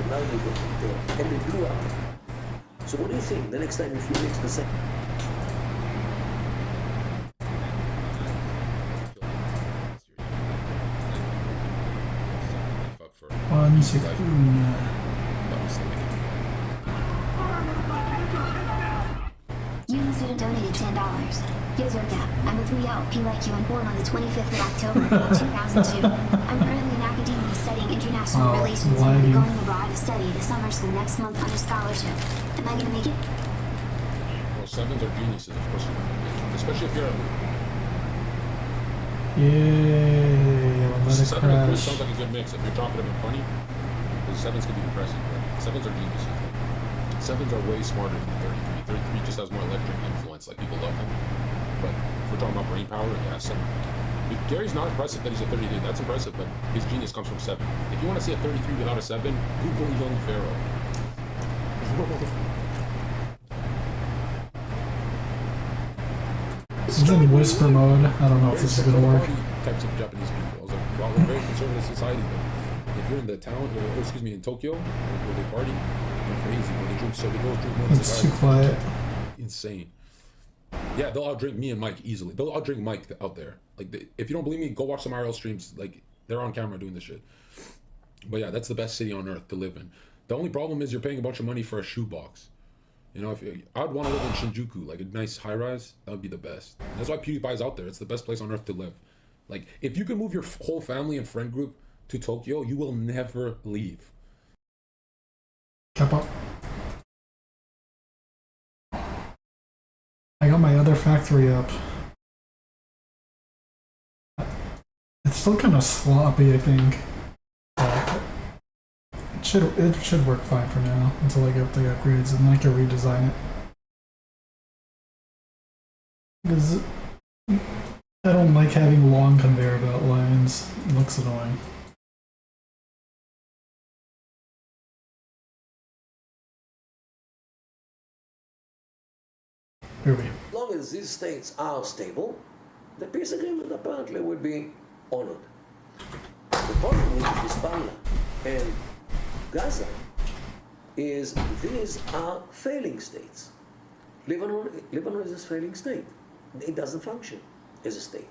now you got it there, and they blew up. So what do you think the next time if you reach the same? Uni student donated $10. Yo Zerka, I'm a 3L, P like you, and born on the 25th of October, 2002. I'm currently in academia studying international relations and will be going abroad to study to summer school next month on a scholarship. Am I gonna make it? Well, sevens are geniuses, of course, especially if you're a Seven or three sounds like a good mix. If you're talkative and funny, the sevens can be depressing. But sevens are geniuses. Sevens are way smarter than 33. 33 just has more electric influence, like people love him. But if we're talking about brain power, yeah, seven. Gary's not impressive that he's a 33. That's impressive, but his genius comes from seven. If you want to see a 33 without a seven, Google young Pharaoh. This is in whisper mode. I don't know if this is gonna work. Types of Japanese people. I was like, well, we're a very conservative society, but if you're in the town, or excuse me, in Tokyo, where they party, they're crazy. Where they drink, so they go drink more. It's too quiet. Insane. Yeah, they'll outdrink me and Mike easily. They'll outdrink Mike out there. Like, if you don't believe me, go watch some IRL streams. Like, they're on camera doing this shit. But yeah, that's the best city on earth to live in. The only problem is you're paying a bunch of money for a shoebox. You know, I'd want to live in Shinjuku, like a nice high-rise. That would be the best. That's why PewDiePie's out there. It's the best place on earth to live. Like, if you can move your whole family and friend group to Tokyo, you will never leave. Kappa. I got my other factory up. It's still kind of sloppy, I think. It should work fine for now until I get the upgrades, and then I can redesign it. Because I don't like having long conveyor belt lines. It looks annoying. Here we go. As long as these states are stable, the peace agreement apparently will be honored. The problem with Hezbollah and Gaza is these are failing states. Lebanon is a failing state. It doesn't function as a state.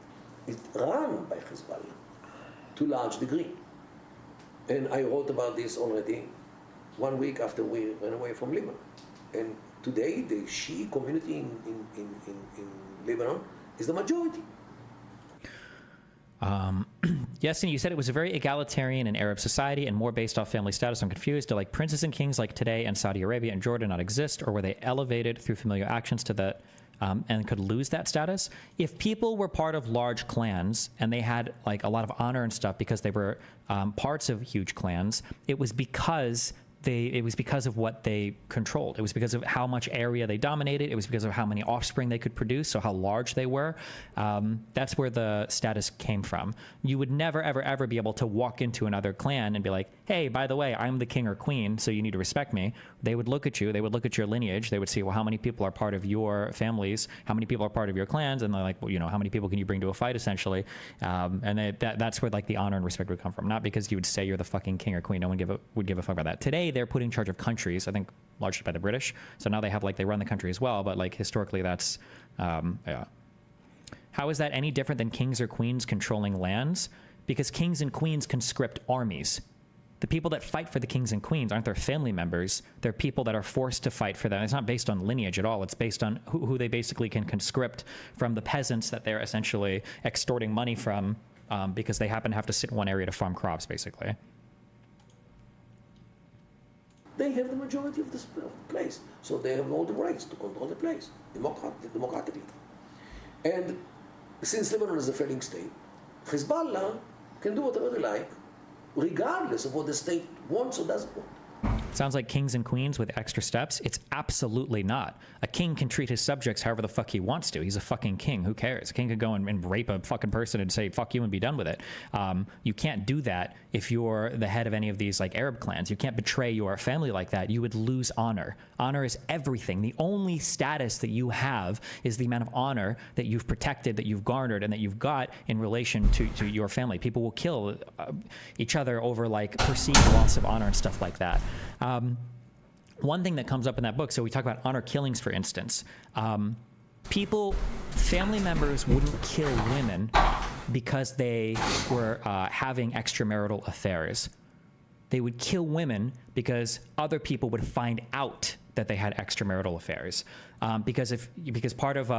It's run by Hezbollah to a large degree. And I wrote about this already 1 week after we ran away from Lebanon. And today, the Shia community in Lebanon is the majority. Yes, and you said it was a very egalitarian and Arab society and more based off family status. I'm confused. Do like princes and kings like today in Saudi Arabia and Jordan not exist, or were they elevated through familiar actions to that and could lose that status? If people were part of large clans and they had like a lot of honor and stuff because they were parts of huge clans, it was because of what they controlled. It was because of how much area they dominated. It was because of how many offspring they could produce, so how large they were. That's where the status came from. You would never, ever, ever be able to walk into another clan and be like, hey, by the way, I'm the king or queen, so you need to respect me. They would look at you. They would look at your lineage. They would see, well, how many people are part of your families? How many people are part of your clans? And they're like, well, you know, how many people can you bring to a fight, essentially? And that's where like the honor and respect would come from. Not because you would say you're the fucking king or queen. No one would give a fuck about that. Today, they're put in charge of countries, I think largely by the British. So now they have like, they run the country as well, but like historically that's, yeah. How is that any different than kings or queens controlling lands? Because kings and queens conscript armies. The people that fight for the kings and queens aren't their family members. They're people that are forced to fight for them. It's not based on lineage at all. It's based on who they basically can conscript from the peasants that they're essentially extorting money from because they happen to have to sit in one area to farm crops, basically. They have the majority of the place, so they have all the rights to control the place democratically. And since Lebanon is a failing state, Hezbollah can do whatever they like, regardless of what the state wants or doesn't want. sounds like kings and queens with extra steps. It's absolutely not. A king can treat his subjects however the fuck he wants to. He's a fucking king. Who cares? A king could go and rape a fucking person and say fuck you and be done with it. You can't do that if you're the head of any of these like Arab clans. You can't betray your family like that. You would lose honor. Honor is everything. The only status that you have is the amount of honor that you've protected, that you've garnered, and that you've got in relation to your family. People will kill each other over like perceived loss of honor and stuff like that. One thing that comes up in that book, so we talk about honor killings, for instance. Family members wouldn't kill women because they were having extramarital affairs. They would kill women because other people would find out that they had extramarital affairs. Because part of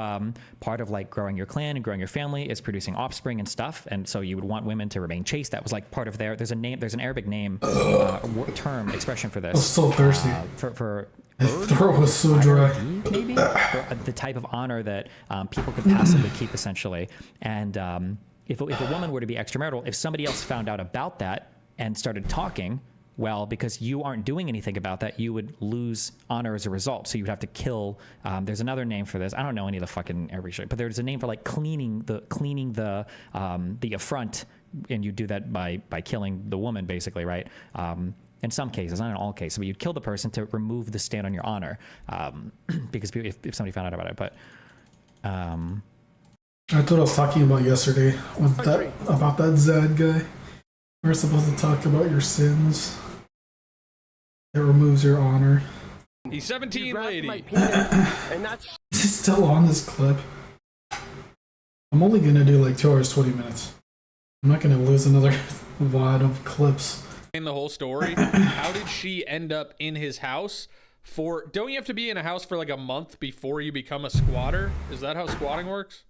like growing your clan and growing your family is producing offspring and stuff, and so you would want women to remain chaste. That was like part of there's an Arabic name, term, expression for this. I'm so thirsty. My throat was so dry. Maybe for the type of honor that people could passively keep, essentially. And if a woman were to be extramarital, if somebody else found out about that and started talking, well, because you aren't doing anything about that, you would lose honor as a result. So you would have to kill. There's another name for this. I don't know any of the fucking Arabic shit, but there's a name for like cleaning the affront, and you do that by killing the woman, basically, right? In some cases, not in all cases, but you'd kill the person to remove the stand on your honor, because if somebody found out about it. But that's what I was talking about yesterday about that Zad guy. We're supposed to talk about your sins. It removes your honor. He's 17, lady. And that's He's still on this clip. I'm only gonna do like 2 hours 20 minutes. I'm not gonna lose another wad of clips. In the whole story, how did she end up in his house? Don't you have to be in a house for like a month before you become a squatter? Is that how squatting works?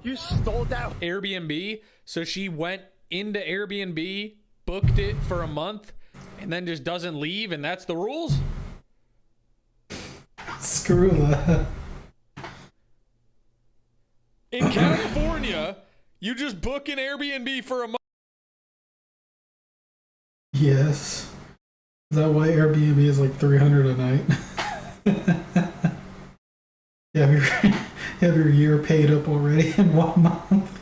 You stole that Airbnb. So she went into Airbnb, booked it for a month, and then just doesn't leave, and that's the rules? Screw that. In California, you just book an Airbnb for a month. Yes. Is that why Airbnb is like $300 a night? You have your year paid up already in 1 month.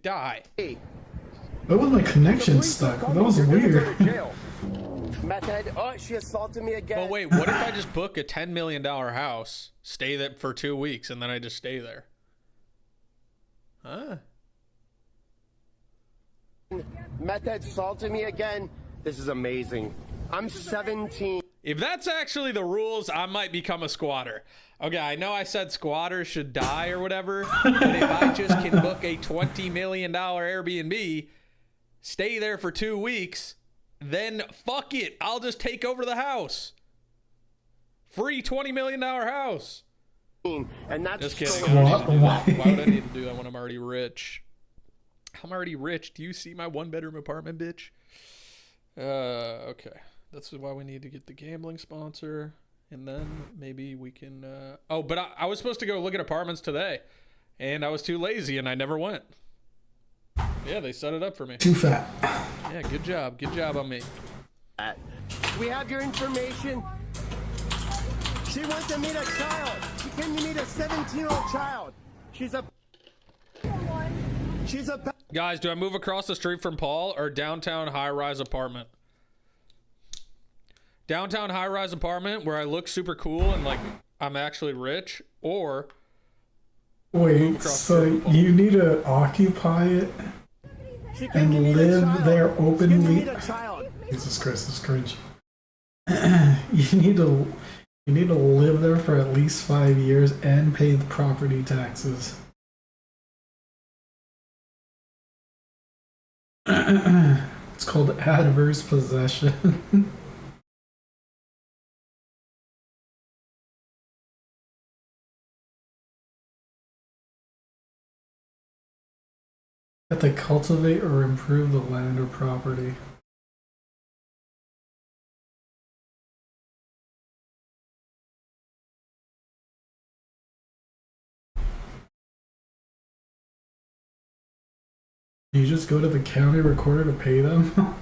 Die. Why was my connection stuck? That was weird. Method. Oh, she assaulted me again. But wait, what if I just book a $10 million house, stay there for 2 weeks, and then I just stay there? Huh? Method assaulted me again. This is amazing. I'm 17. If that's actually the rules, I might become a squatter. Okay, I know I said squatters should die or whatever, but if I just can book a $20 million Airbnb, stay there for 2 weeks, then fuck it. I'll just take over the house. Free $20 million house. And that's just kidding. so Why would I need to do that when I'm already rich? I'm already rich. Do you see my 1-bedroom apartment, bitch? Okay. That's why we need to get the gambling sponsor. And then maybe we can... Oh, but I was supposed to go look at apartments today. And I was too lazy and I never went. Yeah, they set it up for me. Too fat. Yeah, good job. Good job on me. We have your information. She wants to meet a child. She came to meet a 17-year-old child. She's a... Guys, do I move across the street from Paul or downtown high-rise apartment? Downtown high-rise apartment where I look super cool and like I'm actually rich, or wait, so you need to occupy it and live there openly? Jesus Christ, this is cringe. You need to live there for at least 5 years and pay the property taxes. It's called adverse possession. That they cultivate or improve the land or property. You just go to the county recorder to pay them?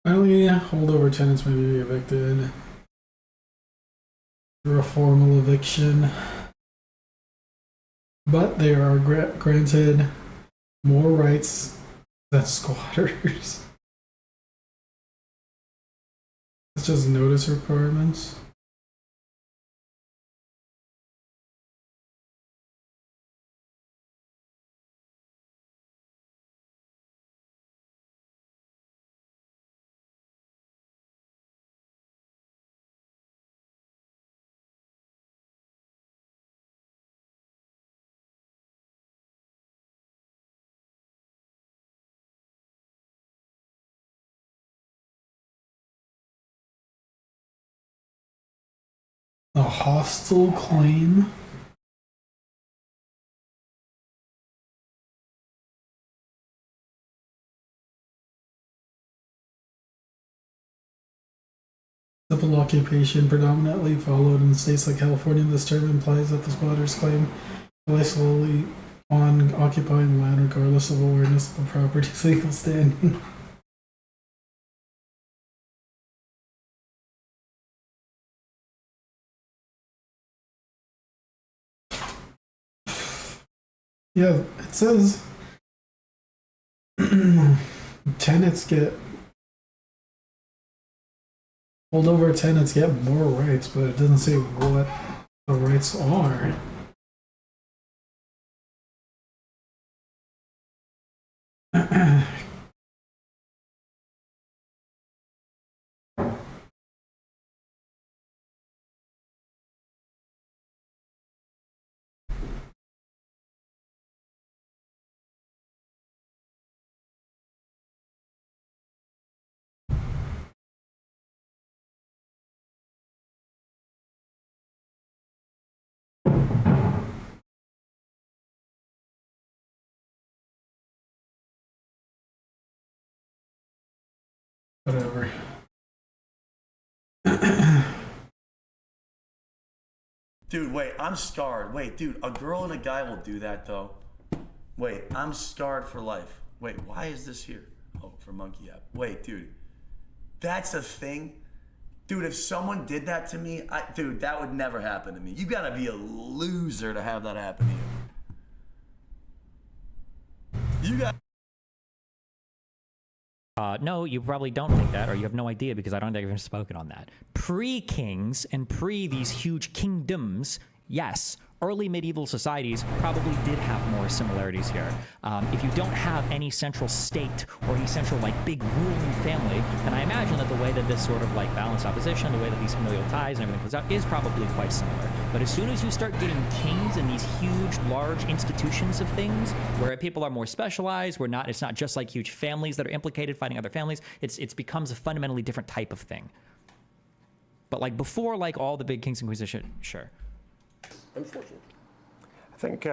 Finally, holdover tenants may be evicted through a formal eviction, but they are granted more rights than squatters. It's just notice requirements. A hostile claim. Civil occupation predominantly followed in states like California. This term implies that the squatter's claim relies solely on occupying land regardless of awareness of the property's legal standing. Yeah, it says tenants get holdover tenants get more rights, but it doesn't say what the rights are. Whatever. Dude, wait, I'm scarred. Wait, dude, a girl and a guy will do that, though. Wait, I'm scarred for life. Wait, why is this here? Oh, for Monkey app. Wait, dude, that's a thing? Dude, if someone did that to me, dude, that would never happen to me. You gotta be a loser to have that happen to you. You got... No, you probably don't think that, or you have no idea because I don't think I've even spoken on that. Pre-kings and pre these huge kingdoms, yes, early medieval societies probably did have more similarities here. If you don't have any central state or any central like big ruling family, then I imagine that the way that this sort of like balanced opposition, the way that these familial ties and everything plays out is probably quite similar. But as soon as you start getting kings and these huge, large institutions of things, where people are more specialized, it's not just like huge families that are implicated fighting other families, it becomes a fundamentally different type of thing. But like before, like all the big kings and queens, sure. Unfortunately. I think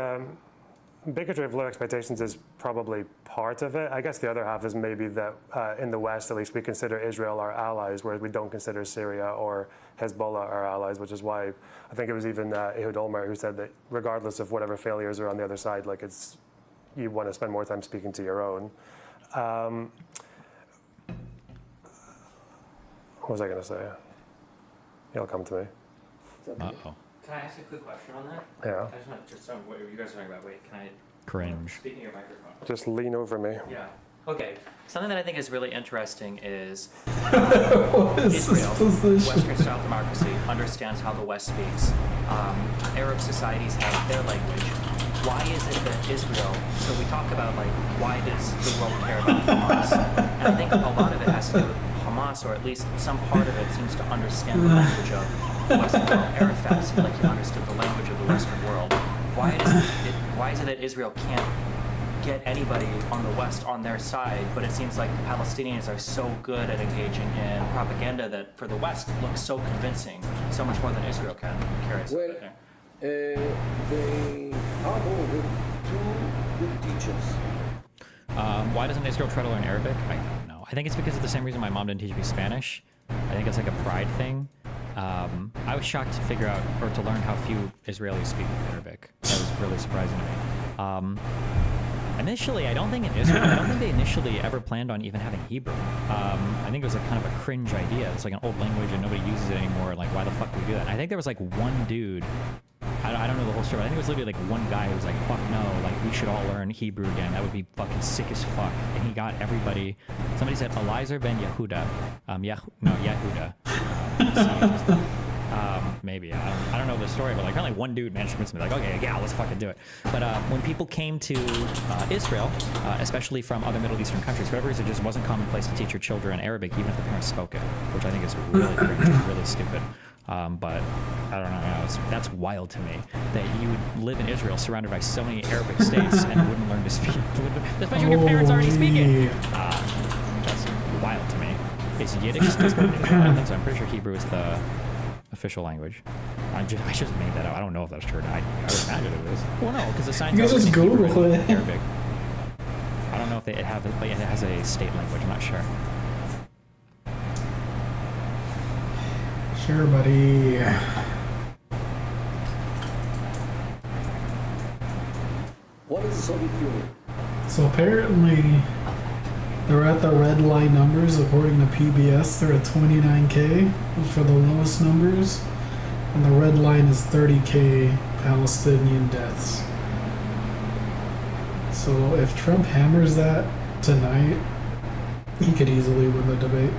bigotry of low expectations is probably part of it. I guess the other half is maybe that in the West, at least, we consider Israel our allies, whereas we don't consider Syria or Hezbollah our allies, which is why I think it was even Ehud Olmert who said that regardless of whatever failures are on the other side, like you want to spend more time speaking to your own. What was I going to say? It'll come to me. Uh-oh. Can I ask a quick question on that? Yeah. I just want to just on what you guys are talking about. Wait, can I? Cringe. Speaking of your microphone. Just lean over me. Yeah. Okay. Something that I think is really interesting is What is Israel, this position? Western-style democracy, understands how the West speaks. Arab societies have their language. why is it that Israel, so we talk about like, why does the world care about Hamas? And I think a lot of it has to do with Hamas, or at least some part of it seems to understand the language of the Western world. Arafat seemed like he understood the language of the Western world. Why is it that Israel can't get anybody on the West on their side, but it seems like the Palestinians are so good at engaging in propaganda that for the West looks so convincing, so much more than Israel can. I'm curious. Well, they harbor with two good teachers. Why doesn't Israel try to learn Arabic? I don't know. I think it's because of the same reason my mom didn't teach me Spanish. I think it's like a pride thing. I was shocked to figure out, or to learn how few Israelis speak Arabic. That was really surprising to me. Initially, I don't think they initially ever planned on even having Hebrew. I think it was like kind of a cringe idea. It's like an old language and nobody uses it anymore. Like, why the fuck would we do that? And I think there was like one dude, I don't know the whole story, but I think it was literally like one guy who was like, fuck no, like we should all learn Hebrew again. That would be fucking sick as fuck. And he got everybody, somebody said Eliezer ben Yehuda. Yehuda. Maybe. I don't know the story, but like apparently one dude managed to convince me, like, okay, yeah, let's fucking do it. But when people came to Israel, especially from other Middle Eastern countries, for whatever reason, it just wasn't commonplace to teach your children Arabic, even if the parents spoke it, which I think is really cringe, really stupid. But I don't know, that's wild to me that you would live in Israel surrounded by so many Arabic states and wouldn't learn to speak, especially when your parents already speak it. That's wild to me. Is Yiddish still spoken in Israel? I don't think so. I'm pretty sure Hebrew is the official language. I just made that up. I don't know if that's true or not. I would imagine it is. Well, no, because the signs are just Google it. Arabic. I don't know if it has a state language. I'm not sure. Sure, buddy. What is the Soviet Union? So apparently, they're at the red line numbers. According to PBS, they're at 29K for the lowest numbers, and the red line is 30K Palestinian deaths. So if Trump hammers that tonight, he could easily win the debate.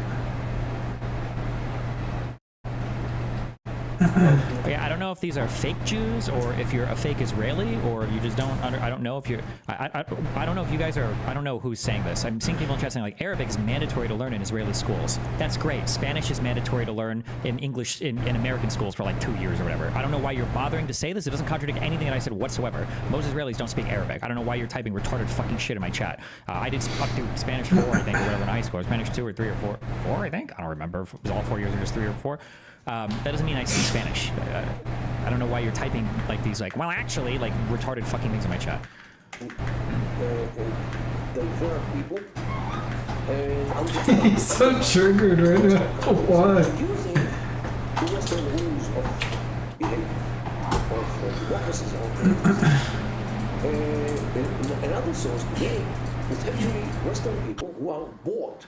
Yeah, I don't know if these are fake Jews or if you're a fake Israeli or you just don't I don't know if you're I don't know if you guys are, I don't know who's saying this. I'm seeing people in chat saying like Arabic is mandatory to learn in Israeli schools. That's great. Spanish is mandatory to learn in English in American schools for like 2 years or whatever. I don't know why you're bothering to say this. It doesn't contradict anything that I said whatsoever. Most Israelis don't speak Arabic. I don't know why you're typing retarded fucking shit in my chat. I did up to Spanish 4, I think, or whatever in high school. Or Spanish 2 or 3 or 4. 4, I think? I don't remember if it was all 4 years or just 3 or 4. That doesn't mean I speak Spanish. I don't know why you're typing like these, like, well, actually, like retarded fucking things in my chat. There are people. He's so triggered right now. Why? Using the Western rules of behavior, of democracies, another source today is actually Western people who are bored.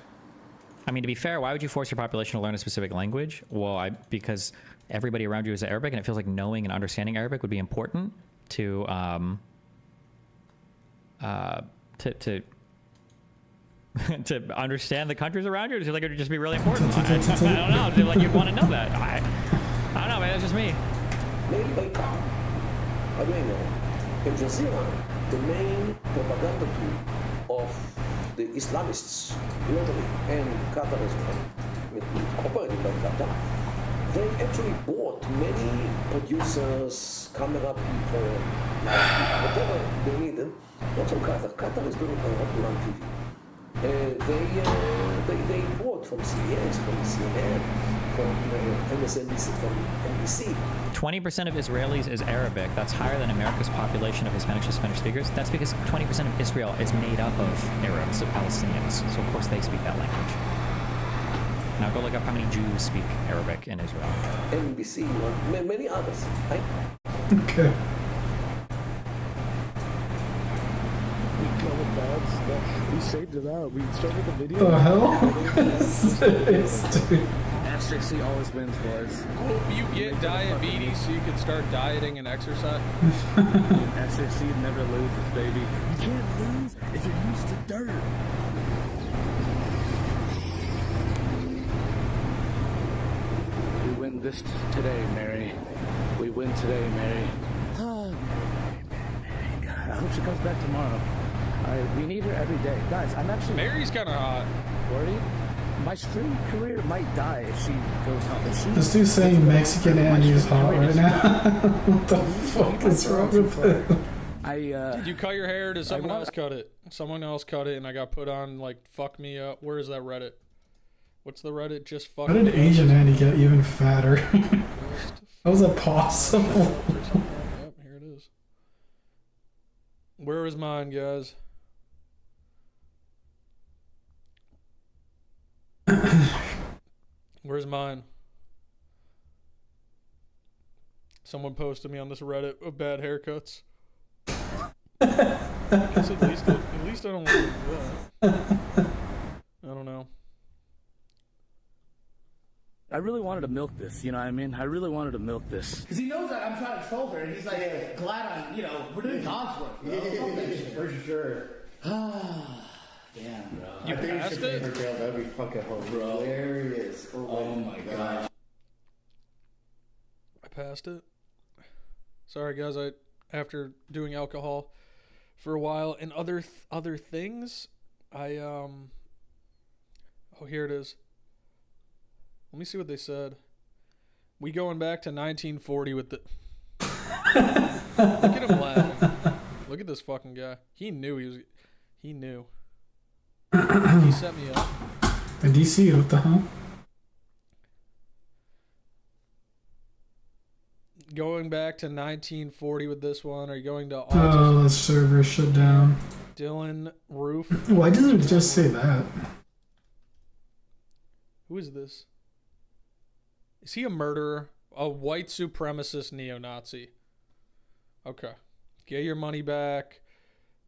I mean, to be fair, why would you force your population to learn a specific language? Well, because everybody around you is Arabic, and it feels like knowing and understanding Arabic would be important to to understand the countries around you. It feels like it would just be really important. I don't know. I feel like you'd want to know that. I don't know, man. That's just me. Maybe by car. I don't know. Al Jazeera, the main propaganda tool of the Islamists globally and Qatar as well, operated by Qatar, they actually bought many producers, camera people, whatever they needed. Not from Qatar. Qatar is doing on TV. They bought from CBS, from CNN, from MSNBC, from NBC. 20% of Israelis is Arabic. That's higher than America's population of Hispanic to Spanish speakers. That's because 20% of Israel is made up of Arabs, of Palestinians. So of course they speak that language. Now go look up how many Jews speak Arabic in Israel. NBC, many others. Right? Okay. We saved it out. We started the video. The hell? Dude. Asterisk C always wins, boys. Hope you get diabetes so you can start dieting and exercise. Asterisk C never loses, baby. You can't lose if you're used to dirt. We win this today, Mary. We win today, Mary. Ah, Mary, God. hope she comes back tomorrow. We need her every day. Guys, I'm actually Mary's kind of hot. worried. My stream career might die if she goes home. If she, This dude's saying Mexican Andy's hot right now. What the fuck is wrong with him? Did you cut your hair? Did someone else cut it? Someone else cut it, and I got put on like fuck me up. Where is that Reddit? What's the Reddit? Just fuck. How did Asian Andy get even fatter? How was that possible? Yep, here it is. Where is mine, guys? Where's mine? Someone posted me on this Reddit of bad haircuts. I guess at least I don't want to do that. I don't know. I really wanted to milk this, you know what I mean? I really wanted to milk this. Because he knows that I'm trying to troll her, and he's like, glad I'm, we're doing God's work. For sure. Damn, bro. You passed it? That'd be fucking hilarious. Oh my god. I passed it. Sorry, guys. After doing alcohol for a while and other things, oh, here it is. Let me see what they said. We going back to 1940 with the. Look at him laughing. Look at this fucking guy. He knew he was. He knew. He set me up. In DC, what the hell? Going back to 1940 with this one. Are you going to Oh, the server shut down. Dylan Roof? Why doesn't it just say that? Who is this? Is he a murderer? A white supremacist neo-Nazi? Okay. Get your money back.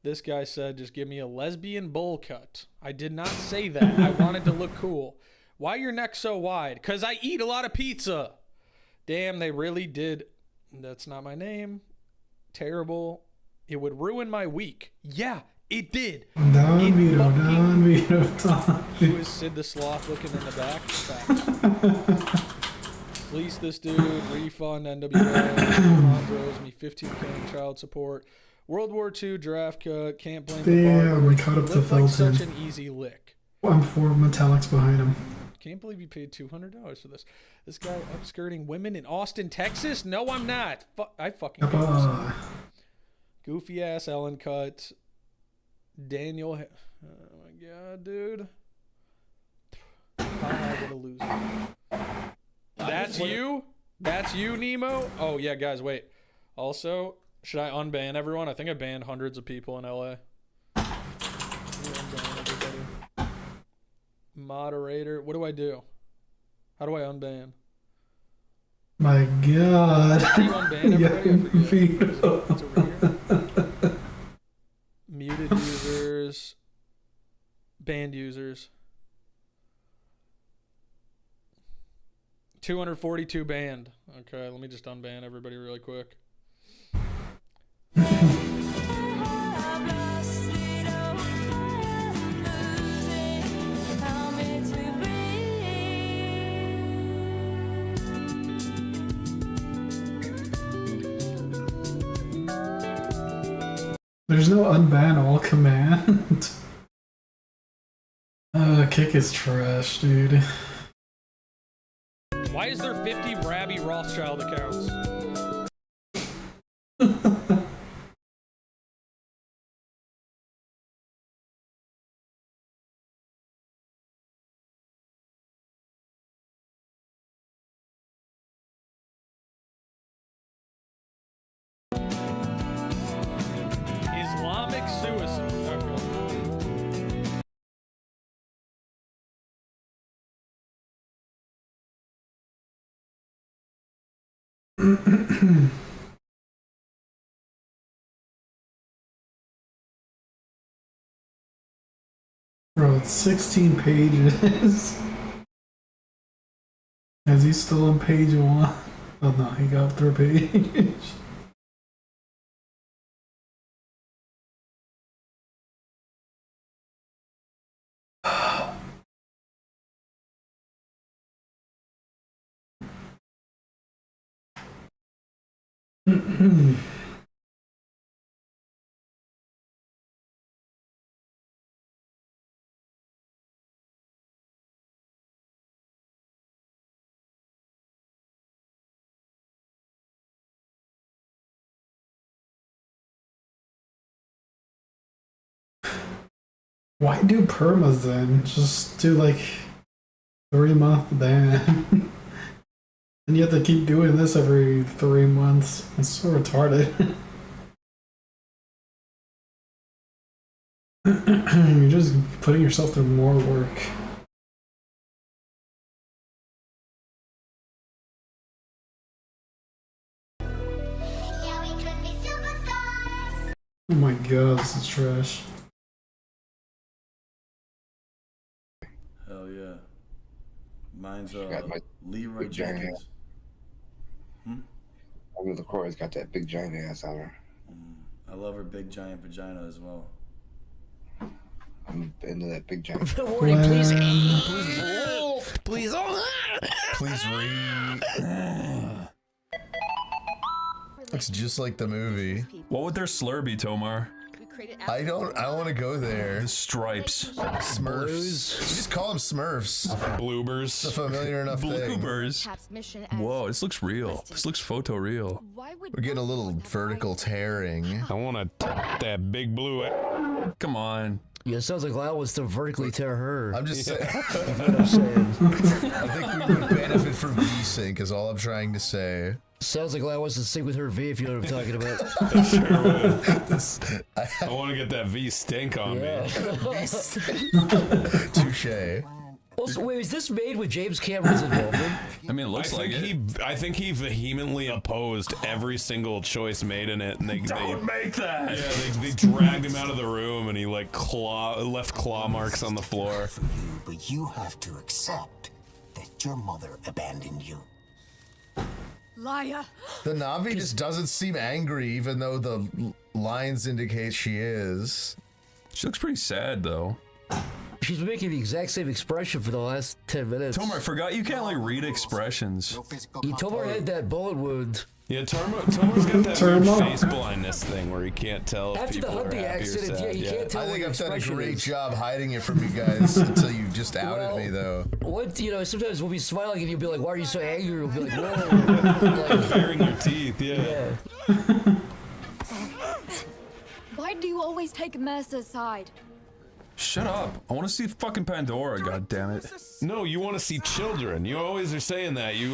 This guy said, just give me a lesbian bowl cut. I did not say that. I wanted to look cool. Why your neck so wide? Because I eat a lot of pizza. Damn, they really did. That's not my name. Terrible. It would ruin my week. Yeah, it did. Don Vito. Who is Sid the Sloth looking in the back? Facts. Release this dude. Refund NWA. Mom owes me $15K in child support. World War II draft cut. Can't blame the Damn, we caught up to Felton. Like such an easy lick. I'm 4 metallics behind him. Can't believe you paid $200 for this. This guy upskirting women in Austin, Texas? No, I'm not. I fucking hate this. Goofy ass Ellen cut. Daniel. Oh my god, dude. What a loser. That's you? That's you, Nemo? Oh yeah, guys, wait. Also, should I unban everyone? I think I banned hundreds of people in LA. Moderator. What do I do? How do I unban? My god. How do you unban everybody? It's over here. Muted users. Banned users. 242 banned. Okay, let me just unban everybody really quick. There's no unban all command. Kick is trash, dude. Why is there 50 Rabbi Rothschild accounts? Islamic suicide. Bro, it's 16 pages. Is he still on page 1? Oh no, he got through page. Why do permas then? Just do like 3-month ban. And you have to keep doing this every 3 months. It's so retarded. You're just putting yourself through more work. Oh my god, this is trash. Hell yeah. Mine's got my Leroy big giant Jenkins. Over the core's got that big giant ass on her. I love her big giant vagina as well. I'm into that big giant. Warning, please. Please, Please read. Looks just like the movie. What would their slur be, Tomar? I don't want to go there. The stripes. Smurfs. Just call them Smurfs. Bloobers. It's a familiar enough thing. Bloobers. Whoa, this looks real. This looks photo real. We're getting a little vertical tearing. I want that big blue. Come on. Yeah, it sounds like Lyle wants to vertically tear her. I'm just saying. That's what I'm saying. I think we would benefit from V-Sync is all I'm trying to say. Sounds like Lyle wants to sync with her V, if you know what I'm talking about. I sure would. I want to get that V stink on me. Touche. Also, wait, is this made with James Cameron's involvement? I mean, it looks like it. I think he vehemently opposed every single choice made in it, and they make that. Yeah, they dragged him out of the room, and he like left claw marks on the floor. But you have to accept that your mother abandoned you. Liar. The Navi just doesn't seem angry, even though the lines indicate she is. She looks pretty sad, though. She's been making the exact same expression for the last 10 minutes. Tomar, I forgot you can't like read expressions. Tomar had that bullet wound. Yeah, Tomar's got that weird face blindness thing where he can't tell if After the people are hunting happy or accident, sad. yeah, you can't tell I what think your I've done a expression great is. job hiding it from you guys until you just outed me, though. What, you know, sometimes we'll be smiling and you'll be like, why are you so angry? We'll be like, whoa. Like, baring your teeth, yeah. Why do you always take Mercer's side? Shut up. I want to see fucking Pandora, god damn it. No, you want to see children. You always are saying that. You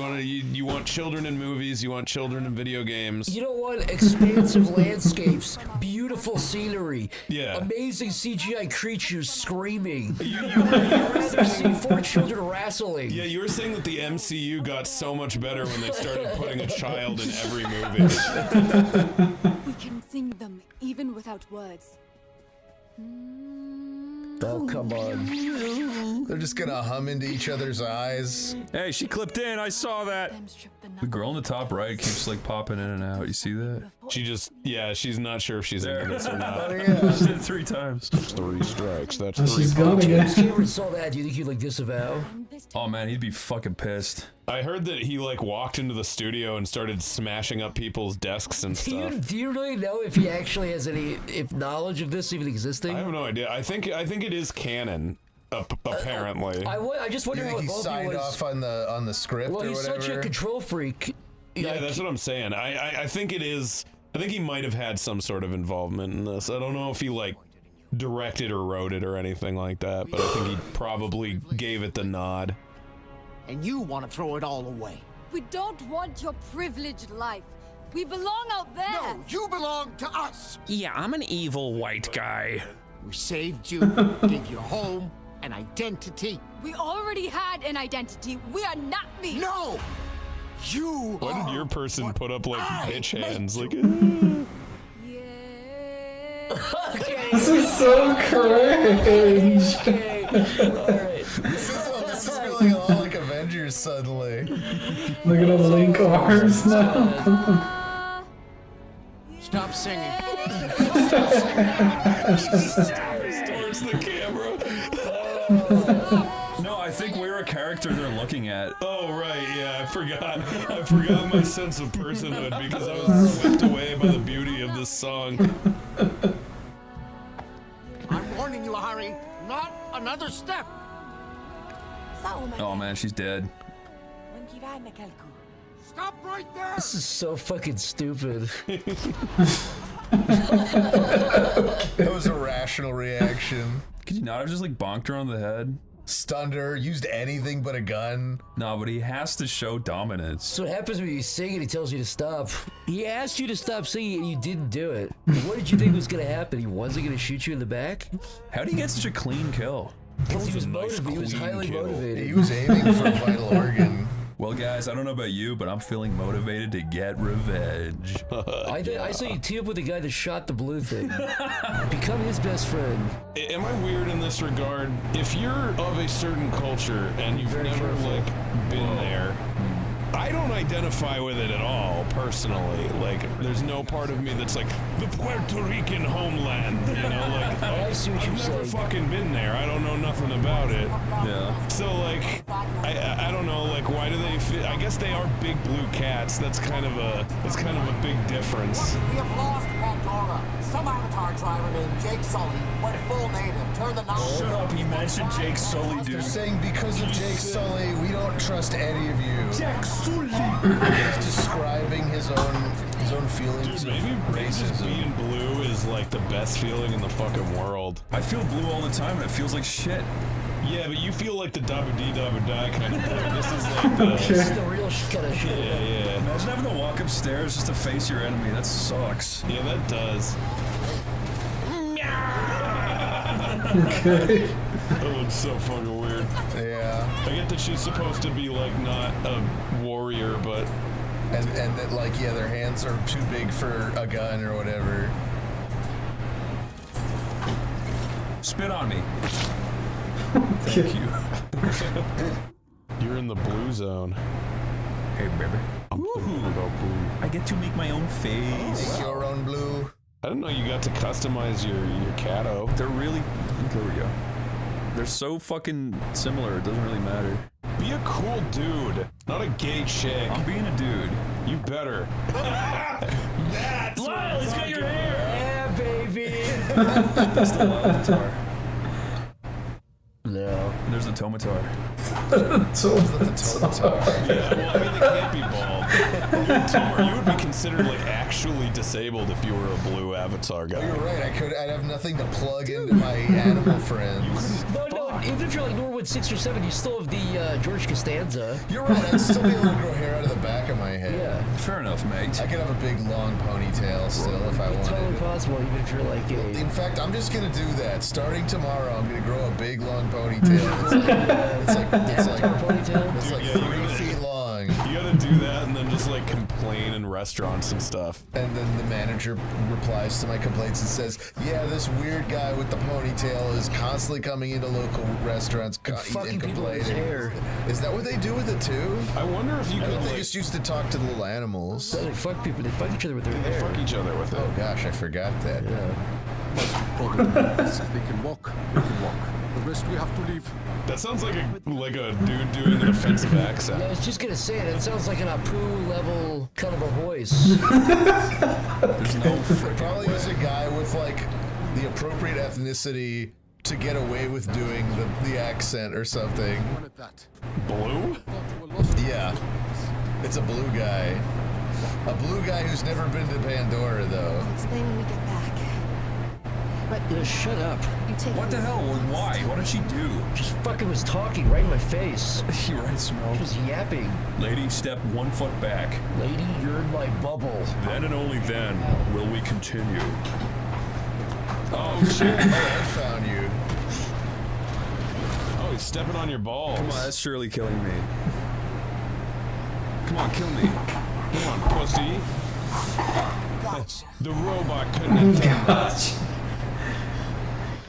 want children in movies, you want children in video games. You don't want expansive landscapes, beautiful scenery, Yeah. amazing CGI creatures screaming. You'd rather see 4 children wrestling. Yeah, you were saying that the MCU got so much better when they started putting a child in every movie. We can sing them even without words. Oh, come on. They're just gonna hum into each other's eyes. Hey, she clipped in. I saw that. The girl in the top right keeps like popping in and out. You see that? She just, yeah, she's not sure if she's into this or not. Oh, yeah. She did it 3 times. 3 strikes. That's 3 she's gone James again. Cameron saw that. Do you think he'd like disavow? Oh man, he'd be fucking pissed. I heard that he like walked into the studio and started smashing up people's desks and stuff. Do you really know if he actually has any knowledge of this even existing? I have no idea. I think it is canon. Apparently. I just wonder You how think he involved signed he was. off on the script Well, or he's whatever? such a control freak. Yeah, that's what I'm saying. I think it is. I think he might have had some sort of involvement in this. I don't know if he like directed or wrote it or anything like that, but I think he probably gave it the nod. And you want to throw it all away. We don't want your privileged life. We belong out there. No, you belong to us. Yeah, I'm an evil white guy. We saved you, gave you a home, an identity. We already had an identity. We are not these. No! You Why did your person put up like bitch hands? Like, Okay. This is so cringe. Okay. Alright. This is feeling all like Avengers suddenly. Look at them link arms now. Stop singing. towards the camera. No, I think we're a character they're looking at. Oh right, yeah, I forgot my sense of personhood because I was swept away by the beauty of this song. I'm warning you, Harry. Not another step. Oh man, she's dead. Stop right there. This is so fucking stupid. That was a rational reaction. Could you not have just like bonked her on the head? Stunned her, used anything but a gun. No, but he has to show dominance. So what happens when you sing and he tells you to stop? He asked you to stop singing and you didn't do it. What did you think was gonna happen? He wasn't gonna shoot you in the back? How do you get such a clean kill? Because he was motivated. He was highly motivated. He was aiming for a vital organ. Well, guys, I don't know about you, but I'm feeling motivated to get revenge. I say you team up with the guy that shot the blue thing. Become his best friend. Am I weird in this regard? If you're of a certain culture and you've never like been there, I don't identify with it at all, personally. Like, there's no part of me that's like, the Puerto Rican homeland, you know? Like, I've never fucking been there. I don't know nothing about it. Yeah. So, like, I don't know, like, why do they fit? I guess they are big blue cats. That's kind of a big difference. We have lost Pandora. Some Avatar driver named Jake Sully went full native. Turn the knob. Shut up, he mentioned Jake Sully, dude. They're saying because of Jake Sully, we don't trust any of you. Jake Sully! He's describing his own feelings. Dude, maybe just being blue is like the best feeling in the fucking world. I feel blue all the time and it feels like shit. Yeah, but you feel like the dabba-dee-dabba-die kind of blue. This is like the... This is the real kind of shit. Yeah. Imagine having to walk upstairs just to face your enemy. That sucks. Yeah, that does. Okay. That looks so fucking weird. Yeah. I get that she's supposed to be like not a warrior, but... And that like, yeah, their hands are too big for a gun or whatever. Spit on me. Thank you. You're in the blue zone. Hey, baby. I'm thinking about blue. I get to make my own face. Make your own blue. I didn't know you got to customize your Cato. They're really... There we go. They're so fucking similar, it doesn't really matter. Be a cool dude, not a gay chick. I'm being a dude. You better. That's Lyle, he's got your hair! Yeah, baby! That's the Lyle guitar. No. There's the Tomatar. Yeah, well, I mean, they can't be bald. Tomar, you would be considered like actually disabled if you were a blue avatar guy. You're right. I'd have nothing to plug into my animal friends. No, even if you're like Norwood 6 or 7, you still have the George Costanza. You're right. I'd still be able to grow hair out of the back of my head. Yeah. Fair enough, mate. I could have a big long ponytail still if I wanted. Totally possible, even if you're like a... In fact, I'm just gonna do that. Starting tomorrow, I'm gonna grow a big long ponytail. It's like ponytail. It's like 3 feet long. You gotta do that and then just like complain in restaurants and stuff. And then the manager replies to my complaints and says, "Yeah, this weird guy with the ponytail is constantly coming into local restaurants and complaining." Is that what they do with it too? I wonder if you could. They just used to talk to the little animals. They fuck people. They fuck each other with their hair. They fuck each other with it. Oh gosh, I forgot that. Yeah. If they can walk, we can walk. The rest we have to leave. That sounds like a dude doing an offensive accent. Yeah, I was just gonna say it. It sounds like an Apu level kind of a voice. There's no Probably was a guy with like the appropriate ethnicity to get away with doing the accent or something. Blue? Yeah. It's a blue guy. A blue guy who's never been to Pandora though. Explain when we get back. But Shut up. you take What the hell? Why? What did she do? Just fucking was talking right in my face. You're right, Smell. She was yapping. Lady, step 1 foot back. Lady, you're in my bubble. Then and only then will we continue. Oh shit! I found you. Oh, he's stepping on your balls. Come on, that's surely killing me. Come on, kill me. Come on, pussy. The robot couldn't have done that.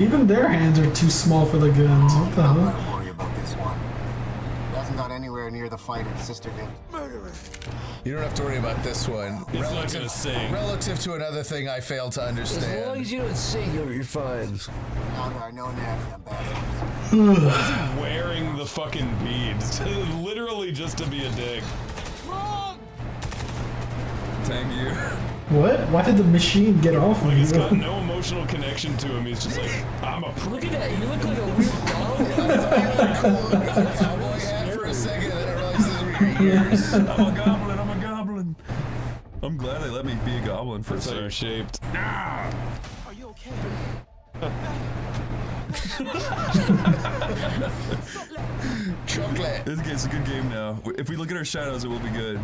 Even their hands are too small for the guns. What the hell? Don't worry about this one. He hasn't got anywhere near the fight his sister did. You don't have to worry about this one. He's not gonna sing. Relative to another thing I fail to understand. As long as you don't sing, you're fine. Now that I know Natty, I'm bad. Why is he wearing the fucking beads? Literally just to be a dick. Thank you. What? Why did the machine get off of He's you? got no emotional connection to him. He's just like, I'm a Look at that. You look like a weird dog. I thought you had a cool cowboy hat for a second, and then I realized those were your ears. I'm a goblin. I'm a goblin. I'm glad they let me be a goblin for a so second. shaped. Are you okay? Chocolate. It's a good game now. If we look at our shadows, it will be good.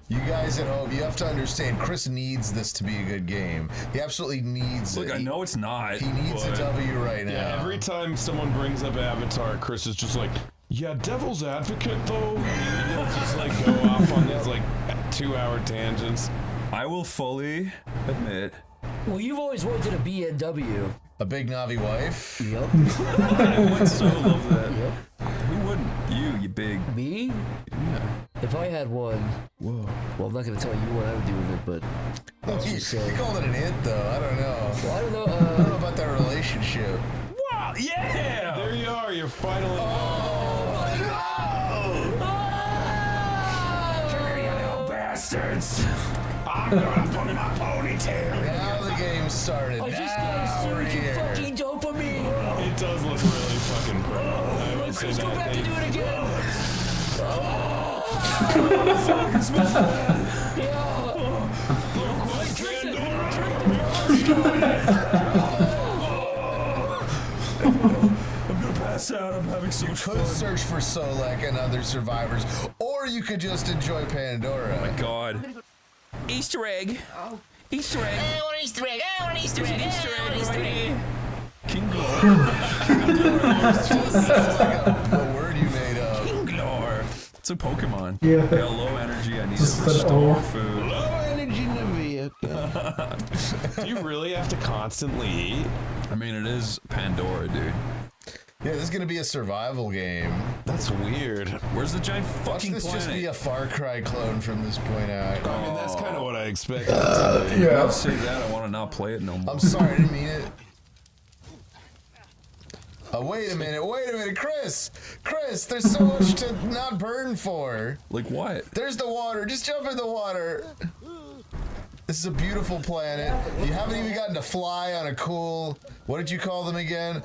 You guys at home, you have to understand, Chris needs this to be a good game. He absolutely needs Look, it. I know it's not. He needs a W right now. Yeah, every time someone brings up Avatar, Chris is just like, yeah, Devil's Advocate though. And he'll just like go off on these like 2-hour tangents. I will fully admit. Well, you've always wanted a BMW. A big Navi wife? Yep. I would so love that. Yep. Who wouldn't? You big. Me? Yeah. If I had one. Whoa. Well, I'm not gonna tell you what I would do with it, but let's just say. You called it an it though. I don't know. Well, I don't know. I don't know about that relationship. Wow! Yeah! There you are. You're finally. Bastards! I'm gonna put in my ponytail. Now the game started. I just got Now a we're surge of here. fucking dopamine. It does look really fucking cool. I would say Let's go that back to do it again. Fuck, it smells bad. I'm gonna pass out. I'm having so much fun. You could search for Solek and other survivors, or you could just enjoy Pandora. Oh my god. Easter egg. Easter egg. I want an Easter egg. I want an Easter egg. Easter I want an egg. Easter egg. King That's like a word you made up. Kinglor. It's a Pokemon. Yeah. Low energy. I need Just to an restore O. food. Low energy Navia. Do you really have to constantly eat? I mean, it is Pandora, dude. Yeah, this is gonna be a survival game. That's weird. Where's the giant Watch fucking this planet? just be a Far Cry clone from this point out. I mean, that's kind of what I expected. Yeah. Don't say that. I want to not play it no more. I'm sorry, I didn't mean it. Wait a minute, Chris! Chris, there's so much to not burn for. Like what? There's the water, just jump in the water. This is a beautiful planet. You haven't even gotten to fly on a cool, what did you call them again?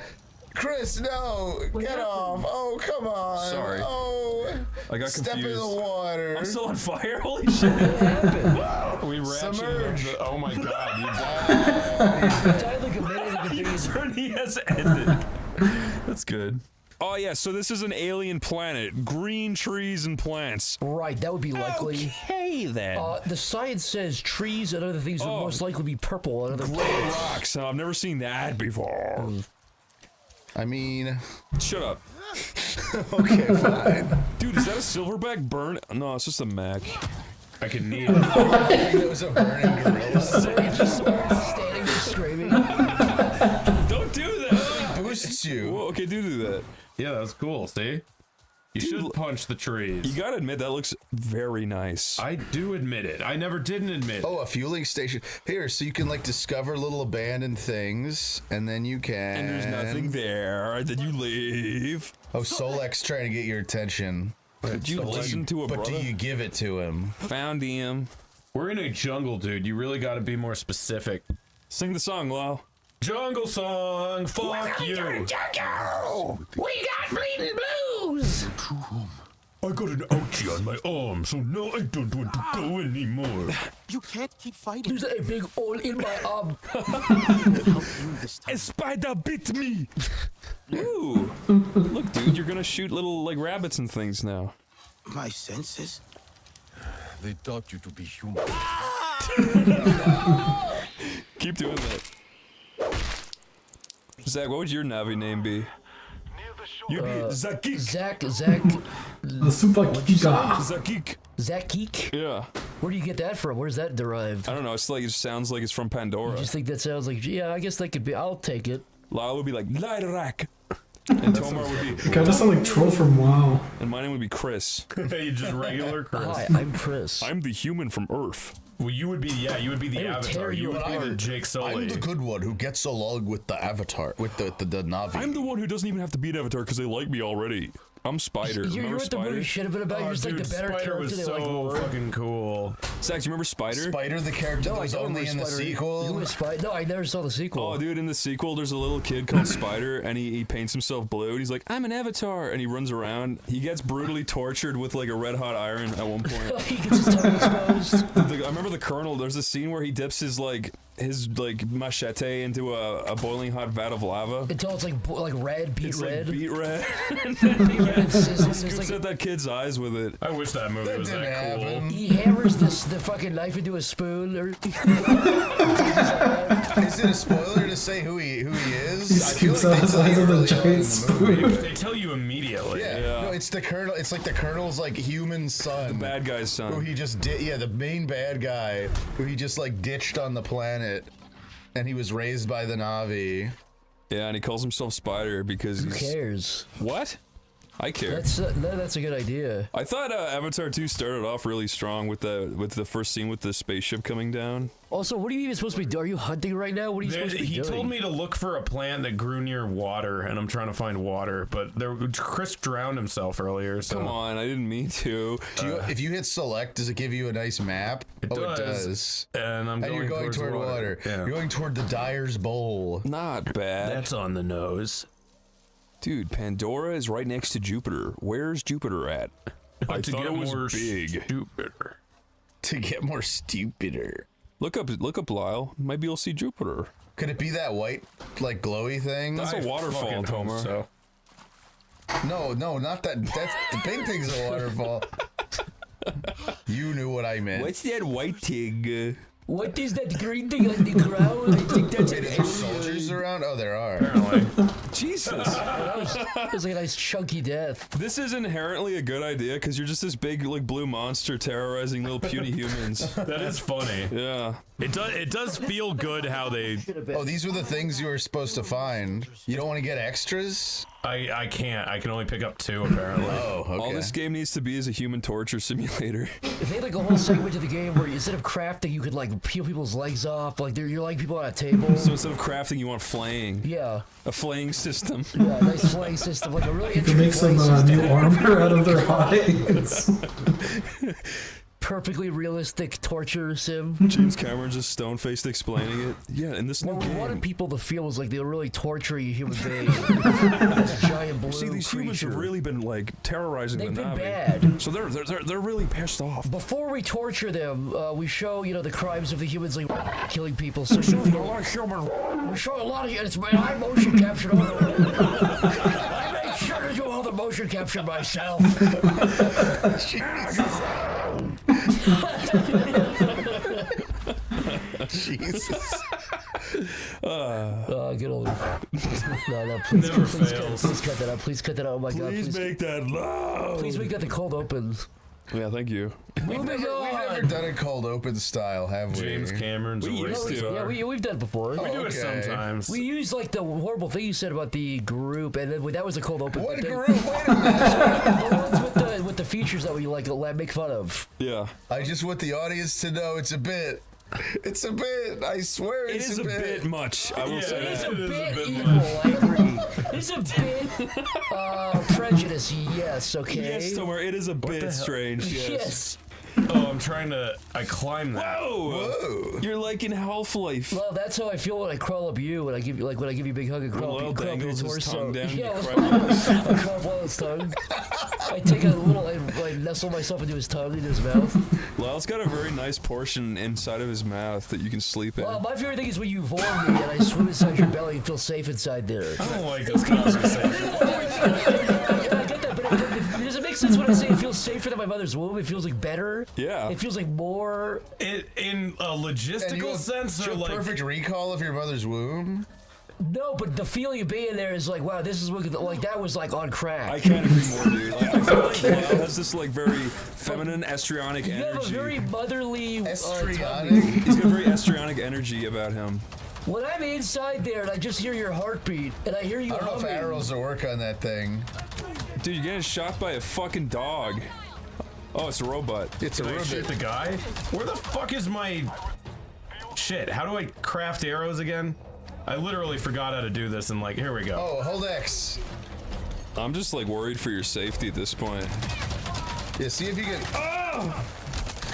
Chris, no, get off. Oh, come on. Sorry. Oh, I got step in the confused. water. I'm still on fire? Holy shit. We ratcheted Submerge. up the, oh my god, you Died like a minute and The 30 journey has ended. That's good. Oh yeah, so this is an alien planet. Green trees and plants. Right, that would be likely. Okay then. The science says trees and other things would most likely be purple and other Gray plants. rocks. I've never seen that before. I mean, Shut up. okay, fine. Dude, is that a silverback burn? No, it's just a Mac. I can need it. I think that was a burning gorilla. Standing there screaming. Don't do that. Boosts you. Well, okay, do that. Yeah, that was cool. See? You should punch the trees. You gotta admit, that looks very nice. I do admit it. I never didn't admit Oh, a fueling station. Here, so you can like discover little abandoned things, and then you can. And there's nothing there. Then you leave. Oh, Solek's trying to get your attention. Did you listen to a But brother? do you give it to him? Found him. We're in a jungle, dude. You really got to be more specific. Sing the song, Lyle. Jungle song. Fuck you. Jungle! We got bleeding blues! I got an ouchie on my arm, so now I don't want to go anymore. You can't keep fighting. There's a big hole in my arm. A spider bit me. Ooh. Look, dude, you're gonna shoot little like rabbits and things now. My senses? They taught you to be human. Keep doing that. Zach, what would your Navi name be? You'd be Zakik. Zach. The super Giga. Zakik. Zakik? Yeah. Where do you get that from? Where's that derived? I don't know. It's like it sounds like it's from Pandora. You just think that sounds like, yeah, I guess that could be, I'll take it. Lyle would be like Lyrak. And Tomar would be. It kind of sound like Troll from WoW. And my name would be Chris. You just regular Chris. Hi, I'm Chris. I'm the human from Earth. Well, you would be, yeah, you would be the I would tear Avatar. you You would be the apart. Jake Sully. I'm the good one who gets along with the Avatar, with the Navi. I'm the one who doesn't even have to be an Avatar because they like me already. I'm Spider. You know Remember what the Spider? movie should have been about? You're just like dude, the better Spider character was they so like more. fucking cool. Zach, do you remember Spider? Spider, the character No, that I was don't only remember in the Spider. sequel. You was Spider? No, I never saw the sequel. Oh, dude, in the sequel, there's a little kid called Spider, and he paints himself blue, and he's like, I'm an Avatar, and he runs around. He gets brutally tortured with, like, a red-hot iron at one point. He gets his tongue exposed. I remember the Colonel, there's a scene where he dips his his like machete into a boiling hot vat of lava. Until it's like red, beet it's red. Like beet red. It's at that kid's eyes with it. I wish that movie was that cool. He hammers the fucking knife into a spoon. Or Is it a spoiler to say who he is? He scoops out his eyes with a giant spoon. They tell you immediately. Yeah. No, it's the colonel. It's like the colonel's like human son. The bad guy's son. Who he just did. Yeah, the main bad guy who he just like ditched on the planet, and he was raised by the Na'vi. Yeah, and he calls himself Spider because who cares? What? I care. That's a good idea. I thought Avatar 2 started off really strong with the first scene with the spaceship coming down. Also, what are you even supposed to be doing? Are you hunting right now? What are you supposed to be doing? He told me to look for a plant that grew near water, and I'm trying to find water. But Chris drowned himself earlier. So. Come on, I didn't mean to. If you hit select, does it give you a nice map? It does. And you're going toward water. Yeah. You're going toward the Dyer's Bowl. Not bad. That's on the nose. Dude, Pandora is right next to Jupiter. Where's Jupiter at? I thought it was big. Jupiter. To get more stupider. Look up, Lyle. Maybe you'll see Jupiter. Could it be that white, like glowy thing? That's a waterfall, Tomer. So. No, not that. That's the big thing's a waterfall. You knew what I meant. What's that white thing? What is that green thing on the ground? I think that's Wait, an are there soldiers around? Oh, there are. Apparently. Jesus. That was like a nice chunky death. This is inherently a good idea because you're just this big like blue monster terrorizing little puny humans. That is funny. Yeah. It does feel good how they. Oh, these were the things you were supposed to find. You don't want to get extras? I can't. I can only pick up 2 apparently. Oh, okay. All this game needs to be is a human torture simulator. If they had like a whole segment of the game where instead of crafting, you could like peel people's legs off, like you're like people on a table. So instead of crafting, you want flaying. Yeah. A flaying system. Yeah, a nice flaying system, like a really You can make some new armor out of their hides. Perfectly realistic torture sim. James Cameron just stone-faced explaining it. Yeah, in this new What we game. wanted people to feel was like they were really torturing a human being. As a giant blue See, these humans have really been like terrorizing They've the been Na'vi. bad. So they're really pissed off. Before we torture them, we show the crimes of the humans, like killing people. So we show a lot of it's I motion captured all the I made sure to do all the motion capture myself. Jesus. Get over No, please, please cut that out. Please cut that out. Oh my God. Please make that loud. Please make that the cold opens. Yeah, thank you. We've never done it cold open style, have we? James Cameron's We used to. Yeah, we've done it before. We do it sometimes. We use like the horrible thing you said about the group, and then that was a cold open. What thing. group? Wait a minute. The ones with the features that we like make fun of. Yeah. I just want the audience to know it's a bit. It's a bit. I swear It it's is a bit much. I will say It is that. a bit evil, I agree. It's a bit prejudice, yes, okay? Yes, Tomer, it is a bit strange. Yes. Oh, I'm trying to. I climb that. Whoa! You're like in Half-Life. Well, that's how I feel when I crawl up you, when I give you when I give you a big hug and crawl up your dangles his torso. tongue down. Yeah, You I crawl up on his tongue. I take a little, I nestle myself into his tongue, into his mouth. Lyle's got a very nice portion inside of his mouth that you can sleep in. Well, my favorite thing is when you vorm me and I swim inside your belly and feel safe inside there. I don't like this conversation. I get that, but does it make sense when I say it feels safer than my mother's womb? It feels like better. Yeah. It feels like more. In a logistical sense, or like perfect recall of your mother's womb. No, but the feeling of being there is like, wow, this is what, like that was like on crack. I can't agree more, dude. Like, I feel like Lyle has this like very feminine, estrionic You have a energy. very motherly. He's got a very estrionic energy about him. When I'm inside there and I just hear your heartbeat and I hear you I don't know if humming. arrows will work on that thing. Dude, you're getting shot by a fucking dog. Oh, it's a robot. It's a Did I robot. shoot the guy? Where the fuck is my shit? How do I craft arrows again? I literally forgot how to do this, and like, here we go. Oh, hold X. I'm just like worried for your safety at this point. Yeah, see if you can. Oh!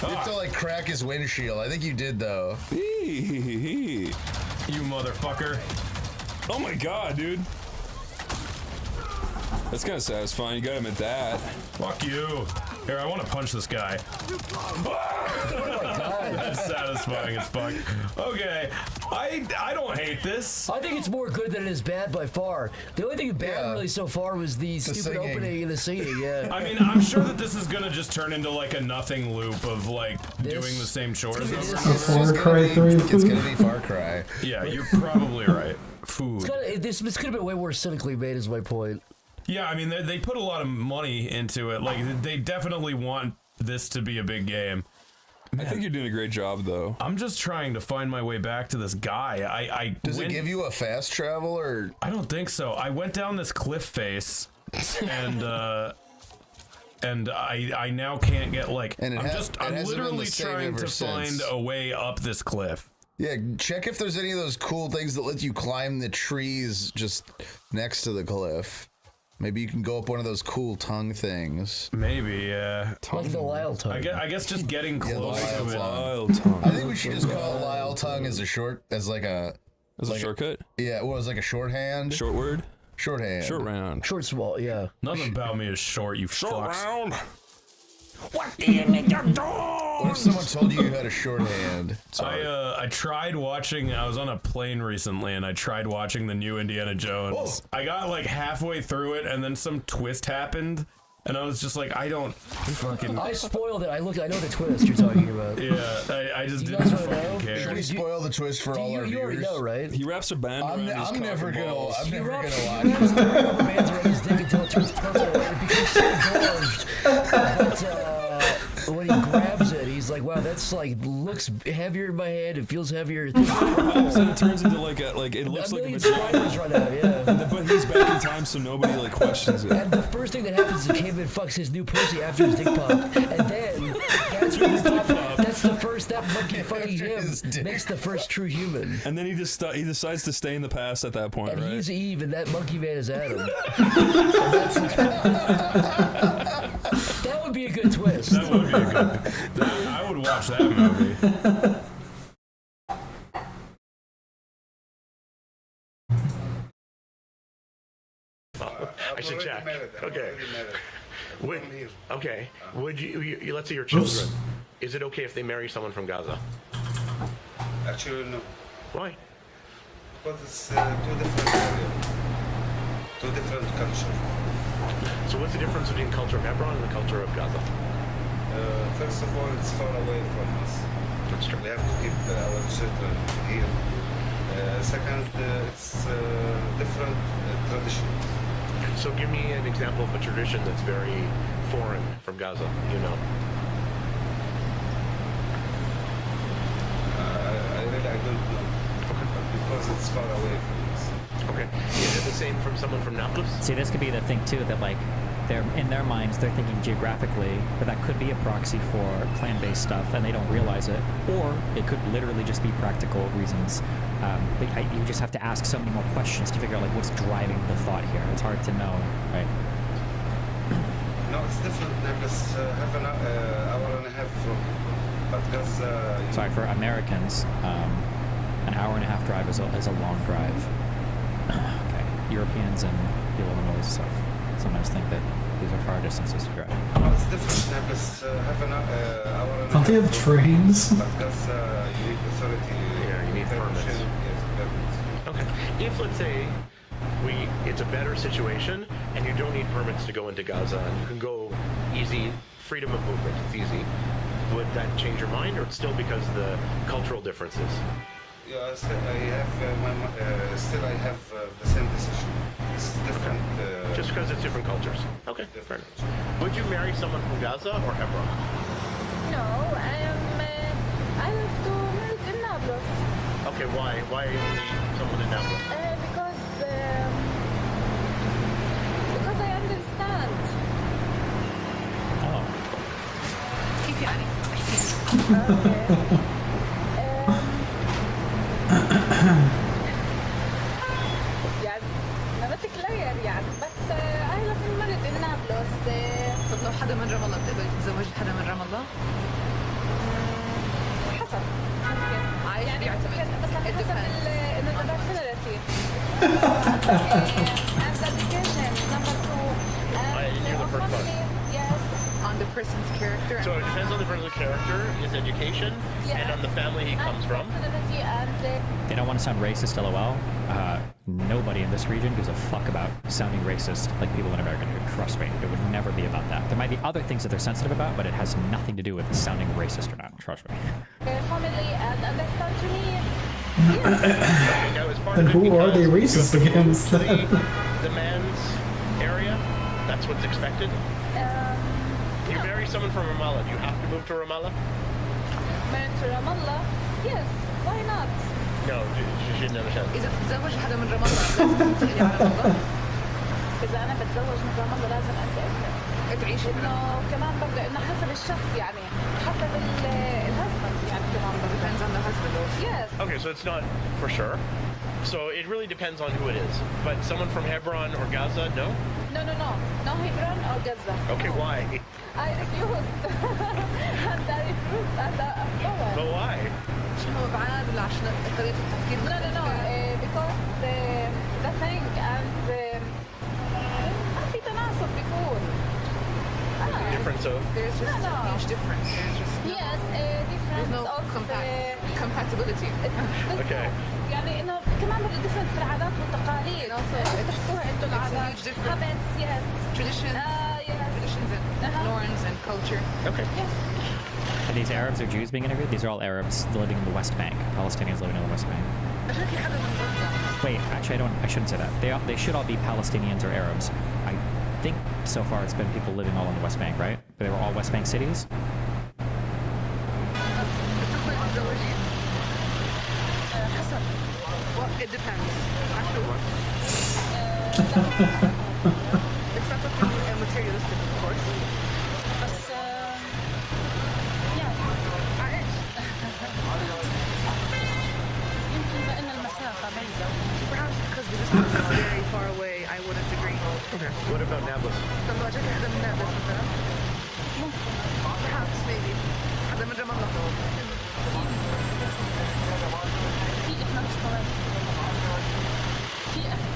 You have to like crack his windshield. I think you did though. You motherfucker. Oh my god, dude. That's kind of satisfying. You gotta admit that. Fuck you. Here, I want to punch this guy. Oh my god. That's satisfying as fuck. Okay, I don't hate this. I think it's more good than it is bad by far. The only thing bad really so far was the stupid singing. opening and the singing. Yeah. I mean, I'm sure that this is gonna just turn into like a nothing loop of like doing the same chores over and over. Far Cry 3. It's gonna be Far Cry. Yeah, you're probably right. Food. This could have been way more cynically made, is my point. Yeah, I mean, they put a lot of money into it. Like, they definitely want this to be a big game. I think you're doing a great job, though. I'm just trying to find my way back to this guy. Does it give you a fast travel, or? I don't think so. I went down this cliff face, and I now can't get like. And I'm literally trying to find a way up this cliff. Yeah, check if there's any of those cool things that let you climb the trees just next to the cliff. Maybe you can go up one of those cool tongue things. Maybe, yeah. Like the Lyle tongue. I guess just getting close to it. Lyle tongue. I think we should just call Lyle tongue as a shortcut. Yeah, well, it's like a shorthand. Short word. Shorthand. Short round. Short small. Yeah. Nothing about me is short. You Short fucks. round. What do you need to do? What if someone told you you had a shorthand? I tried watching. I was on a plane recently, and I tried watching the new Indiana Jones. I got like halfway through it, and then some twist happened, and I was just like, I don't fucking. I spoiled it. I know the twist you're talking about. Yeah, I just You didn't guys wanna fucking know? care. Should we spoil the twist for all our You already viewers? know, right? He wraps a band around his cock never and gonna. balls. I'm never gonna He watch wraps it. the rubber bands around his dick until it turns purple and it becomes so engorged. But when he grabs it, he's like, "Wow, that's like looks heavier in my hand. It feels heavier." So it turns into like it looks like a million vagina. spiders run out. Yeah. But he's back in time, so nobody like questions it. And the first thing that happens is Caveman fucks his new pussy after his dick pop, and then that's the first that monkey fucking him makes the first true human. And then he decides to stay in the past at that point, And right? he's Eve, and that monkey man is Adam. That would be a good twist. That would be a good. I would watch that movie. I should check. Okay. Okay. Would you let's say your children. Is it okay if they marry someone from Gaza? Actually, no. Why? Because it's two different areas. Two different cultures. So what's the difference between the culture of Hebron and the culture of Gaza? First of all, it's far away from us. That's true. We have to keep our children here. Second, it's different tradition. So give me an example of a tradition that's very foreign from Gaza, you know. I don't know. But because it's far away from us. Okay. Is it the same from someone from Nablus? See, this could be the thing too, that like they're in their minds they're thinking geographically, but that could be a proxy for clan-based stuff, and they don't realize it, or it could literally just be practical reasons. But you just have to ask so many more questions to figure out like what's driving the thought here. It's hard to know, right? No, it's different. Because half an hour and a half from. But because Sorry, for Americans, an hour and a half drive is a long drive. Okay, Europeans and people in the Middle East stuff sometimes think that these are far distances to drive. no, it's different. Because half an hour and a half. Don't they have trains? But because you need authority. Yeah, you need permits. Yes, permits. Okay. If let's say it's a better situation and you don't need permits to go into Gaza and you can go easy, freedom of movement, it's easy. Would that change your mind, or it's still because of the cultural differences? Yes, I have still I have the same decision. It's different. Just because it's different cultures. Okay, fair enough. Would you marry someone from Gaza or Hebron? No, I have to marry in Nablus. Okay, why? Why someone in Nablus? Because I understand. Oh. كيف يعني؟ يعني ما بتكلير يعني بس أهلا في المرض in Nablus. طب لو حدا من رام الله بتقبلي تتزوجي حدا من رام الله؟ حسب يعني بيعتمد بس على حسب النظرة and dedication number 2 You're the first one. yes on the person's character. So it depends on the person's character, his education, and on the family he comes from. They don't want to sound racist, lol. Nobody in this region gives a fuck about sounding racist like people in America do. Trust me, it would never be about that. There might be other things that they're sensitive about, but it has nothing to do with sounding racist or not. Trust me. And who are they racist against? The man's area, that's what's expected. You marry someone from Ramallah, do you have to move to Ramallah? Married to Ramallah? Yes, why not? No, she didn't understand. إذا بتتزوج حدا من رام الله لازم تنتقلي على رام الله؟ إذا أنا بتزوج من رام الله لازم أنتقل. تعيش إنه كمان برضه إنه حسب الشخص يعني حسب الهزبند يعني كمان برضه. Depends on the husband also. Yes. Okay, so it's not for sure. So it really depends on who it is. But someone from Hebron or Gaza, no? No. No Hebron or Gaza. Okay, why? I refused. And I refused and I'm But why? شنو بعاد ولا عشان طريقة التفكير No. Because the thing and ما في تناسب بيكون. Difference of? There's just a huge difference. There's just Yes, difference there's no of compatibility. Okay. يعني إنه كمان بدي difference في العادات والتقاليد. بتحسوها أنتوا العادات. Habits, yes. Traditions. Traditions and norms and culture. Okay. Yes. Are these Arabs or Jews being interviewed? These are all Arabs living in the West Bank. Palestinians living in the West Bank. Wait, actually, I shouldn't say that. They should all be Palestinians or Arabs. I think so far it's been people living all in the West Bank, right? They were all West Bank cities. Well, it depends. After what? It's not something materialistic, of course. بس يعني عايش. يمكن لأن المسافة بعيدة. Perhaps because the distance is very far away, I wouldn't agree. Okay. What about Nablus? طب لو جاك حدا من نابلس مثلا perhaps maybe حدا من رام الله.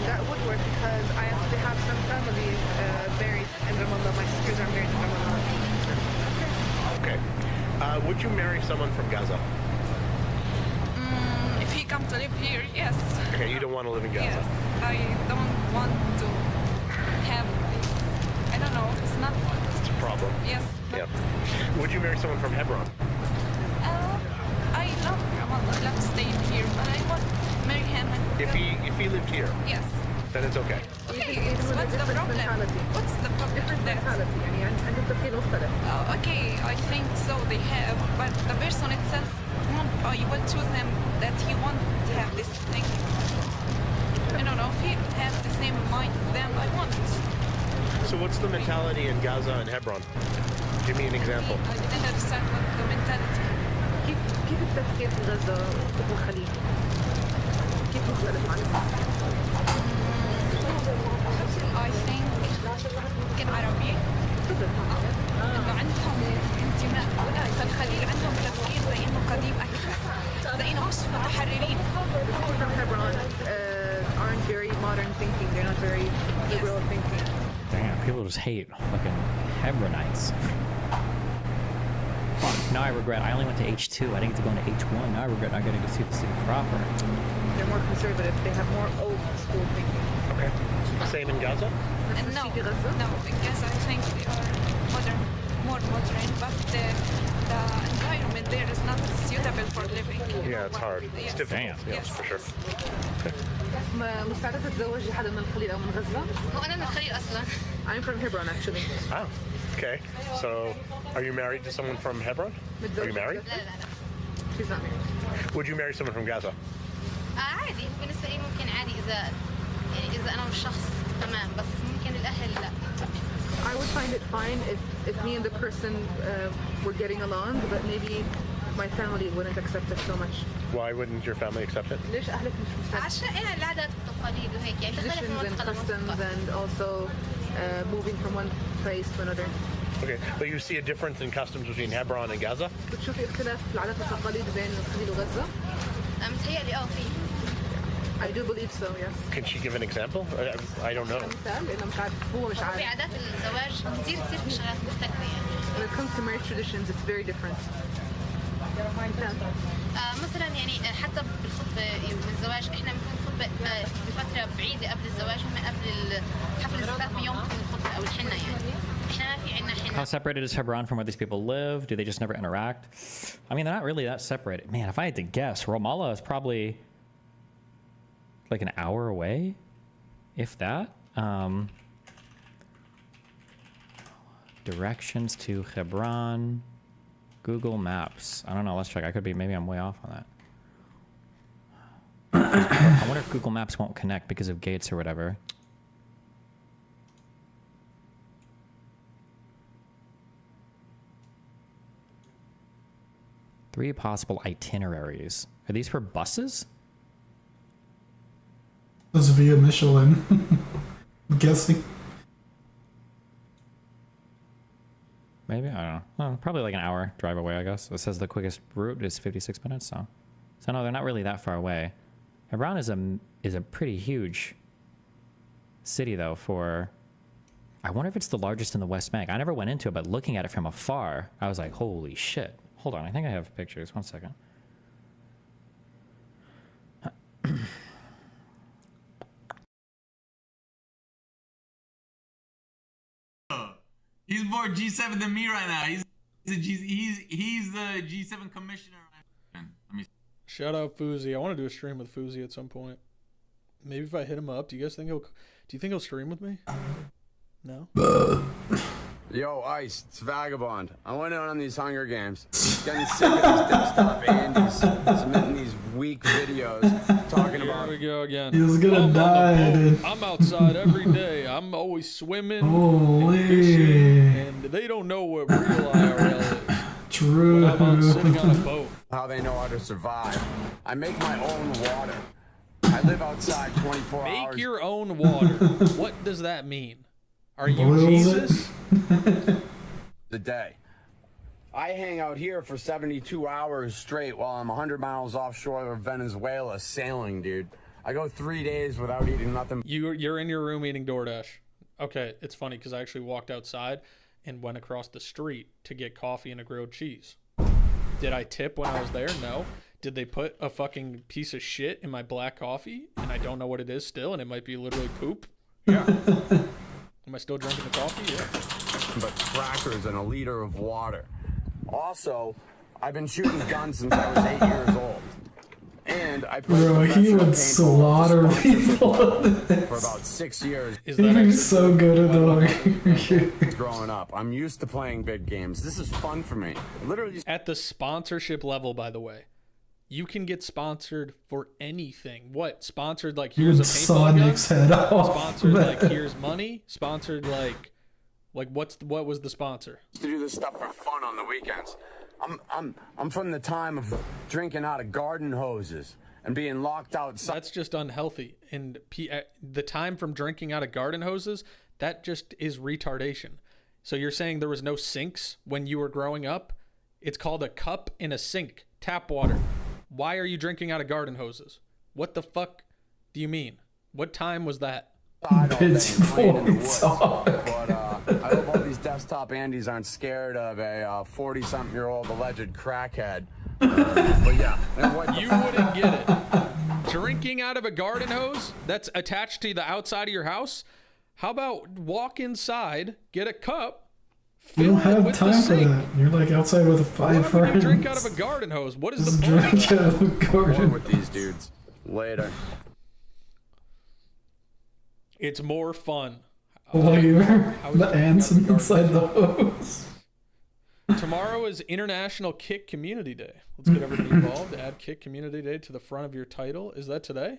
That would work because I actually have some family buried in Ramallah. My sisters are married in Ramallah. Okay. Would you marry someone from Gaza? If he come to live here, yes. Okay, you don't want to live in Gaza. Yes. I don't want to have this. I don't know. It's not. It's a problem. Yes. Yeah. Would you marry someone from Hebron? I love Ramallah. I love staying here, but I want to marry him. If he lived here, Yes. then it's okay. Okay, what's the problem? What's the problem? Different mentality. يعني عندهم تفكير مختلف. Okay, I think so they have, but the person itself, you will choose him that he won't have this thing. I don't know if he has the same mind with them. I want. So what's the mentality in Gaza and Hebron? Give me an example. I didn't understand what the mentality. كيف التفكير في غزة والخليج؟ كيف مختلف عنهم؟ I think يمكن عربي انه عندهم انتماء اولئك الخليج عندهم تفكير زي انه قديم اكثر زي انه مش متحررين. People from Hebron aren't very modern thinking. They're not very liberal thinking. Damn, people just hate fucking Hebronites. Fuck, now I regret. I only went to H2. I didn't get to go into H1. Now I regret not getting to see the city proper. They're more conservative. They have more old school thinking. Okay. Same in Gaza? No, in Gaza I think they are modern, more modern, but the environment there is not suitable for living. Yeah, it's hard. It's Yes. difficult. Yes, for sure. مستعدة تتزوجي حدا من الخليج أو من غزة؟ هو أنا من الخليج أصلاً. I'm from Hebron actually. Ah, okay. So, are you married to someone from Hebron? Are you married? She's not married. Would you marry someone from Gaza? عادي بالنسبة لي ممكن عادي إذا أنا والشخص تمام بس ممكن الأهل لا. I would find it fine if me and the person were getting along, but maybe my family wouldn't accept it so much. Why wouldn't your family accept it? ليش أهلك مش مستعد؟ عشان العادات والتقاليد وهيك يعني Traditions and customs and also moving from one place to another. Okay, but you see a difference in customs between Hebron and Gaza? بتشوفي اختلاف في العادات والتقاليد بين الخليج وغزة؟ متهيألي في. I do believe so, yes. Can she give an example? I don't know. مثال لأنه مش عارف هو مش عارف. في عادات الزواج كتير في شغلات مختلفة يعني. When it comes to marriage traditions, it's very different. مثلا يعني حتى بالخطبة بالزواج احنا بنكون خطبة بفترة بعيدة قبل الزواج، هم قبل حفل الزفاف بيوم بتكون الخطبة أو الحنة يعني. احنا ما في عنا حنة. How separated is Hebron from where these people live? Do they just never interact? I mean, they're not really that separated. Man, if I had to guess, Ramallah is probably like an hour away, if that. Directions to Hebron. Google Maps. I don't know. Let's check. I could be. Maybe I'm way off on that. I wonder if Google Maps won't connect because of gates or whatever. Three possible itineraries. Are these for buses? This is via Michelin. I'm guessing. Maybe, I don't know. Well, probably like an hour drive away, I guess. It says the quickest route is 56 minutes, so no, they're not really that far away. Hebron is a pretty huge city, though, for... I wonder if it's the largest in the West Bank. I never went into it, but looking at it from afar, I was like, holy shit. Hold on, I think I have pictures. 1 second. He's more G7 than me right now. He's the G7 commissioner. Shout out Fousey. I want to do a stream with Fousey at some point. Maybe if I hit him up, do you guys think he'll? Do you think he'll stream with me? No. Yo, Ice, it's Vagabond. I went out on these Hunger Games. Getting sick of these desktop Andes submitting these weak videos talking about. Here we go again. He was gonna die, dude. I'm outside every day. I'm always swimming Holy. and fishing, and they don't know what real IRL is. True. When I'm sitting on a boat. How they know how to survive. I make my own water. I live outside 24 hours. Make your own water. What does that mean? Are you Boils Jesus? The day. I hang out here for 72 hours straight while I'm 100 miles offshore of Venezuela sailing, dude. I go 3 days without eating nothing. You're in your room eating DoorDash. Okay, it's funny because I actually walked outside and went across the street to get coffee and a grilled cheese. Did I tip when I was there? No. Did they put a fucking piece of shit in my black coffee and I don't know what it is still and it might be literally poop? Yeah. Am I still drinking the coffee? Yeah. But crackers and a liter of water. Also, I've been shooting guns since I was 8 years old. And I played Bro, he would slaughter people for about 6 years. He's so good at the Growing up, I'm used to playing big games. This is fun for me. Literally. At the sponsorship level, by the way, you can get sponsored for anything. What? Sponsored like here's a paintball Sonic's gun? head off. Sponsored like here's money? Sponsored like what was the sponsor? To do this stuff for fun on the weekends. I'm from the time of drinking out of garden hoses and being locked outside. That's just unhealthy. And the time from drinking out of garden hoses, that just is retardation. So you're saying there was no sinks when you were growing up? It's called a cup in a sink, tap water. Why are you drinking out of garden hoses? What the fuck do you mean? What time was that? It's But I hope all these desktop Andes aren't scared of a 40-something-year-old alleged crackhead. But yeah, you wouldn't get it. Drinking out of a garden hose that's attached to the outside of your house? How about walk inside, get a cup, You don't fill it have with time the for sink? that. You're like outside with 5 Why would you friends. drink out of a garden hose? What is Just the point? drink out of a garden. More with these dudes later. It's more fun. Later, the ants inside the hose. Tomorrow is International Kick Community Day. Let's get everybody involved. Add Kick Community Day to the front of your title. Is that today?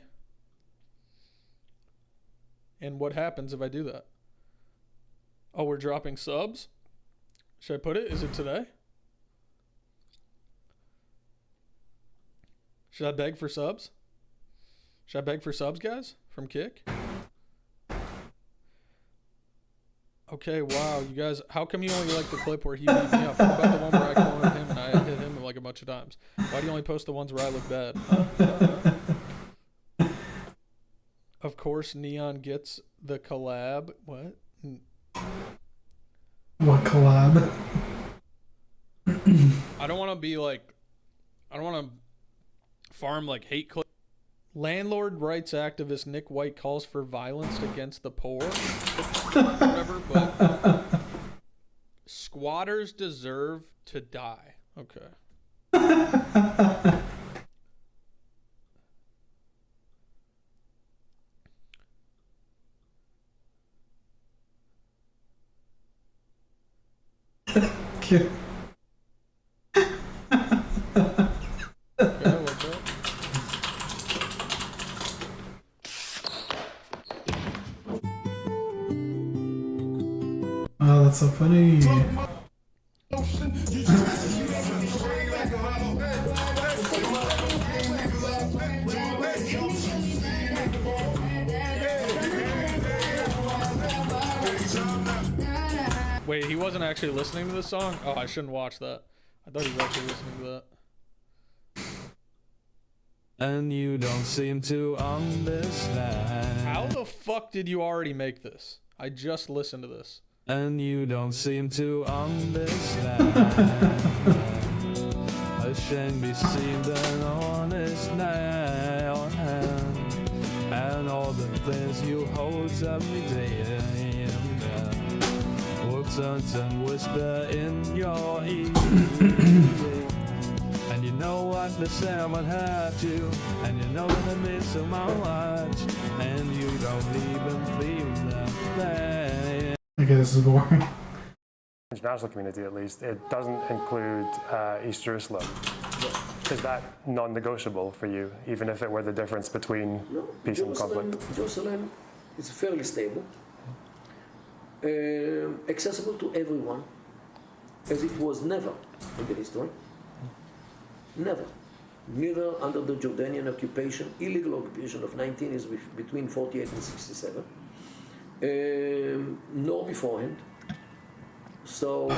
And what happens if I do that? Oh, we're dropping subs? Should I put it? Is it today? Should I beg for subs? Should I beg for subs, guys? From Kick? Okay, wow, you guys, how come you only like the clip where he beat me up? What about the one where I cornered him and I hit him like a bunch of times? Why do you only post the ones where I look bad? Of course, Neon gets the collab. What? What collab? I don't want to be like, I don't want to farm like hate clip. Landlord rights activist Nick White calls for violence against the poor. Whatever, but squatters deserve to die. Okay. Cute. Oh, that's so funny. Wait, he wasn't actually listening to this song? Oh, I shouldn't watch that. I thought he was actually listening to that. And you don't seem to understand. How the fuck did you already make this? I just listened to this. And you don't seem to understand. A shame be seemed an honest man on hand. And all the things you hold every day. Words and whisper in your ear. And you know what the someone hurt you. And you know that it means so much. And you don't even feel that pain. Okay, this is boring. International community, at least, it doesn't include East Jerusalem. Is that non-negotiable for you, even if it were the difference between peace and conflict? Jerusalem is fairly stable, accessible to everyone, as it was never in the history. Never. Neither under the Jordanian occupation, illegal occupation of 19 is between 48 and 67, nor beforehand. So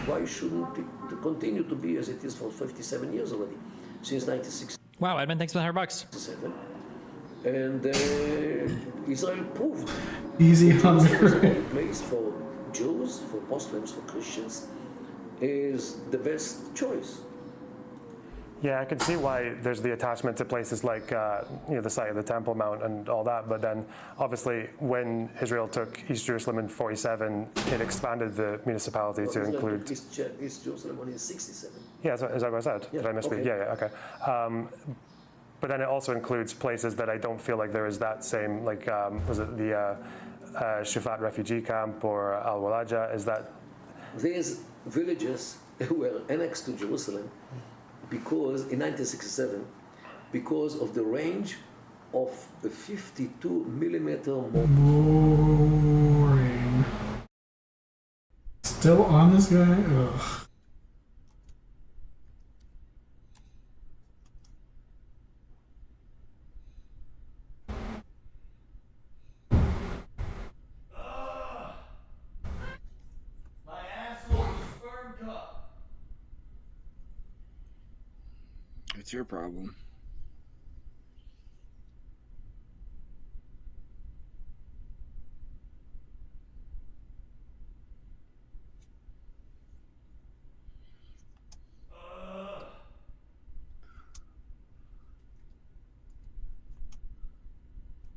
why shouldn't it continue to be as it is for 57 years already, since 1967? Wow, Edmund, thanks for the $100. And Israel proved easy a place for Jews, for Muslims, for Christians is the best choice. Yeah, I can see why there's the attachment to places like the site of the Temple Mount and all that. But then, obviously, when Israel took East Jerusalem in 47, it expanded the municipality to include East Jerusalem in 67. Yeah, is that what I said? Yeah, Did I misspeak? okay. Yeah, okay. But then it also includes places that I don't feel like there is that same, like, was it the Shufat refugee camp or Al Walaja? Is that? These villages were annexed to Jerusalem because in 1967, because of the range of the 52 millimeter Boring. Still on this guy? Ugh. It's your problem.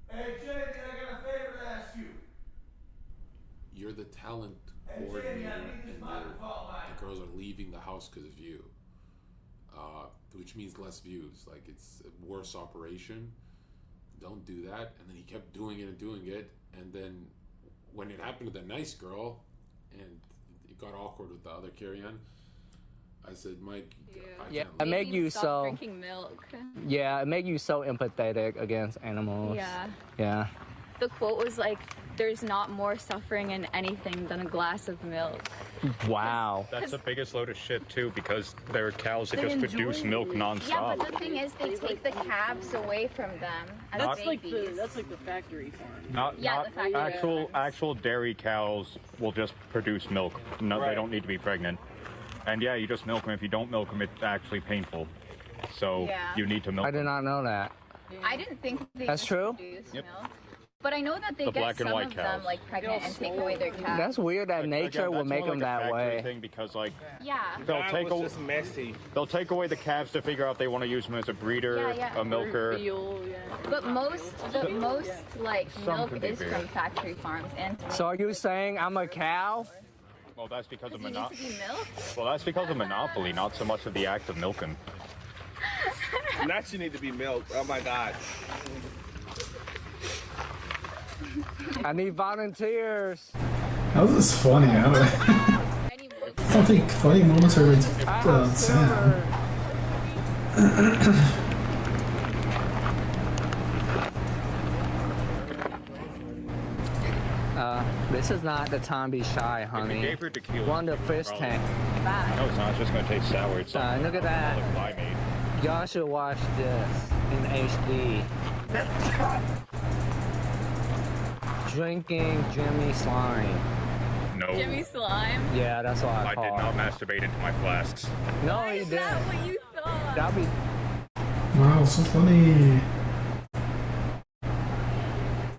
Hey, JD, I got a favor to ask you. You're the talent coordinator, and the girls are leaving the house because of you. Which means less views. Like, it's a worse operation. Don't do that. And then he kept doing it, and then when it happened to the nice girl, and it got awkward with the other carry-on, I said, Mike, Yeah, it make you so. Drinking milk. Yeah, it make you so empathetic against animals. Yeah. Yeah. The quote was like, "There's not more suffering in anything than a glass of milk." Wow. That's the biggest load of shit too, because there are cows that They just produce milk Yeah, nonstop. but the thing is, they take the calves away from them as Not- babies. That's like the factory farm. Not, Yeah, not the factory actual dairy cows will just produce milk. No, they don't need to be pregnant. And yeah, you just milk them. If you don't milk them, it's actually painful. So Yeah. you need to milk. I did not know that. I didn't think they That's true? produced milk. But I know that they The get black and some white of them cows. like pregnant and take away their calves. That's weird that nature Again, will that's make more them like a that factory way. thing because like Yeah. they'll That take was a, just messy. they'll take away the calves to figure out they want to use them as a breeder, a milker. But most like Some milk can be is big. from factory farms and So are you saying I'm a cow? Well, that's because of you need to be milked? Well, that's because of monopoly, not so much of the act of milking. Not you need to be milked. Oh my god. I need volunteers. How's this funny? I don't think funny moments are sad. This is not the time to be shy, honey. gave her tequila, One the fish probably- tank. No, it's not. It's just gonna taste sour. It's like Look at that. limeade. Y'all should watch this in HD. Drinking Jimmy Slime. No. Jimmy Slime? Yeah, that's what I I call did it. not masturbate into my flasks. No, he Is didn't. that what you thought? That'd be. Wow, so funny.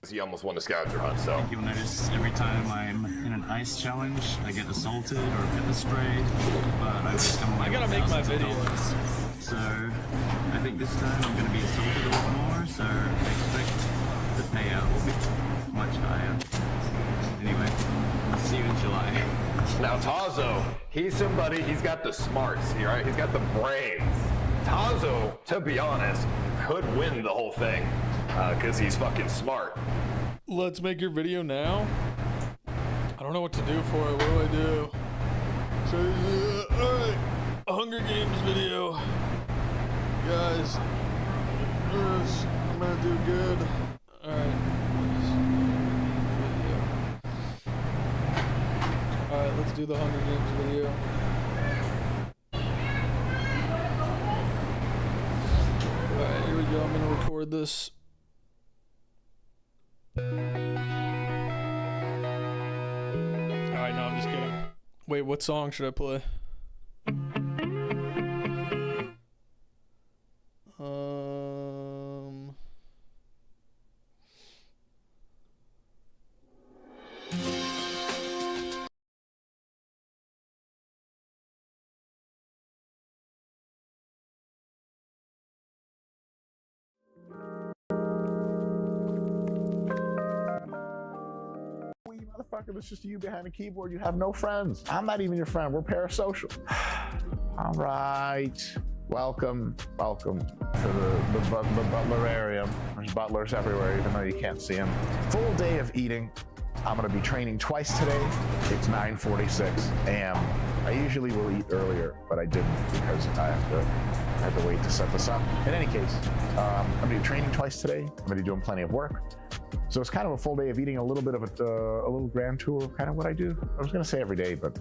He almost won the scavenger hunt, so. You'll notice every time I'm in an ice challenge, I get assaulted or pepper sprayed, but I always come away I gotta with make my thousands of video. dollars. So I think this time I'm going to be assaulted a lot more, so I expect the payout will be much higher. Anyway, I'll see you in July. Now Tazo, he's somebody, he's got the smarts, right? He's got the brains. Tazo, to be honest, could win the whole thing, because he's fucking smart. Let's make your video now. I don't know what to do for it. What do I do? So, alright. Hunger Games video. Guys. Yes, I'm gonna do good. Alright. Alright, let's do the Hunger Games video. Alright, here we go. I'm gonna record this. Alright, no, I'm just kidding. Wait, what song should I play? Motherfucker, it's just you behind the keyboard. You have no friends. I'm not even your friend. We're parasocial. All right. Welcome to the Butlerarium. There's butlers everywhere, even though you can't see them. Full day of eating. I'm going to be training twice today. It's 9:46 a.m. I usually will eat earlier, but I didn't because I had to wait to set this up. In any case, I'm going to be training twice today. I'm going to be doing plenty of work. So it's kind of a full day of eating, a little bit of a little grand tour of kind of what I do. I was going to say every day, but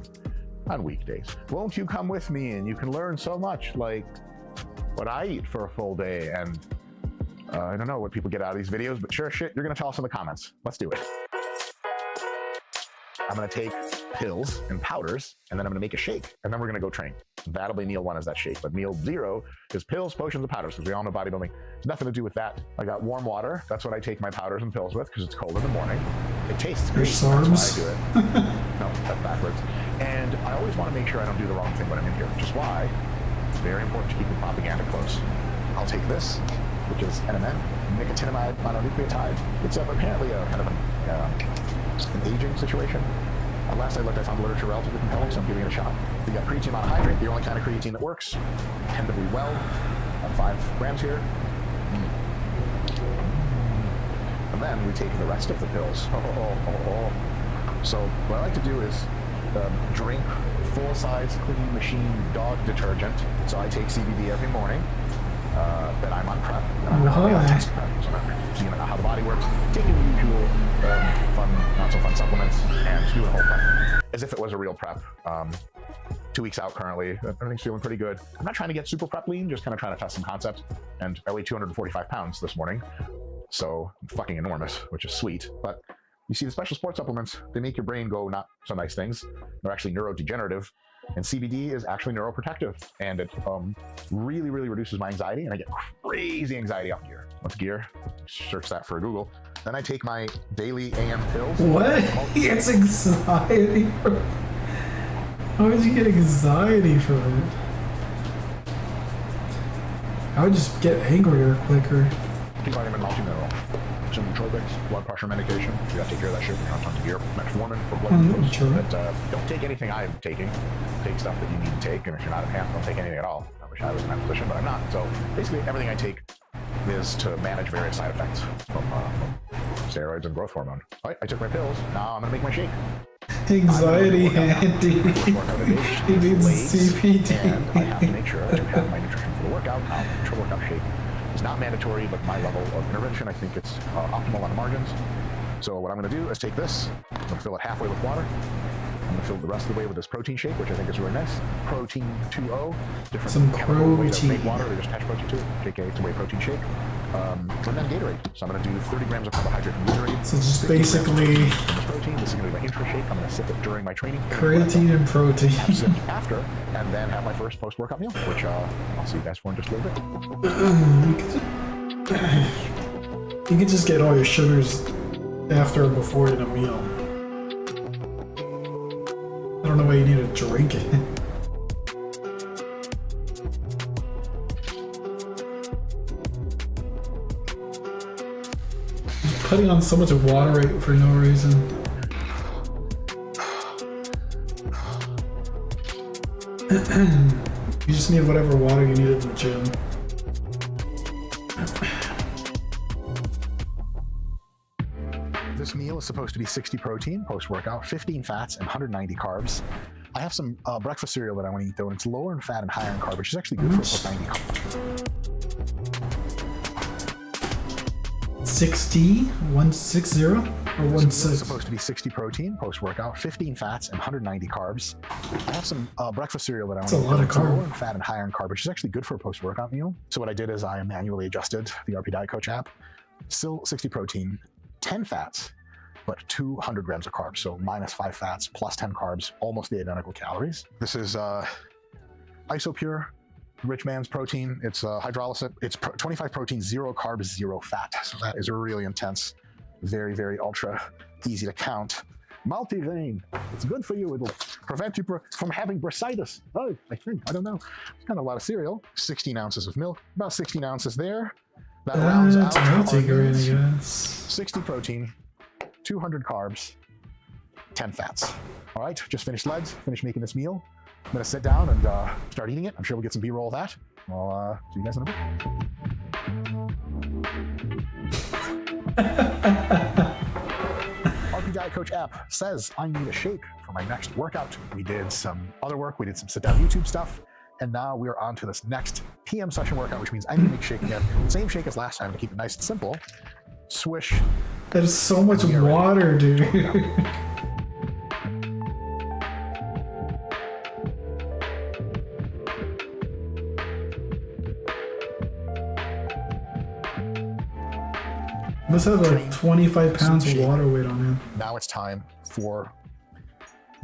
on weekdays. Won't you come with me and you can learn so much, like what I eat for a full day, and I don't know what people get out of these videos, but sure shit, you're going to tell us in the comments. Let's do it. I'm going to take pills and powders, and then I'm going to make a shake, and then we're going to go train. That'll be meal 1 is that shake, but meal 0 is pills, potions, and powders, because we all know bodybuilding has nothing to do with that. I got warm water. That's what I take my powders and pills with, because it's cold in the morning. It tastes great. That's why I do it. No, that's backwards. And I always want to make sure I don't do the wrong thing when I'm in here, which is why it's very important to keep the propaganda close. I'll take this, which is NMN, nicotinamide mononucleotide. It's apparently a kind of an aging situation. Last I looked, I found the literature relatively compelling, so I'm giving it a shot. We got creatine monohydrate, the only kind of creatine that works. Tendably well. About 5 grams here. And then we take the rest of the pills. So what I like to do is drink full-size clean machine dog detergent. So I take CBD every morning. Then I'm on prep. And I'm on test prep. So you know how the body works. Taking the usual fun, not so fun supplements, and just doing a whole prep as if it was a real prep. 2 weeks out currently. Everything's feeling pretty good. I'm not trying to get super prep lean, just kind of trying to test some concepts. And I weighed 245 pounds this morning. So I'm fucking enormous, which is sweet. But you see, the special sports supplements, they make your brain go not so nice things. They're actually neurodegenerative. And CBD is actually neuroprotective. And it really, really reduces my anxiety. And I get crazy anxiety up here. What's gear? Search that for Google. Then I take my daily AM pills. What? He gets anxiety from it. How would you get anxiety from it? I would just get angrier quicker. Vitamin multi-mineral. Some nootropics, blood pressure medication. You gotta take care of that shit when you're on tons of gear. Metformin for blood glucose. But don't take anything I'm taking. Take stuff that you need to take, and if you're not enhanced, don't take anything at all. I wish I was in that position, but I'm not. So basically, everything I take is to manage various side effects from steroids and growth hormone. All right, I took my pills. Now I'm gonna make my shake. Anxiety handy. He needs CPD. And I have to make sure to have my nutrition for the workout. The workout shake is not mandatory, but my level of intervention, I think it's optimal on the margins. So what I'm going to do is take this, I'm going to fill it halfway with water. I'm going to fill the rest of the way with this protein shake, which I think is really nice. Protein 2.0, different Some chemical way to protein. make water. They just attach protein to it. JK, it's a whey protein shake. And then Gatorade. So I'm going to do 30 grams of carbohydrate from Gatorade. So just basically protein. This is going to be my intro shake. I'm going to sip it during my training. creatine and protein. Sip after, and then have my first post-workout meal, which I'll see you guys for in just a little bit. You could just get all your sugars after or before in a meal. I don't know why you need to drink it. Putting on so much water for no reason. You just need whatever water you need in the gym. This meal is supposed to be 60 protein post-workout, 15 fats, and 190 carbs. I have some breakfast cereal that I want to eat though, and it's lower in fat and higher in carb, which is actually good for 90 carbs. 60? 160? Or 16? This is supposed to be 60 protein post-workout, 15 fats, and 190 carbs. I have some breakfast cereal that I want to eat. That's a lot of it's carb. lower in fat and higher in carb, which is actually good for a post-workout meal. So what I did is I manually adjusted the RP Diet Coach app. Still 60 protein, 10 fats, but 200 grams of carbs. So minus 5 fats, plus 10 carbs, almost the identical calories. This is Isopure, rich man's protein. It's hydrolysis. It's 25 protein, 0 carbs, 0 fat. So that is really intense. Very, very ultra easy to count. Multigrain. It's good for you. It'll prevent you from having bursitis. Oh, I think. I don't know. It's kind of a lot of cereal. 16 ounces of milk. About 16 ounces there. That rounds out multigrain, I guess. 60 protein, 200 carbs, 10 fats. All right, just finished legs, finished making this meal. I'm gonna sit down and start eating it. I'm sure we'll get some B-roll of that. I'll see you guys in a bit. RP Diet Coach app says I need a shake for my next workout. We did some other work. We did some sit-down YouTube stuff. And now we're on to this next PM session workout, which means I need to make shake again. Same shake as last time to keep it nice and simple. Swish. That is so much water, dude. Must have like 25 pounds of water weight on him. Now it's time for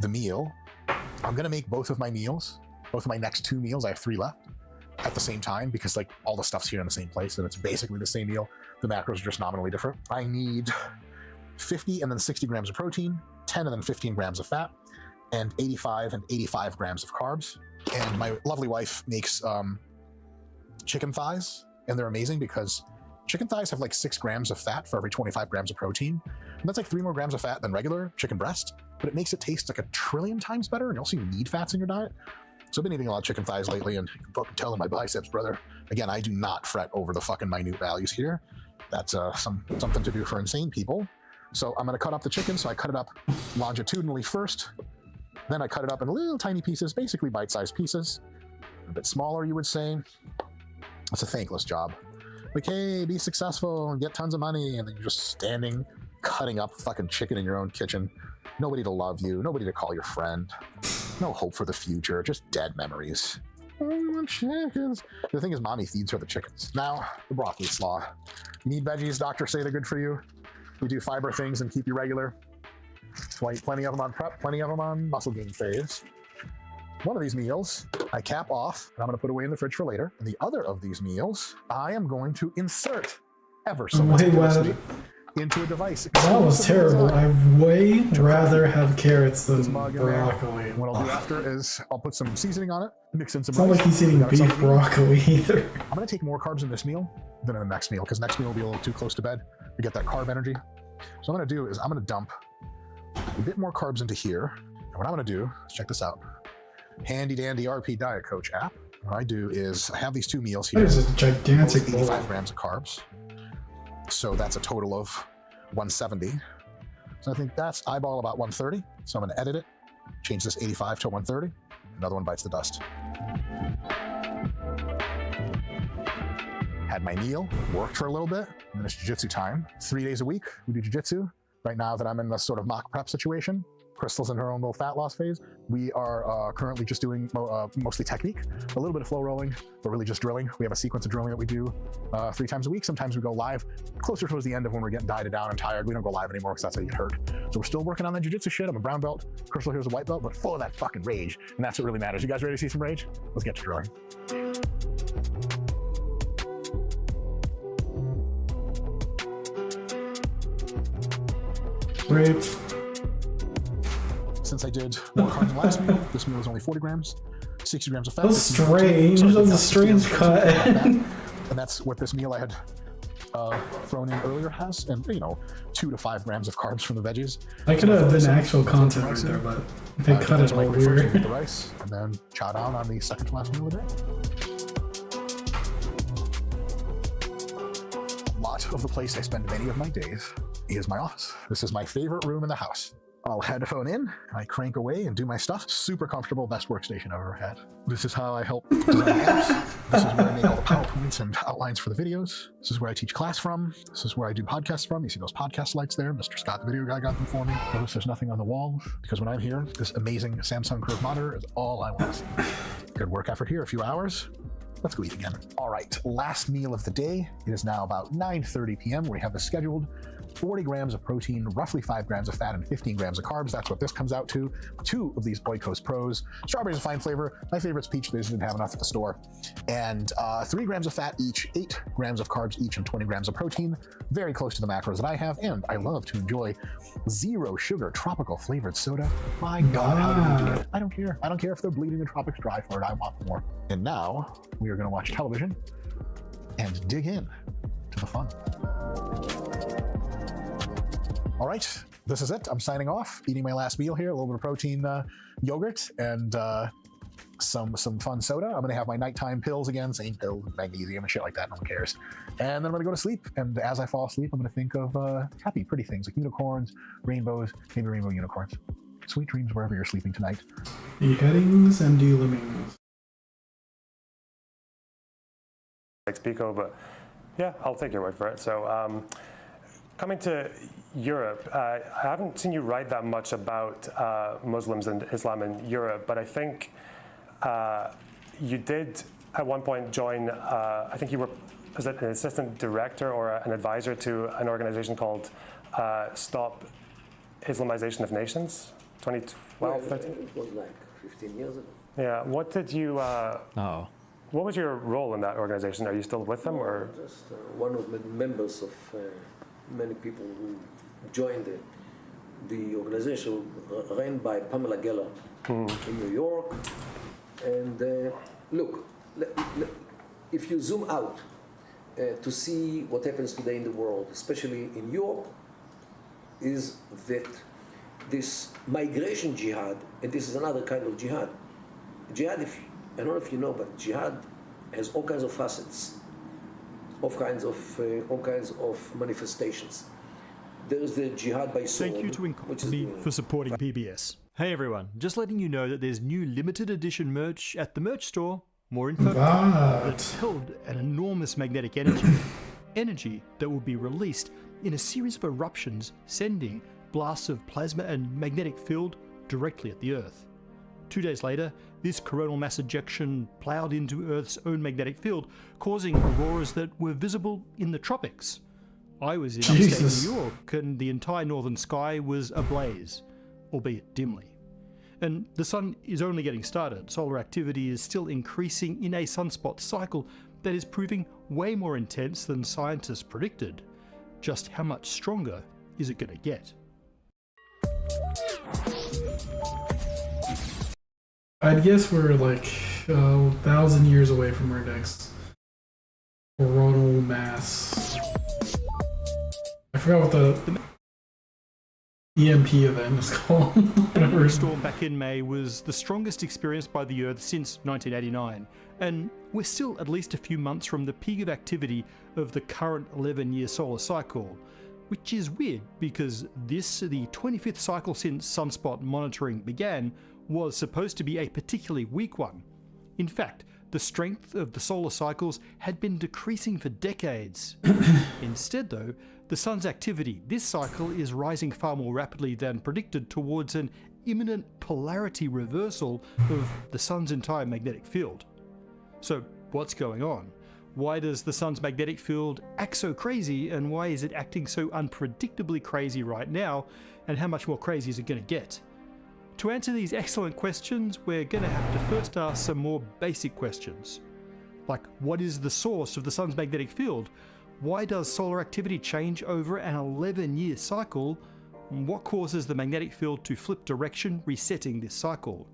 the meal. I'm gonna make both of my meals, both of my next 2 meals, I have 3 left, at the same time because like all the stuff's here in the same place and it's basically the same meal. The macros are just nominally different. I need 50 and then 60 grams of protein, 10 and then 15 grams of fat, and 85 and 85 grams of carbs. And my lovely wife makes chicken thighs, and they're amazing because chicken thighs have like 6 grams of fat for every 25 grams of protein. And that's like 3 more grams of fat than regular chicken breast, but it makes it taste like a trillion times better. And also you need fats in your diet. So I've been eating a lot of chicken thighs lately, and you can fucking tell in my biceps, brother. Again, I do not fret over the fucking minute values here. That's something to do for insane people. So I'm gonna cut up the chicken. So I cut it up longitudinally first. Then I cut it up in little tiny pieces, basically bite-sized pieces. A bit smaller, you would say. It's a thankless job. Like, hey, be successful and get tons of money, and then you're just standing, cutting up fucking chicken in your own kitchen. Nobody to love you, nobody to call your friend. No hope for the future, just dead memories. Oh, I want chickens. The thing is, mommy feeds her the chickens. Now, the broccoli slaw. You need veggies, doctors say they're good for you. We do fiber things and keep you regular. Plenty of them on prep, plenty of them on muscle gain phase. One of these meals, I cap off, and I'm gonna put away in the fridge for later. And the other of these meals, I am going to insert ever so much meticulously into a device. That was terrible. I'd way rather have carrots than mug in there. broccoli. What I'll do after is I'll put some seasoning on it, mix in some It's not rice. like he's eating Got a beef sardine. broccoli either. I'm gonna take more carbs in this meal than in the next meal, because next meal will be a little too close to bed to get that carb energy. So what I'm gonna do is I'm gonna dump a bit more carbs into here. And what I'm gonna do, let's check this out. Handy dandy RP Diet Coach app. What I do is I have these two meals here. There's a gigantic Both 85 grams of carbs. So that's a total of 170. So I think that's eyeball about 130. So I'm gonna edit it, change this 85 to 130. Another one bites the dust. Had my meal, worked for a little bit, and then it's jiu-jitsu time. 3 days a week, we do jiu-jitsu. Right now that I'm in this sort of mock prep situation, Crystal's in her own little fat loss phase. We are currently just doing mostly technique, a little bit of flow rolling, but really just drilling. We have a sequence of drilling that we do 3 times a week. Sometimes we go live closer towards the end of when we're getting dieted down and tired. We don't go live anymore because that's how you get hurt. So we're still working on that jiu-jitsu shit. I'm a brown belt. Crystal here's a white belt, but full of that fucking rage. And that's what really matters. You guys ready to see some rage? Let's get to drilling. Great. Since I did more carbs than last meal, this meal was only 40 grams, 60 grams of fat. That's strange. That was a strange cut. And that's what this meal I had thrown in earlier has, and 2 to 5 grams of carbs from the veggies. I could have been actual content right there, but they cut it all weird. The rice, and then chow down on the second to last meal of the day. A lot of the place I spend many of my days is my office. This is my favorite room in the house. I'll headphone in, and I crank away and do my stuff. Super comfortable, best workstation I've ever had. This is how I help design apps. This is where I make all the PowerPoints and outlines for the videos. This is where I teach class from. This is where I do podcasts from. You see those podcast lights there? Mr. Scott, the video guy, got them for me. Notice there's nothing on the wall, because when I'm here, this amazing Samsung Curve monitor is all I want to see. Good work effort here, a few hours. Let's go eat again. All right, last meal of the day. It is now about 9:30 p.m. We have the scheduled 40 grams of protein, roughly 5 grams of fat, and 15 grams of carbs. That's what this comes out to. 2 of these Oikos Pros. Strawberry's a fine flavor. My favorite's peach. They just didn't have enough at the store. And 3 grams of fat each, 8 grams of carbs each, and 20 grams of protein. Very close to the macros that I have. And I love to enjoy 0 sugar tropical flavored soda. My God, how do we do it? I don't care. I don't care if they're bleeding the tropics dry for it. I want more. And now we are going to watch television and dig in to the fun. All right, this is it. I'm signing off, eating my last meal here, a little bit of protein yogurt and some fun soda. I'm gonna have my nighttime pills again, same pill, magnesium and shit like that, no one cares. And then I'm gonna go to sleep. And as I fall asleep, I'm gonna think of happy, pretty things like unicorns, rainbows, maybe rainbow unicorns. Sweet dreams wherever you're sleeping tonight. Beheadings and delimbings. Like Pico, but yeah, I'll take your word for it. So coming to Europe, I haven't seen you write that much about Muslims and Islam in Europe, but I think you did at one point join, I think you were, was it an assistant director or an advisor to an organization called Stop Islamization of Nations, 2012, 13? It was like 15 years ago. Yeah, what did you, what was your role in that organization? Are you still with them, or? Just one of the members of many people who joined the organization ran by Pamela Geller in New York. And look, if you zoom out to see what happens today in the world, especially in Europe, is that this migration jihad, and this is another kind of jihad. Jihad, I don't know if you know, but jihad has all kinds of facets, all kinds of manifestations. There's the jihad by sword. Thank you to Incompany for supporting PBS. Hey everyone, just letting you know that there's new limited edition merch at the merch store. More info. It's held an enormous magnetic energy. Energy that will be released in a series of eruptions, sending blasts of plasma and magnetic field directly at the Earth. 2 days later, this coronal mass ejection plowed into Earth's own magnetic field, causing auroras that were visible in the tropics. I was in upstate New York, and the entire northern sky was ablaze, albeit dimly. And the sun is only getting started. Solar activity is still increasing in a sunspot cycle, that is proving way more intense than scientists predicted. Just how much stronger is it going to get? I'd guess we're like 1,000 years away from our next coronal mass. I forgot what the EMP event is called. The storm back in May was the strongest experienced by the Earth since 1989, and we're still at least a few months from the peak of activity of the current 11-year solar cycle, which is weird because this, the 25th cycle since sunspot monitoring began, was supposed to be a particularly weak one. In fact, the strength of the solar cycles had been decreasing for decades. Instead though, the sun's activity this cycle is rising far more rapidly than predicted towards an imminent polarity reversal of the sun's entire magnetic field. So what's going on? Why does the sun's magnetic field act so crazy, and why is it acting so unpredictably crazy right now, and how much more crazy is it going to get? To answer these excellent questions, we're going to have to first ask some more basic questions. Like, what is the source of the sun's magnetic field? Why does solar activity change over an 11-year cycle? What causes the magnetic field to flip direction, resetting this cycle?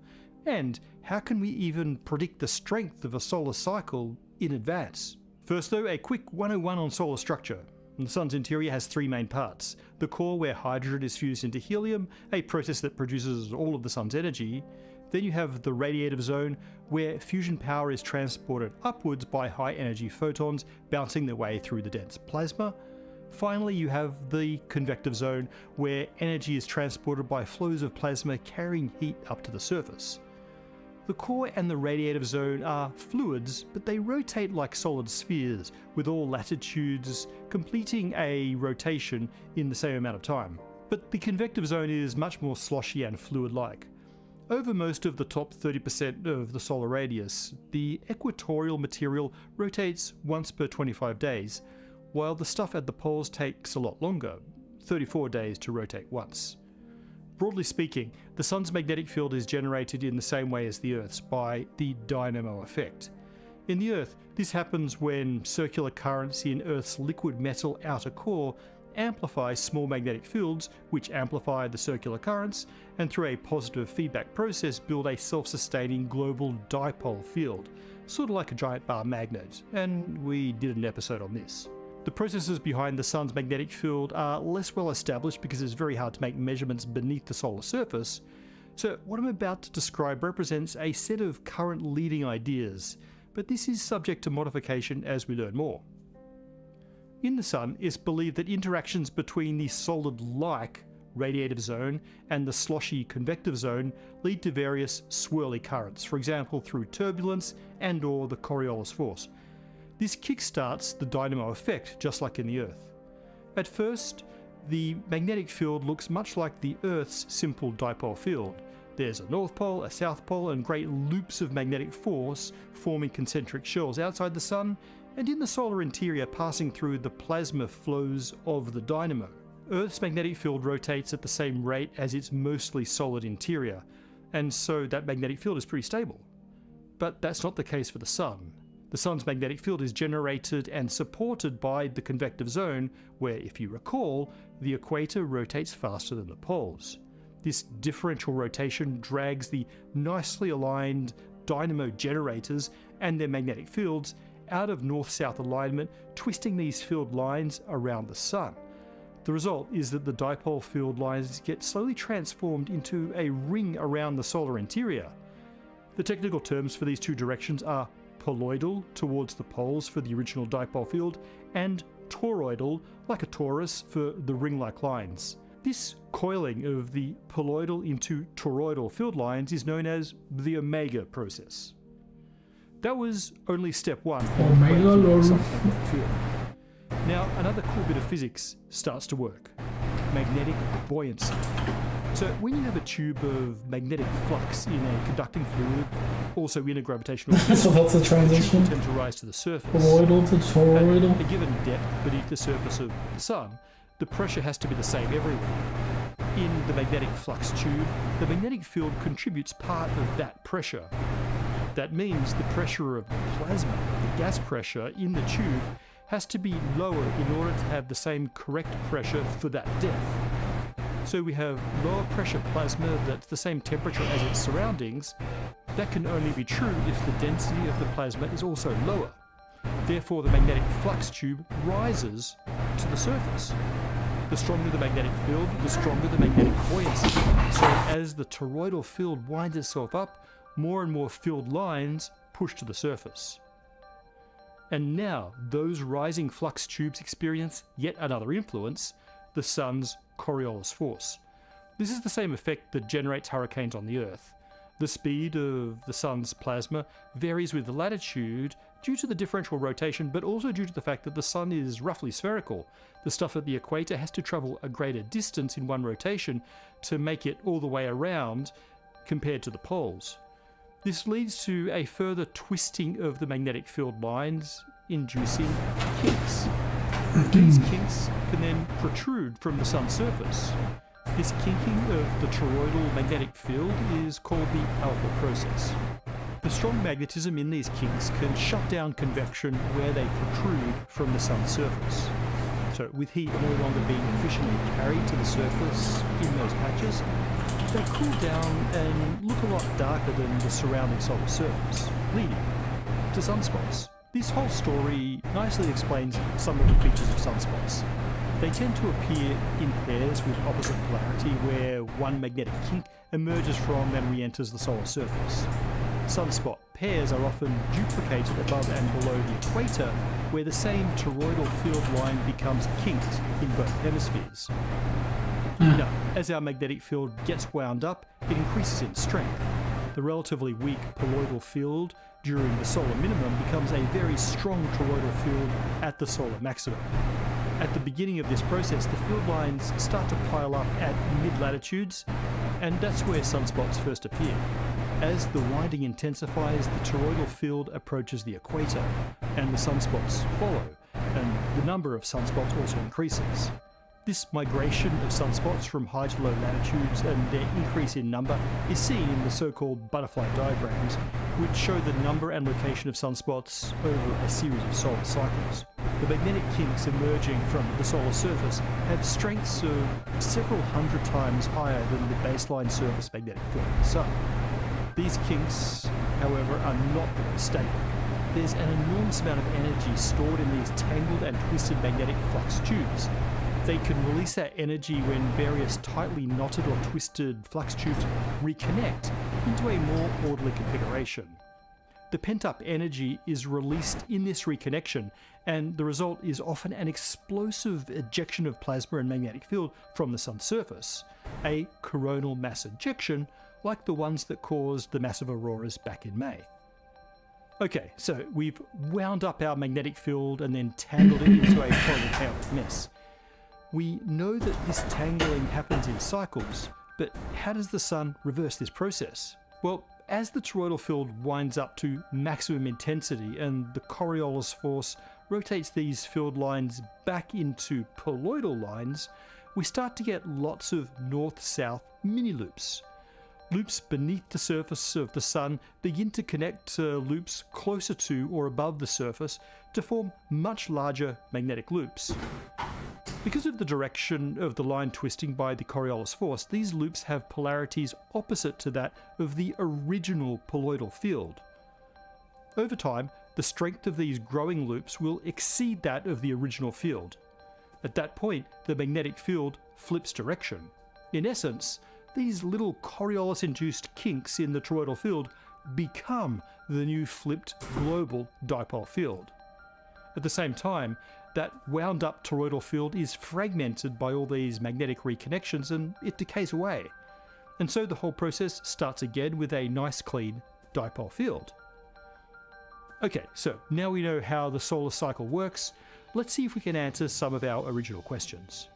And how can we even predict the strength of a solar cycle in advance? First though, a quick 101 on solar structure. The sun's interior has three main parts: the core, where hydrogen is fused into helium, a process that produces all of the sun's energy. Then you have the radiative zone, where fusion power is transported upwards by high energy photons bouncing their way through the dense plasma. Finally, you have the convective zone, where energy is transported by flows of plasma carrying heat up to the surface. The core and the radiative zone are fluids, but they rotate like solid spheres, with all latitudes completing a rotation in the same amount of time. But the convective zone is much more sloshy and fluid-like. Over most of the top 30% of the solar radius, the equatorial material rotates once per 25 days, while the stuff at the poles takes a lot longer, 34 days to rotate once. Broadly speaking, the sun's magnetic field is generated in the same way as the Earth's, by the dynamo effect. In the Earth, this happens when circular currents in Earth's liquid metal outer core amplify small magnetic fields, which amplify the circular currents, and through a positive feedback process build a self-sustaining global dipole field, sort of like a giant bar magnet, and we did an episode on this. The processes behind the sun's magnetic field are less well established because it's very hard to make measurements beneath the solar surface, so what I'm about to describe represents a set of current leading ideas, but this is subject to modification as we learn more. In the sun, it's believed that interactions between the solid-like radiative zone and the sloshy convective zone lead to various swirly currents, for example through turbulence and/or the Coriolis force. This kickstarts the dynamo effect, just like in the Earth. At first, the magnetic field looks much like the Earth's simple dipole field. There's a north pole, a south pole, and great loops of magnetic force forming concentric shells outside the sun and in the solar interior passing through the plasma flows of the dynamo. Earth's magnetic field rotates at the same rate as its mostly solid interior, and so that magnetic field is pretty stable. But that's not the case for the sun. The sun's magnetic field is generated and supported by the convective zone, where, if you recall, the equator rotates faster than the poles. This differential rotation drags the nicely aligned dynamo generators and their magnetic fields out of north-south alignment, twisting these field lines around the sun. The result is that the dipole field lines get slowly transformed into a ring around the solar interior. The technical terms for these two directions are poloidal, towards the poles for the original dipole field, and toroidal, like a torus, for the ring-like lines. This coiling of the poloidal into toroidal field lines is known as the omega process. That was only step one. Now, another cool bit of physics starts to work: magnetic buoyancy. So when you have a tube of magnetic flux in a conducting fluid, also in a gravitational field, so that's the transition. The tube will tend to rise to the surface. Toroidal to toroidal. At a given depth beneath the surface of the sun, the pressure has to be the same everywhere. In the magnetic flux tube, the magnetic field contributes part of that pressure. That means the pressure of the plasma, the gas pressure in the tube, has to be lower in order to have the same correct pressure for that depth. So we have lower pressure plasma that's the same temperature as its surroundings. That can only be true if the density of the plasma is also lower. Therefore, the magnetic flux tube rises to the surface. The stronger the magnetic field, the stronger the magnetic buoyancy. So as the toroidal field winds itself up, more and more field lines push to the surface. And now those rising flux tubes experience yet another influence, the sun's Coriolis force. This is the same effect that generates hurricanes on the Earth. The speed of the sun's plasma varies with latitude due to the differential rotation, but also due to the fact that the sun is roughly spherical. The stuff at the equator has to travel a greater distance in one rotation to make it all the way around compared to the poles. This leads to a further twisting of the magnetic field lines, inducing kinks. These kinks can then protrude from the sun's surface. This kinking of the toroidal magnetic field is called the alpha process. The strong magnetism in these kinks can shut down convection where they protrude from the sun's surface. So with heat no longer being efficiently carried to the surface in those patches, they cool down and look a lot darker than the surrounding solar surface, leading to sunspots. This whole story nicely explains some of the features of sunspots. They tend to appear in pairs with opposite polarity, where one magnetic kink emerges from and re-enters the solar surface. Sunspot pairs are often duplicated above and below the equator, where the same toroidal field line becomes kinked in both hemispheres. Now, as our magnetic field gets wound up, it increases in strength. The relatively weak poloidal field during the solar minimum becomes a very strong toroidal field at the solar maximum. At the beginning of this process, the field lines start to pile up at mid-latitudes, and that's where sunspots first appear. As the winding intensifies, the toroidal field approaches the equator, and the sunspots follow, and the number of sunspots also increases. This migration of sunspots from high to low latitudes and their increase in number is seen in the so-called butterfly diagrams, which show the number and location of sunspots over a series of solar cycles. The magnetic kinks emerging from the solar surface have strengths of several hundred times higher than the baseline surface magnetic field of the sun. These kinks, however, are not very stable. There's an enormous amount of energy stored in these tangled and twisted magnetic flux tubes. They can release that energy when various tightly knotted or twisted flux tubes reconnect into a more orderly configuration. The pent-up energy is released in this reconnection, and the result is often an explosive ejection of plasma and magnetic field from the sun's surface, a coronal mass ejection like the ones that caused the massive auroras back in May. Okay, so we've wound up our magnetic field and then tangled it into a horrible chaotic mess. We know that this tangling happens in cycles, but how does the sun reverse this process? Well, as the toroidal field winds up to maximum intensity and the Coriolis force rotates these field lines back into poloidal lines, we start to get lots of north-south mini-loops. Loops beneath the surface of the sun begin to connect to loops closer to or above the surface to form much larger magnetic loops. Because of the direction of the line twisting by the Coriolis force, these loops have polarities opposite to that of the original poloidal field. Over time, the strength of these growing loops will exceed that of the original field. At that point, the magnetic field flips direction. In essence, these little Coriolis-induced kinks in the toroidal field become the new flipped global dipole field. At the same time, that wound-up toroidal field is fragmented by all these magnetic reconnections and it decays away. And so the whole process starts again with a nice clean dipole field. Okay, so now we know how the solar cycle works, let's see if we can answer some of our original questions.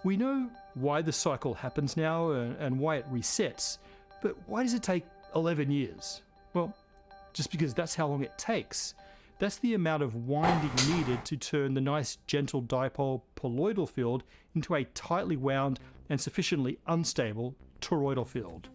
We know why the cycle happens now and why it resets, but why does it take 11 years? Well, just because that's how long it takes. That's the amount of winding needed to turn the nice gentle dipole poloidal field into a tightly wound and sufficiently unstable toroidal field.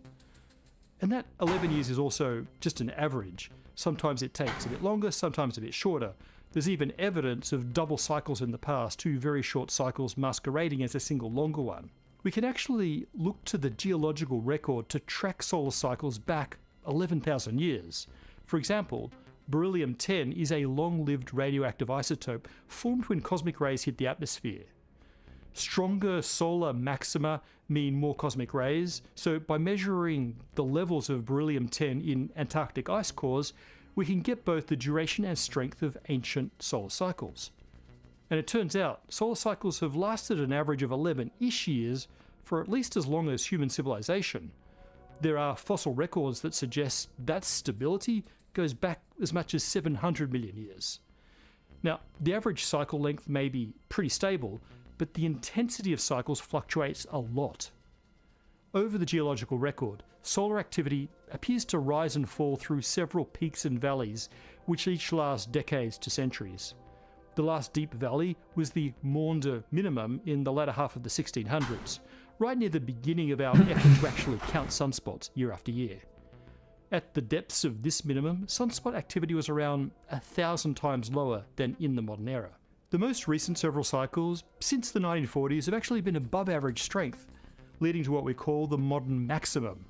And that 11 years is also just an average. Sometimes it takes a bit longer, sometimes a bit shorter. There's even evidence of double cycles in the past, 2 very short cycles masquerading as a single longer one. We can actually look to the geological record to track solar cycles back 11,000 years. For example, beryllium-10 is a long-lived radioactive isotope formed when cosmic rays hit the atmosphere. Stronger solar maxima mean more cosmic rays, so by measuring the levels of beryllium-10 in Antarctic ice cores, we can get both the duration and strength of ancient solar cycles. And it turns out solar cycles have lasted an average of 11-ish years for at least as long as human civilization. There are fossil records that suggest that stability goes back as much as 700 million years. Now, the average cycle length may be pretty stable, but the intensity of cycles fluctuates a lot. Over the geological record, solar activity appears to rise and fall through several peaks and valleys, which each last decades to centuries. The last deep valley was the Maunder minimum in the latter half of the 1600s, right near the beginning of our effort to actually count sunspots year after year. At the depths of this minimum, sunspot activity was around 1,000 times lower than in the modern era. The most recent several cycles, since the 1940s, have actually been above average strength, leading to what we call the modern maximum.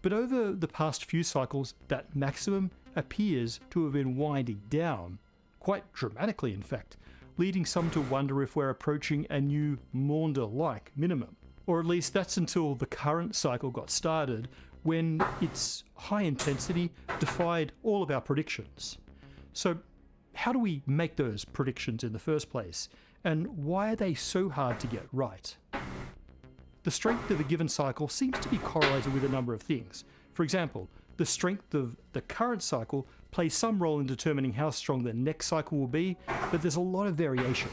But over the past few cycles, that maximum appears to have been winding down, quite dramatically in fact, leading some to wonder if we're approaching a new Maunder-like minimum. Or at least that's until the current cycle got started, when its high intensity defied all of our predictions. So how do we make those predictions in the first place? And why are they so hard to get right? The strength of a given cycle seems to be correlated with a number of things. For example, the strength of the current cycle plays some role in determining how strong the next cycle will be, but there's a lot of variation.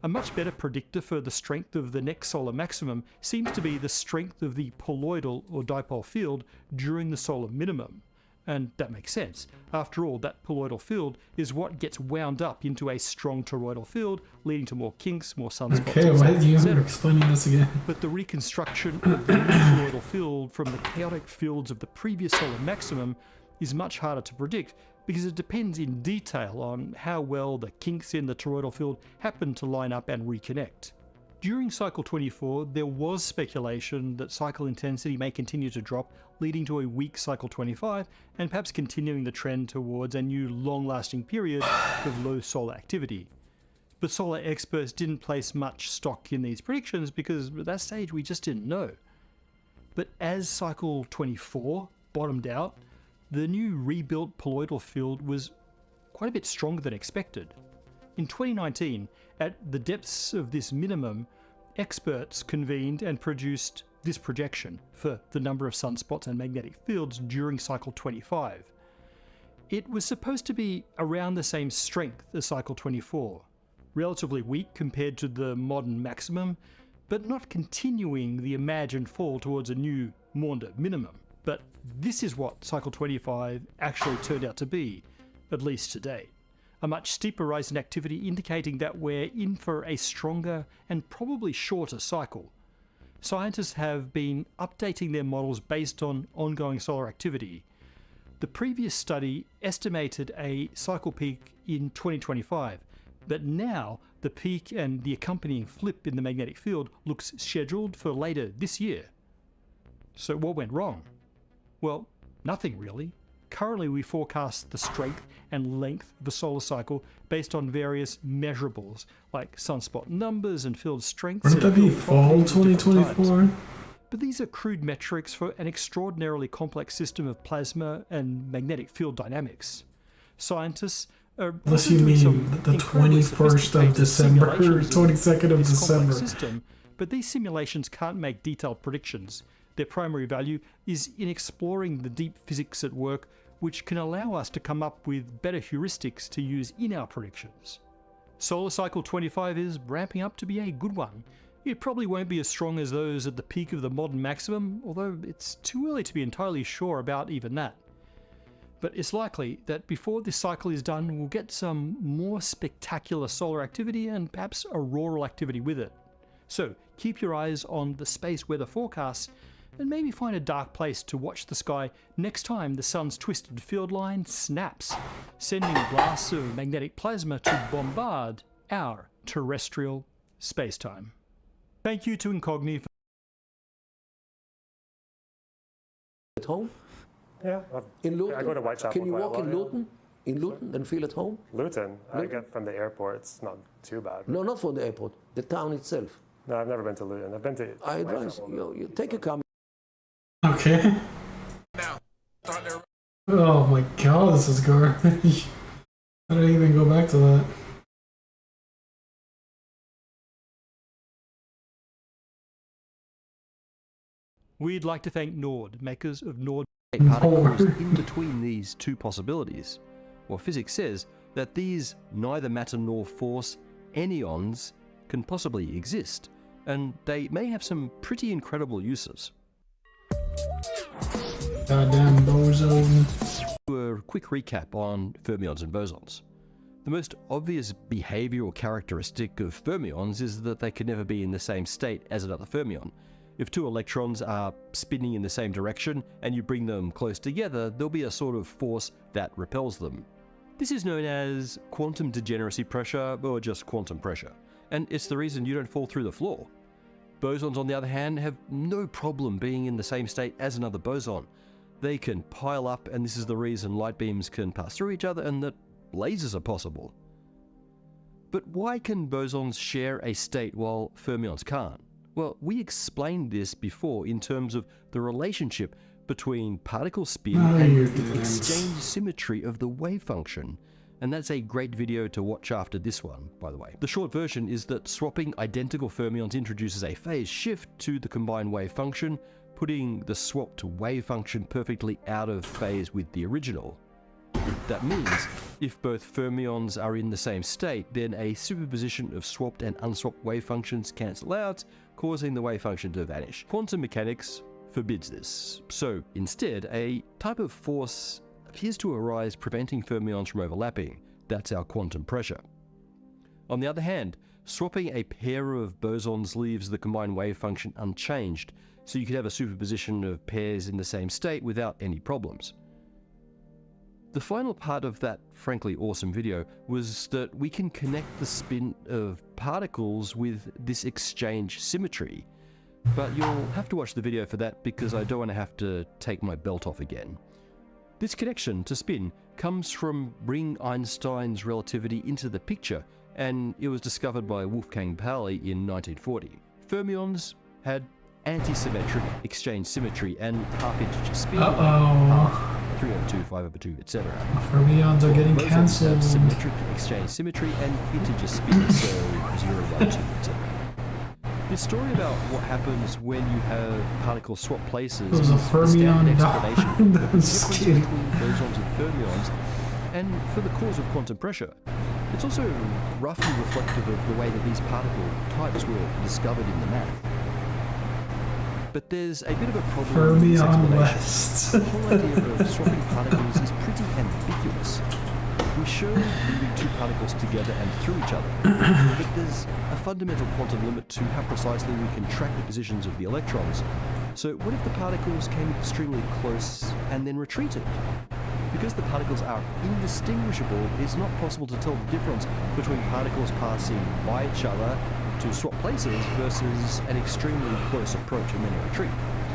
A much better predictor for the strength of the next solar maximum seems to be the strength of the poloidal or dipole field during the solar minimum. And that makes sense. After all, that poloidal field is what gets wound up into a strong toroidal field, leading to more kinks, more sunspots, Okay, why are you etc. explaining this again? But the reconstruction of the new toroidal field from the chaotic fields of the previous solar maximum is much harder to predict because it depends in detail on how well the kinks in the toroidal field happen to line up and reconnect. During cycle 24, there was speculation that cycle intensity may continue to drop, leading to a weak cycle 25, and perhaps continuing the trend towards a new long-lasting period of low solar activity. But solar experts didn't place much stock in these predictions because at that stage we just didn't know. But as cycle 24 bottomed out, the new rebuilt poloidal field was quite a bit stronger than expected. In 2019, at the depths of this minimum, experts convened and produced this projection for the number of sunspots and magnetic fields during cycle 25. It was supposed to be around the same strength as cycle 24, relatively weak compared to the modern maximum, but not continuing the imagined fall towards a new Maunder minimum. But this is what cycle 25 actually turned out to be, at least to date. A much steeper rise in activity indicating that we're in for a stronger and probably shorter cycle. Scientists have been updating their models based on ongoing solar activity. The previous study estimated a cycle peak in 2025, but now the peak and the accompanying flip in the magnetic field looks scheduled for later this year. So what went wrong? Well, nothing really. Currently we forecast the strength and length of the solar cycle based on various measurables like sunspot numbers and field strengths. Wouldn't that be fall 2024? But these are crude metrics for an extraordinarily complex system of plasma and magnetic field dynamics. Scientists are unless you mean the 21st of December or 22nd of December. System, but these simulations can't make detailed predictions. Their primary value is in exploring the deep physics at work, which can allow us to come up with better heuristics to use in our predictions. Solar cycle 25 is ramping up to be a good one. It probably won't be as strong as those at the peak of the modern maximum, although it's too early to be entirely sure about even that. But it's likely that before this cycle is done, we'll get some more spectacular solar activity and perhaps auroral activity with it. So keep your eyes on the space weather forecasts and maybe find a dark place to watch the sky next time the sun's twisted field line snaps, sending blasts of magnetic plasma to bombard our terrestrial spacetime. Thank you to Incogni for At home? Yeah. In Luton? I go to Whitechapel. Can you quite a walk in lot, yeah. Luton? In Luton and feel at home? Luton? I get from the airport. It's not too bad. No, not from the airport. The town itself. No, I've never been to Luton. I've been to. I advise you take a car. Okay. Oh my god, this is garbage. I didn't even go back to that. We'd like to thank Nord, makers of Nord particles in between these two possibilities. Well, physics says that these neither matter nor force anyons can possibly exist, and they may have some pretty incredible uses. Goddamn boson. A quick recap on fermions and bosons. The most obvious behavioral characteristic of fermions is that they can never be in the same state as another fermion. If two electrons are spinning in the same direction and you bring them close together, there'll be a sort of force that repels them. This is known as quantum degeneracy pressure, or just quantum pressure, and it's the reason you don't fall through the floor. Bosons, on the other hand, have no problem being in the same state as another boson. They can pile up, and this is the reason light beams can pass through each other and that lasers are possible. But why can bosons share a state while fermions can't? Well, we explained this before in terms of the relationship between particle spin and the exchange symmetry of the wave function. And that's a great video to watch after this one, by the way. The short version is that swapping identical fermions introduces a phase shift to the combined wave function, putting the swapped wave function perfectly out of phase with the original. That means, if both fermions are in the same state, then a superposition of swapped and unswapped wave functions cancel out, causing the wave function to vanish. Quantum mechanics forbids this. So, instead, a type of force appears to arise preventing fermions from overlapping. That's our quantum pressure. On the other hand, swapping a pair of bosons leaves the combined wave function unchanged, so you could have a superposition of pairs in the same state without any problems. The final part of that frankly awesome video was that we can connect the spin of particles with this exchange symmetry. But you'll have to watch the video for that because I don't want to have to take my belt off again. This connection to spin comes from bringing Einstein's relativity into the picture, and it was discovered by Wolfgang Pauli in 1940. Fermions had antisymmetric exchange symmetry and half-integer spin. Half, 3/2, 5/2, etc. Fermions are getting Bosons cancelled. have symmetric exchange symmetry and integer spin, so 0, 1, 2, etc. This story about what happens when you have particles swap places There was a is the standard fermion explanation that of the was difference scared. between bosons and fermions, and for the cause of quantum pressure. It's also roughly reflective of the way that these particle types were discovered in the math. But there's a bit of a problem with this Fermion explanation. West. The whole idea of swapping particles is pretty ambiguous. We show moving two particles together and through each other, but there's a fundamental quantum limit to how precisely we can track the positions of the electrons. So what if the particles came extremely close and then retreated? Because the particles are indistinguishable, it's not possible to tell the difference between particles passing by each other to swap places versus an extremely close approach and then a retreat.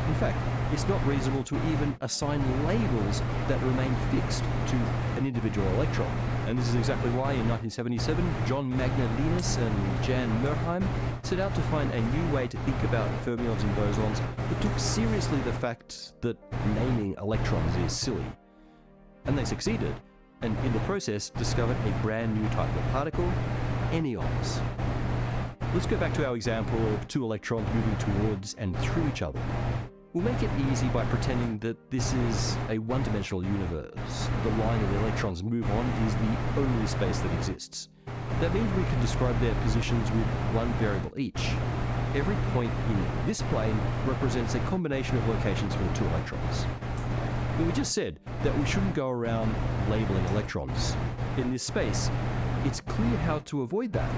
In fact, it's not reasonable to even assign labels that remain fixed to an individual electron. And this is exactly why in 1977, John Magnalinus and Jan Merheim set out to find a new way to think about fermions and bosons that took seriously the fact that naming electrons is silly. And they succeeded, and in the process discovered a brand new type of particle, anyons. Let's go back to our example of two electrons moving towards and through each other. We'll make it easy by pretending that this is a one-dimensional universe. The line that the electrons move on is the only space that exists. That means we can describe their positions with one variable each. Every point in this plane represents a combination of locations for the two electrons. But we just said that we shouldn't go around labeling electrons. In this space, it's clear how to avoid that.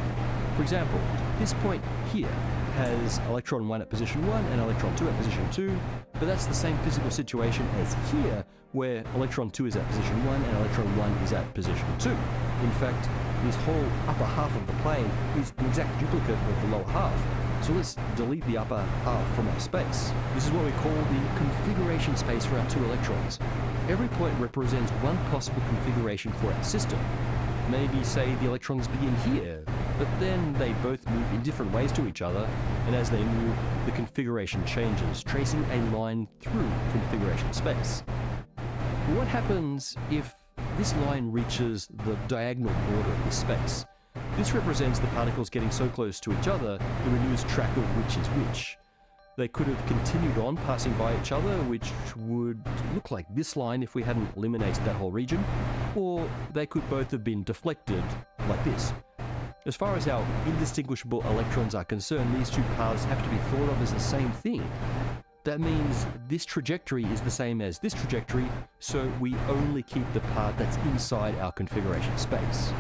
For example, this point here has electron 1 at position 1 and electron 2 at position 2, but that's the same physical situation as here, where electron 2 is at position 1 and electron 1 is at position 2. In fact, this whole upper half of the plane is an exact duplicate of the lower half. So let's delete the upper half from our space. This is what we call the configuration space for our two electrons. Every point represents one possible configuration for our system. Maybe, say, the electrons begin here, but then they both move in different ways to each other, and as they move, the configuration changes, tracing a line through configuration space. But what happens if this line reaches the diagonal border of this space? This represents the particles getting so close to each other that we lose track of which is which. They could have continued on passing by each other, which would look like this line if we hadn't eliminated that whole region, or they could both have been deflected like this. As far as our indistinguishable electrons are concerned, these two paths have to be thought of as the same thing. That means this trajectory is the same as this trajectory, so we only keep the part that's inside our configuration space.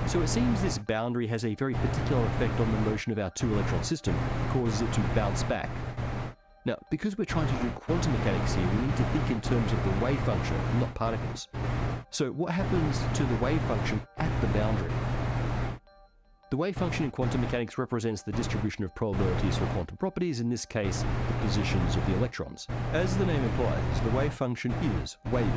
So it seems this boundary has a very particular effect on the motion of our two-electron system, causes it to bounce back. Now, because we're trying to do quantum mechanics here, we need to think in terms of the wave function, not particles. So what happens to the wave function at the boundary? The wave function in quantum mechanics represents the distribution of probabilities for quantum properties, in this case, the positions of the electrons. As the name implies, the wave function is wavy.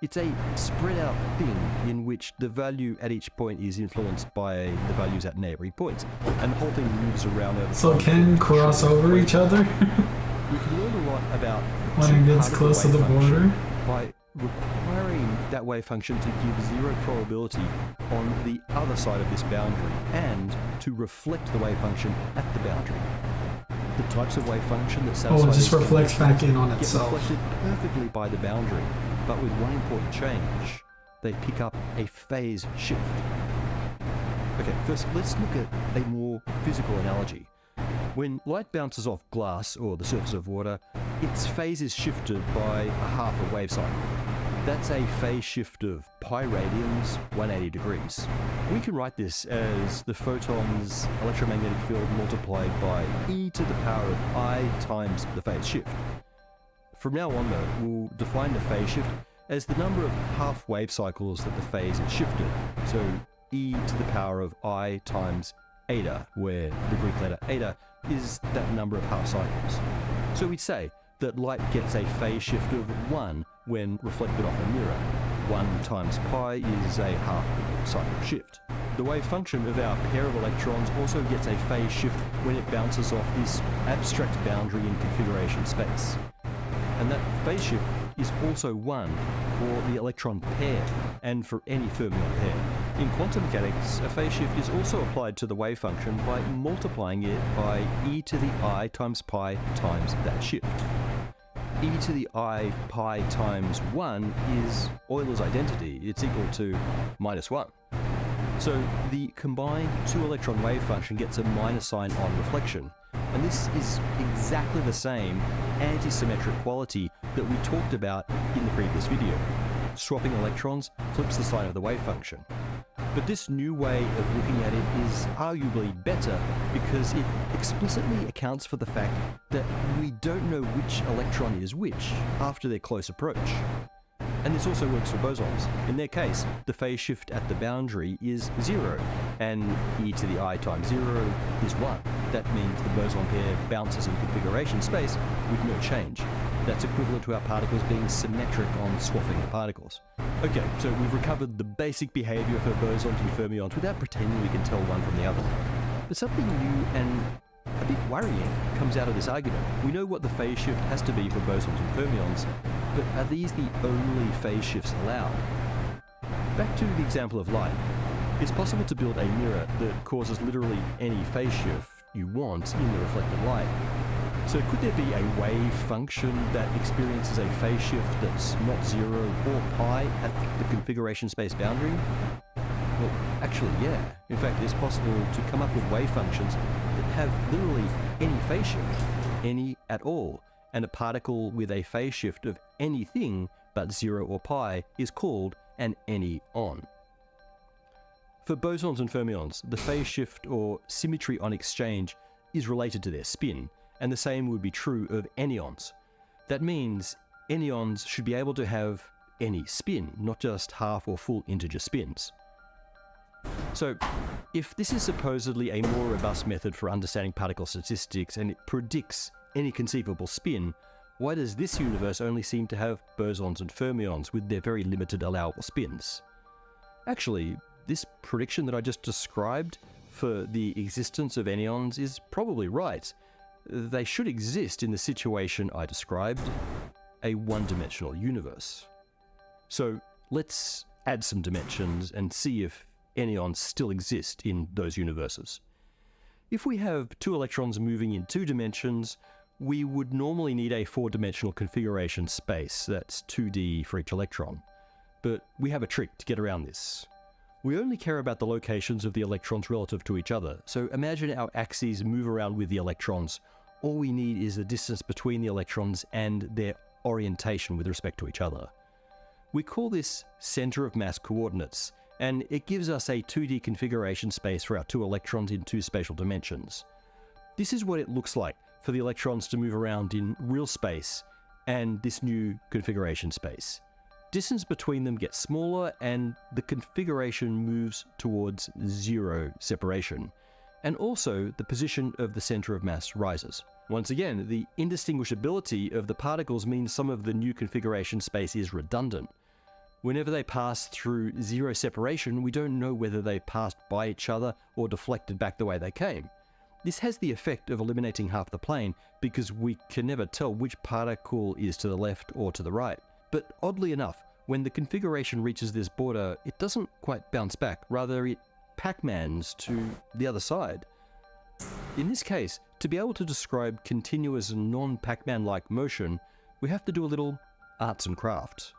It's a spread out thing in which the value at each point is influenced by the values at neighboring points, and the whole thing moves around over So time. can cross over each other? We can learn a lot about when it gets close to the border? By requiring that wave function to give zero probability on the other side of this boundary and to reflect the wave function at the boundary. The types of wave function that satisfy it just these reflects back in on get itself. reflected perfectly by the boundary, but with one important change. They pick up a phase shift. Okay, first let's look at a more physical analogy. When light bounces off glass or the surface of water, its phase is shifted by a half a wave cycle. That's a phase shift of pi radians, 180 degrees. We can write this as the photon's electromagnetic field multiplied by e to the power of I times the phase shift. From now on though, we'll define the phase shift as the number of half wave cycles that the phase is shifted. So e to the power of I times eta, where the Greek letter eta is that number of half cycles. So we'd say that light gets a phase shift of 1 when reflected off a mirror. 1 times pi is a half cycle shift. The wave function of our pair of electrons also gets a phase shift when it bounces off this abstract boundary in configuration space. And that phase shift is also 1 for the electron pair and for any fermion pair. In quantum mechanics, a phase shift is also applied to the wave function by multiplying it by e to the I times pi times that shift. E to the I pi times 1 is Euler's identity. It's equal to -1. So the combined two-electron wave function gets a minus sign on reflection. And this is exactly the same anti-symmetric quality that we talked about in the previous video. Swapping electrons flips the sign of the wave function. But this new way of looking at it is arguably better because it explicitly accounts for the fact that we don't know which electron is which after their close approach. And this also works for bosons. In their case, the phase shift at the boundary is 0, and e to the I times 0 is 1. That means the boson pair bounces in configuration space with no change. That's equivalent to our particles being symmetric on swapping the particles. Okay, so we've recovered the basic behavior for bosons and fermions without pretending we can tell one from the other. But something new and a bit worrying comes out of this argument. We know what the phase shift has to be for bosons and fermions, but are these the only phase shifts allowed? Back to the example of light. It's possible to build a mirror that causes literally any phase shift you want in the reflected light. So could there be a wave function that experiences a phase shift that's not 0 or pi at the configuration space boundary? Well, actually, yeah. In fact, it's possible to come up with wave functions that have literally any phase shift, any at all, and a particle with a phase shift of anything but 0 or pi is called an any-on. For bosons and fermions, the phase shift or symmetry on exchange is related to their spin, and the same would be true of anyons. That means anyons should be able to have any spin, not just half or full integer spins. So, if this is supposedly a more robust method for understanding particle statistics and it predicts any conceivable spin, why does this universe only seem to have bosons and fermions with their very limited allowable spins? Actually, this prediction that I just described for the existence of anyons is probably right. They should exist in the situation I described, a one-dimensional universe. So let's add some dimensions and see if anyons still exist in those universes. If we have two electrons moving in 2 dimensions, we would normally need a 4-dimensional configuration space, that's 2D for each electron. But we have a trick to get around this. We only care about the locations of the electrons relative to each other, so imagine our axes move around with the electrons. All we need is the distance between the electrons and their orientation with respect to each other. We call this center of mass coordinates, and it gives us a 2D configuration space for our 2 electrons in 2 spatial dimensions. This is what it looks like for the electrons to move around in real space and this new configuration space. Distance between them gets smaller and the configuration moves towards 0 separation. And also the position of the center of mass rises. Once again, the indistinguishability of the particles means some of the new configuration space is redundant. Whenever they pass through 0 separation, we don't know whether they passed by each other or deflected back the way they came. This has the effect of eliminating half the plane because we can never tell which particle is to the left or to the right. But oddly enough, when the configuration reaches this border, it doesn't quite bounce back, rather it Pac-Mans to the other side. In this case, to be able to describe continuous non-Pac-Man-like motion, we have to do a little arts and crafts.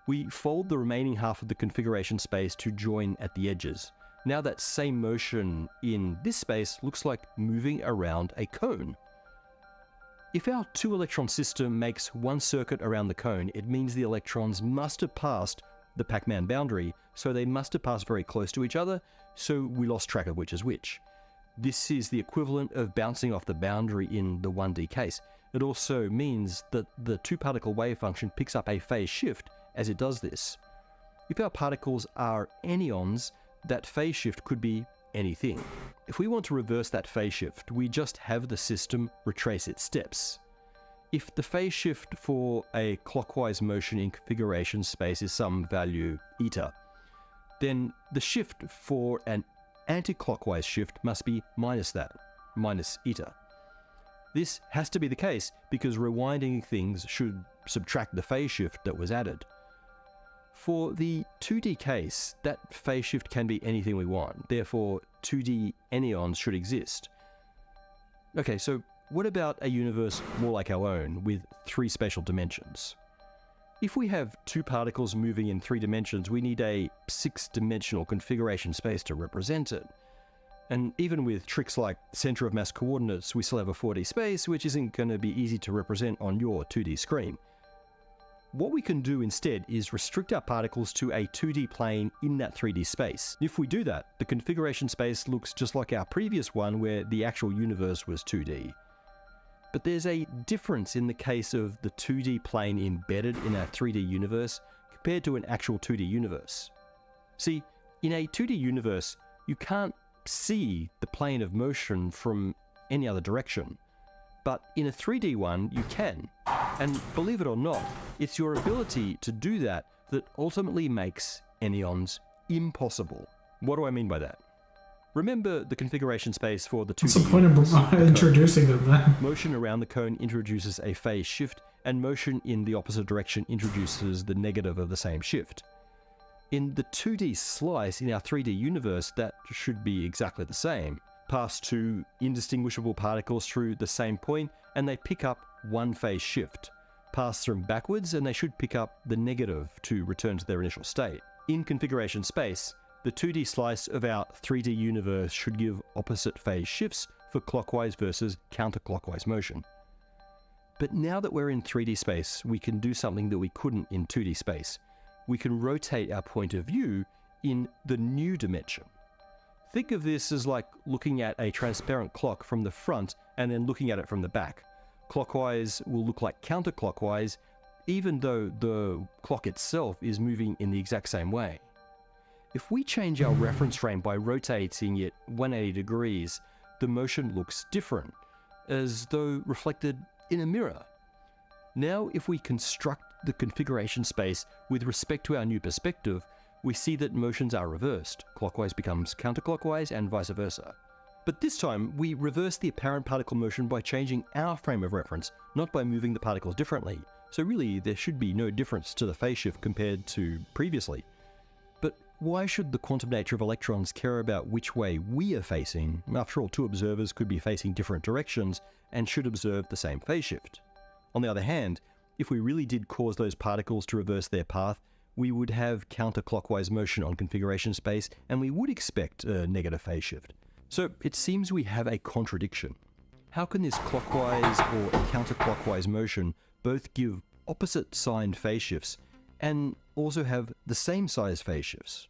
We fold the remaining half of the configuration space to join at the edges. Now that same motion in this space looks like moving around a cone. If our 2-electron system makes one circuit around the cone, it means the electrons must have passed the Pac-Man boundary, so they must have passed very close to each other, so we lost track of which is which. This is the equivalent of bouncing off the boundary in the 1D case. It also means that the 2-particle wave function picks up a phase shift as it does this. If our particles are anyons, that phase shift could be anything. If we want to reverse that phase shift, we just have the system retrace its steps. If the phase shift for a clockwise motion in configuration space is some value eta, then the shift for an anti-clockwise shift must be minus that, minus eta. This has to be the case because rewinding things should subtract the phase shift that was added. For the 2D case, that phase shift can be anything we want, therefore 2D anyons should exist. Okay, so what about a universe more like our own, with 3 spatial dimensions? If we have 2 particles moving in 3 dimensions, we need a 6-dimensional configuration space to represent it. And even with tricks like center of mass coordinates, we still have a 4D space, which isn't going to be easy to represent on your 2D screen. What we can do instead is restrict our particles to a 2D plane in that 3D space. If we do that, the configuration space looks just like our previous one where the actual universe was 2D. But there's a difference in the case of the 2D plane embedded in our 3D universe compared to an actual 2D universe. See, in a 2D universe, you can't see the plane of motion from any other direction. But in a 3D one, you can. And believe it or not, it's your ability to do that that ultimately makes anyons impossible. What do I mean by that? Remember the configuration space for the 2D What's the point of introducing them then? Motion around the cone introduces a phase shift, and motion in the opposite direction introduces the negative of the same shift. In the 2D slice in our 3D universe, that should be exactly the same. Pass 2 indistinguishable particles through the same point, and they pick up one phase shift. Pass them backwards, and they should pick up the negative to return to their initial state. In configuration space, the 2D slice of our 3D universe should give opposite phase shifts for clockwise versus counterclockwise motion. But now that we're in 3D space, we can do something that we couldn't in 2D space. We can rotate our point of view in the new dimension. Think of this as like looking at a transparent clock from the front and then looking at it from the back. Clockwise will look like counterclockwise, even though the clock itself is moving in the exact same way. If we change our reference frame by rotating it 180 degrees, the motion looks different, as though reflected in a mirror. Now, if we construct the configuration space with respect to our new perspective, we see that motions are reversed. Clockwise becomes counterclockwise and vice versa. But this time, we reverse the apparent particle motion by changing our frame of reference, not by moving the particles differently. So really, there should be no difference to the phase shift compared to previously. But why should the quantum nature of electrons care about which way we are facing? After all, two observers could be facing different directions and should observe the same phase shift. On the other hand, if we really did cause those particles to reverse their path, we would have counterclockwise motion on configuration space, and we would expect a negative phase shift. So it seems we have a contradiction. How can this clockwise or counterclockwise motion both give opposite signed phase shifts and also have the same size phase shifts?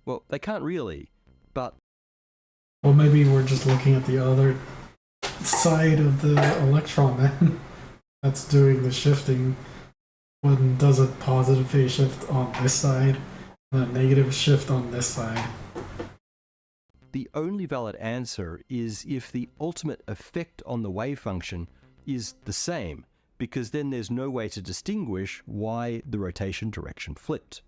Well, they can't really, but... Well, maybe we're just looking at the other side of the electron then. That's doing the shifting. One does a positive phase shift on this side, and a negative shift on this side. The only valid answer is if the ultimate effect on the wave function is the same, because then there's no way to distinguish why the rotation direction flipped.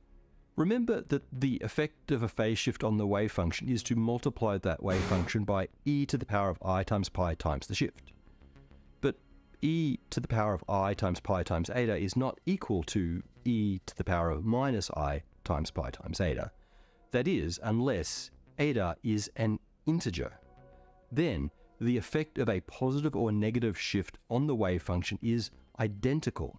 Remember that the effect of a phase shift on the wave function is to multiply that wave function by e to the power of I times pi times the shift. But e to the power of I times pi times eta is not equal to e to the power of minus I times pi times eta. That is, unless eta is an integer. Then, the effect of a positive or negative shift on the wave function is identical.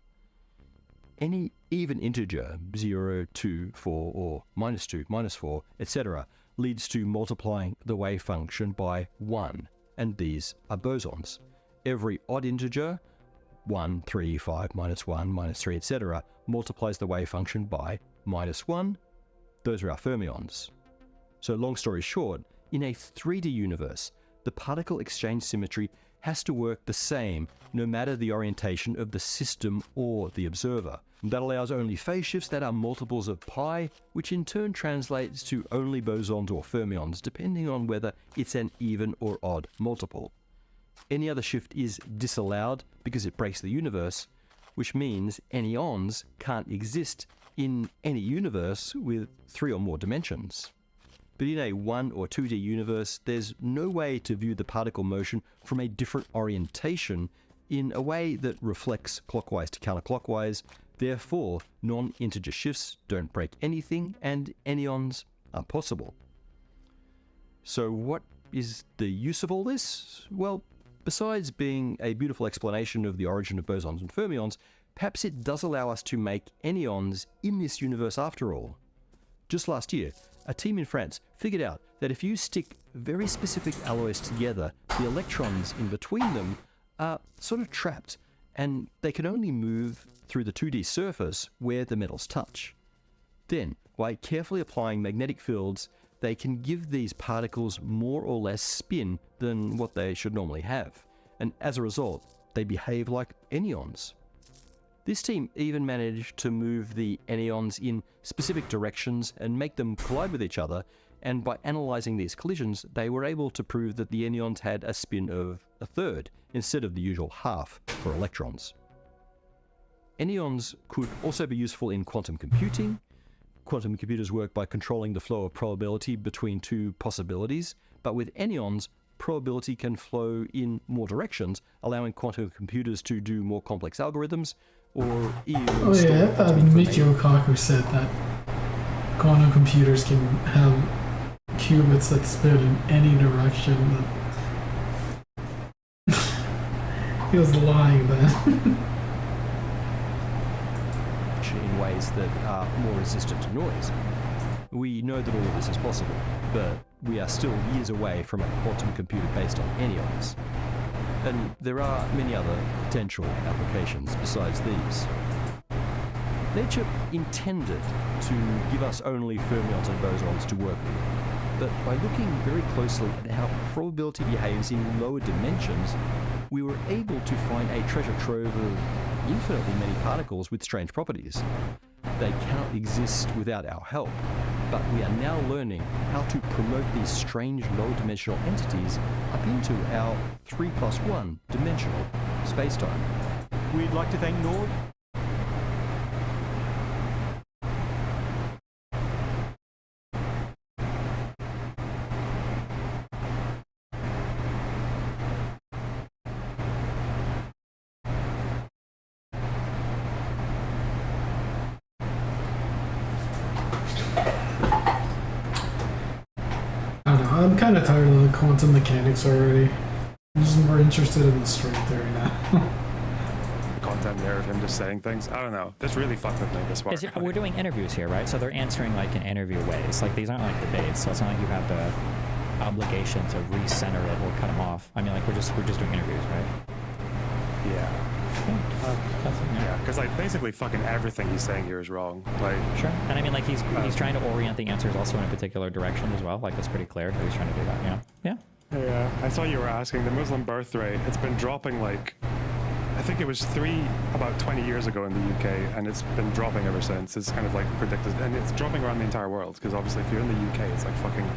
Any even integer, 0, 2, 4, or minus 2, minus 4, etc., leads to multiplying the wave function by 1, and these are bosons. Every odd integer, 1, 3, 5, minus 1, minus 3, etc., multiplies the wave function by minus 1. Those are our fermions. So long story short, in a 3D universe, the particle exchange symmetry has to work the same no matter the orientation of the system or the observer. That allows only phase shifts that are multiples of pi, which in turn translates to only bosons or fermions, depending on whether it's an even or odd multiple. Any other shift is disallowed because it breaks the universe, which means anyons can't exist in any universe with 3 or more dimensions. But in a 1 or 2D universe, there's no way to view the particle motion from a different orientation in a way that reflects clockwise to counterclockwise. Therefore, non-integer shifts don't break anything, and anyons are possible. So what is the use of all this? Well, besides being a beautiful explanation of the origin of bosons and fermions, perhaps it does allow us to make anyons in this universe after all. Just last year, a team in France figured out that if you stick very specific alloys together, the electrons in between them are sort of trapped, and they can only move through the 2D surface where the metals touch. Then, by carefully applying magnetic fields, they can give these particles more or less spin than what they should normally have, and as a result, they behave like anyons. This team even managed to move the anyons in specific directions and make them collide with each other, and by analyzing these collisions, they were able to prove that the anyons had a spin of a third instead of the usual half for electrons. Anyons could also be useful in quantum computing. Quantum computers work by controlling the flow of probability between two possibilities, but with anyons, probability can flow in more directions, allowing quantum computers to do more complex algorithms, or even Michio Kaku said that quantum computers can have qubits that spin in any direction. He was lying then. In ways that are more resistant to noise. We know that all of this is possible, but we are still years away from a quantum computer based on anyons. And there are many other potential applications besides these. Nature intended to give us only fermions and bosons to work with. but by looking very closely at how probability behaves in lower dimensions, we were able to find a treasure trove of infinitely many particles with strange properties. They cannot exist without our help, but we are now learning how to promote these strange low-dimensional entities up into our 3+1 dimensional spacetime. We'd like to thank Nord. I don't know, I'm kind of tired of the quantum mechanics already. I'm just more interested in the string theory now. Content there of him just saying things. I don't know. This really fucked with me this far. We're doing interviews here, right? So they're answering like in interview ways. Like these aren't like debates, so it's not like you have the obligation to recenter it or cut them off. I mean, like we're just doing interviews, right? Yeah. Yeah, because like basically fucking everything he's saying here is wrong. Like sure, and I mean like he's trying to orient the answers also in a particular direction as well. Like that's pretty clear that he's trying to do that. You know? Yeah. Yeah. I saw you were asking the Muslim birth rate. It's been dropping like. I think it was about 20 years ago in the UK, and it's been dropping ever since. It's kind of like predicted, and it's dropping around the entire world, because obviously if you're in the UK, it's like fucking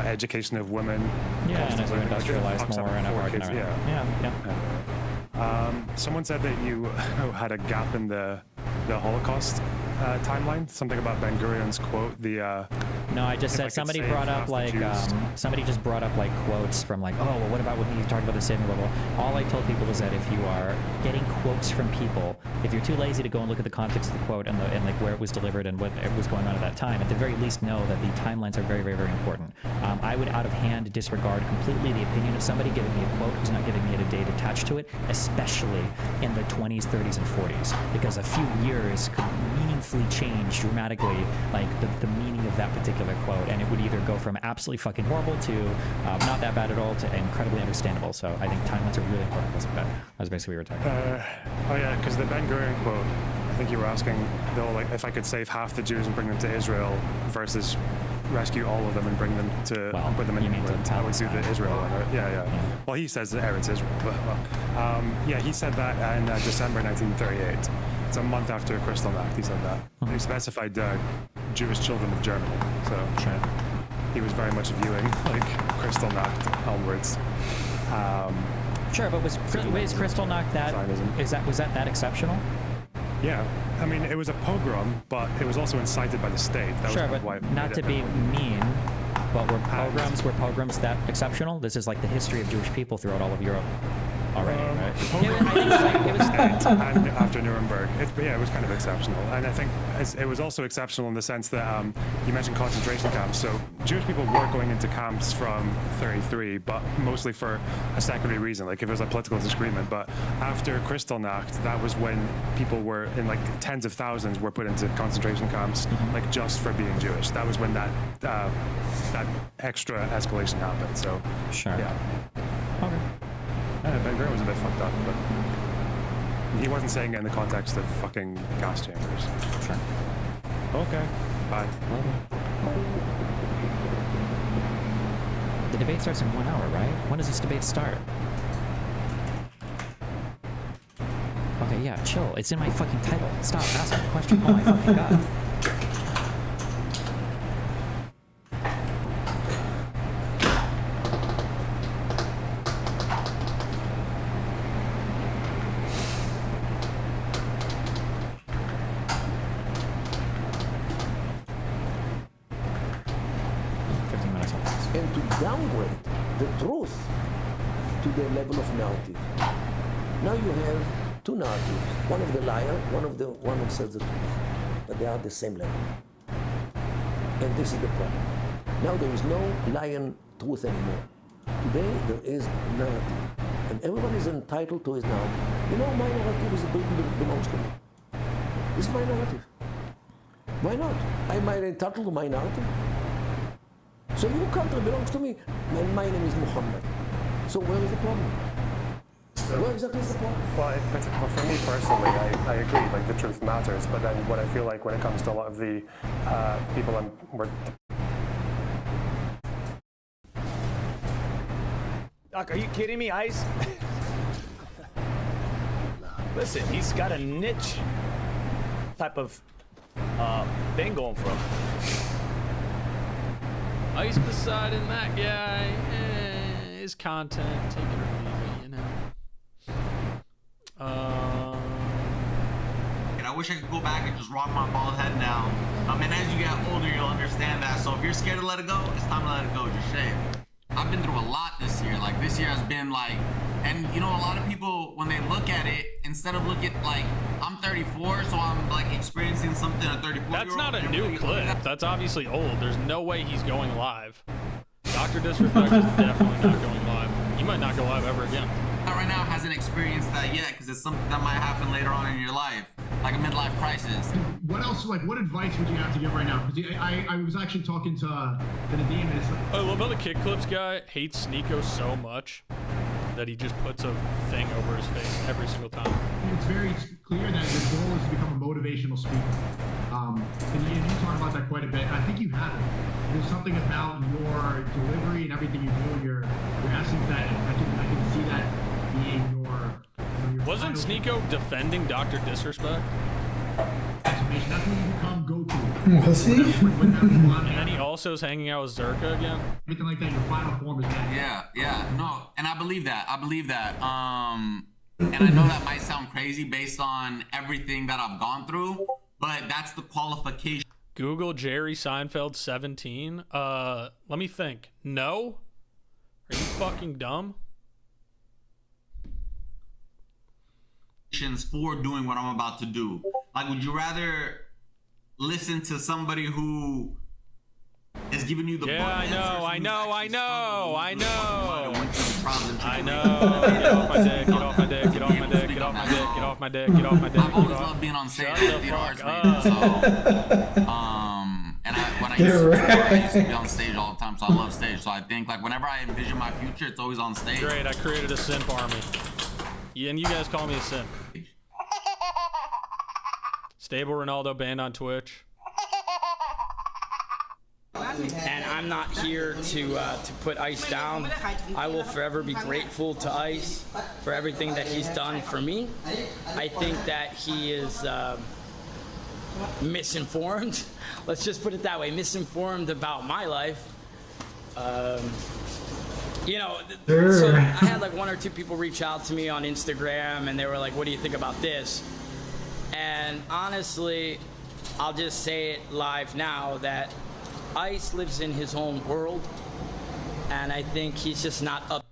education of women. Yeah, and as we industrialize more and have kids. Someone said that you had a gap in the Holocaust timeline. Something about Ben Gurion's quote. No, I just said somebody brought up like somebody just brought up like quotes from like, oh, well, what about when you talked about the saving level? All I told people was that if you are getting quotes from people, if you're too lazy to go and look at the context of the quote and like where it was delivered and what it was going on at that time, at the very least know that the timelines are very, very, very important. I would out of hand disregard completely the opinion of somebody giving me a quote who's not giving me a date attached to it, especially in the 20s, 30s, and 40s, because a few years could meaningfully change dramatically like the meaning of that particular quote, and it would either go from absolutely fucking horrible to not that bad at all to incredibly understandable. So I think timelines are really important. That's basically what we were talking about. Oh yeah, because the Ben Gurion quote, I think you were asking, like, if I could save half the Jews and bring them to Israel versus rescue all of them and bring them to put them in England. I would do the Israel one. Yeah. Well, he says Eretz Israel, but yeah, he said that in December 1938. It's a month after Kristallnacht. He said that. He specified Jewish children of Germany. So he was very much viewing like Kristallnacht onwards. Sure, but was Kristallnacht was that exceptional? Yeah, I mean, it was a pogrom, but it was also incited by the state. That sure, was but not to be mean, but were pogroms that exceptional? This is like the history of Jewish people throughout all of Europe already, right? And after Nuremberg, it was kind of exceptional. And I think it was also exceptional in the sense that you mentioned concentration camps. So Jewish people were going into camps from 1933, but mostly for a secondary reason, like if it was a political disagreement. But after Kristallnacht, that was when people were in like tens of thousands were put into concentration camps, like just for being Jewish. That was when that extra escalation happened. So yeah. Okay. Ben Gurion was a bit fucked up, but he wasn't saying it in the context of fucking gas chambers. Sure. Okay. Bye. The debate starts in 1 hour, right? When does this debate start? Okay, yeah, chill. It's in my fucking title. Stop asking the question. Oh my fucking god. And to downgrade the truth to the level of narrative. Now you have two narratives, one of the liar, one who says the truth, but they are at the same level. And this is the problem. Now there is no lion truth anymore. Today there is narrative, and everyone is entitled to his narrative. You know, my narrative belongs to me. This is my narrative. Why not? Am I entitled to my narrative? So your country belongs to me, and my name is Muhammad. So where is the problem? Where exactly is the problem? Well, for me personally, I agree, like the truth matters, but then what I feel like when it comes to a lot of the people Doc, are you kidding me, Ice? Listen, he's got a niche type of thing going for him. Ice Poseidon, that guy, his content, take it or leave it, you know. And I wish I could go back and just rock my bald head now. And as you get older, you'll understand that. So if you're scared to let it go, it's time to let it go. Just shave. I've been through a lot this year. Like, this year has been like, and you know, a lot of people, when they look at it, instead of looking like, I'm 34, so I'm like experiencing something at 34. That's not a new clip. That's obviously old. There's no way he's going live. Dr. Disrespect is definitely not going live. You might not go live ever again. Right now hasn't experienced that yet because it's something that might happen later on in your life, like a midlife crisis. What else, like, what advice would you have to give right now? Because I was actually talking to Nadeem, and it's like, I love how the Kick Clips guy hates Sneeko so much that he just puts a thing over his face every single time. it's very clear that your goal is to become a motivational speaker. And you talk about that quite a bit. I think you have it. There's something about your delivery and everything you do, your essence, that I can see that being your Wasn't Sneeko defending Dr. Disrespect? That's when you become go-to. Was he? And then he also is hanging out with Zerka again. Everything like that, your final form is that. Yeah, no, and I believe that. And I know that might sound crazy based on everything that I've gone through, but that's the qualification. Google Jerry Seinfeld 17. Let me think. No? Are you fucking dumb? For doing what I'm about to do. Like, would you rather listen to somebody who is giving you the Yeah, I know. Get off my dick, get off my dick, get off my dick, get off my dick, get off my dick, get off my dick. I've always loved being on stage. Shut the fuck up. When I used to tour, I used to be on stage all the time, so I love stage. So I think, like, whenever I envision my future, it's always on stage. Great, I created a simp army. Yeah, and you guys call me a simp. Stable Ronaldo banned on Twitch. And I'm not here to put Ice down. I will forever be grateful to Ice for everything that he's done for me. I think that he is misinformed. Let's just put it that way, misinformed about my life. You know, so I had like one or two people reach out to me on Instagram and they were like, what do you think about this? And honestly, I'll just say it live now that Ice lives in his own world, and I think he's just not up.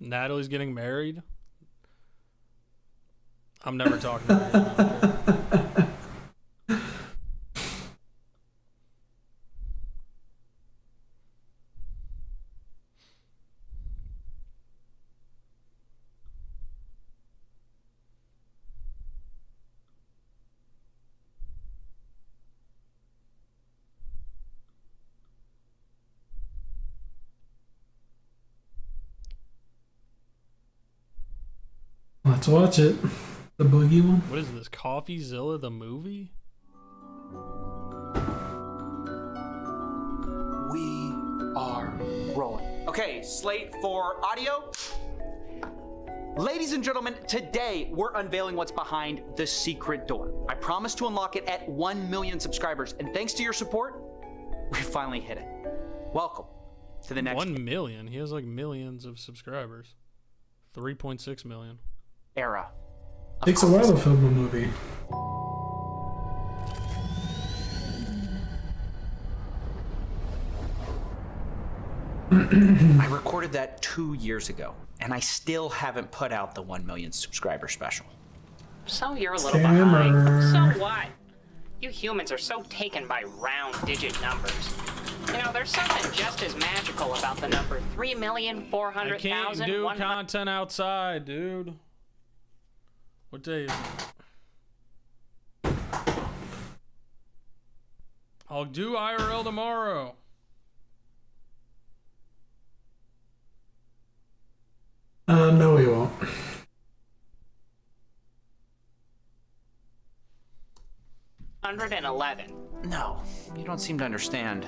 Natalie's getting married? I'm never talking to her. Let's watch it. The boogie one. What is this? CoffeeZilla the movie? We are rolling. Okay, slate for audio. Ladies and gentlemen, today we're unveiling what's behind the secret door. I promised to unlock it at 1 million subscribers, and thanks to your support, we finally hit it. Welcome to the next 1 million? He has like millions of subscribers. 3.6 million. Era. Takes a while to film a movie. I recorded that 2 years ago, and I still haven't put out the 1 million subscriber special. So you're a little Scammer. behind. So what? You humans are so taken by round digit numbers. You know, there's something just as magical about the number 3,400,000. I can't do content outside, dude. What day is it? I'll do IRL tomorrow. No, we won't. 111. No, you don't seem to understand.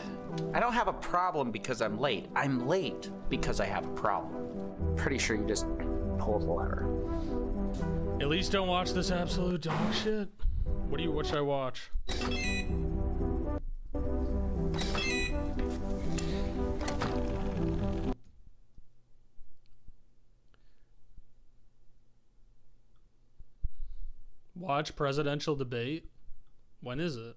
I don't have a problem because I'm late. I'm late because I have a problem. Pretty sure you just pulled the lever. At least don't watch this absolute dog shit. What should I watch? Watch presidential debate? When is it?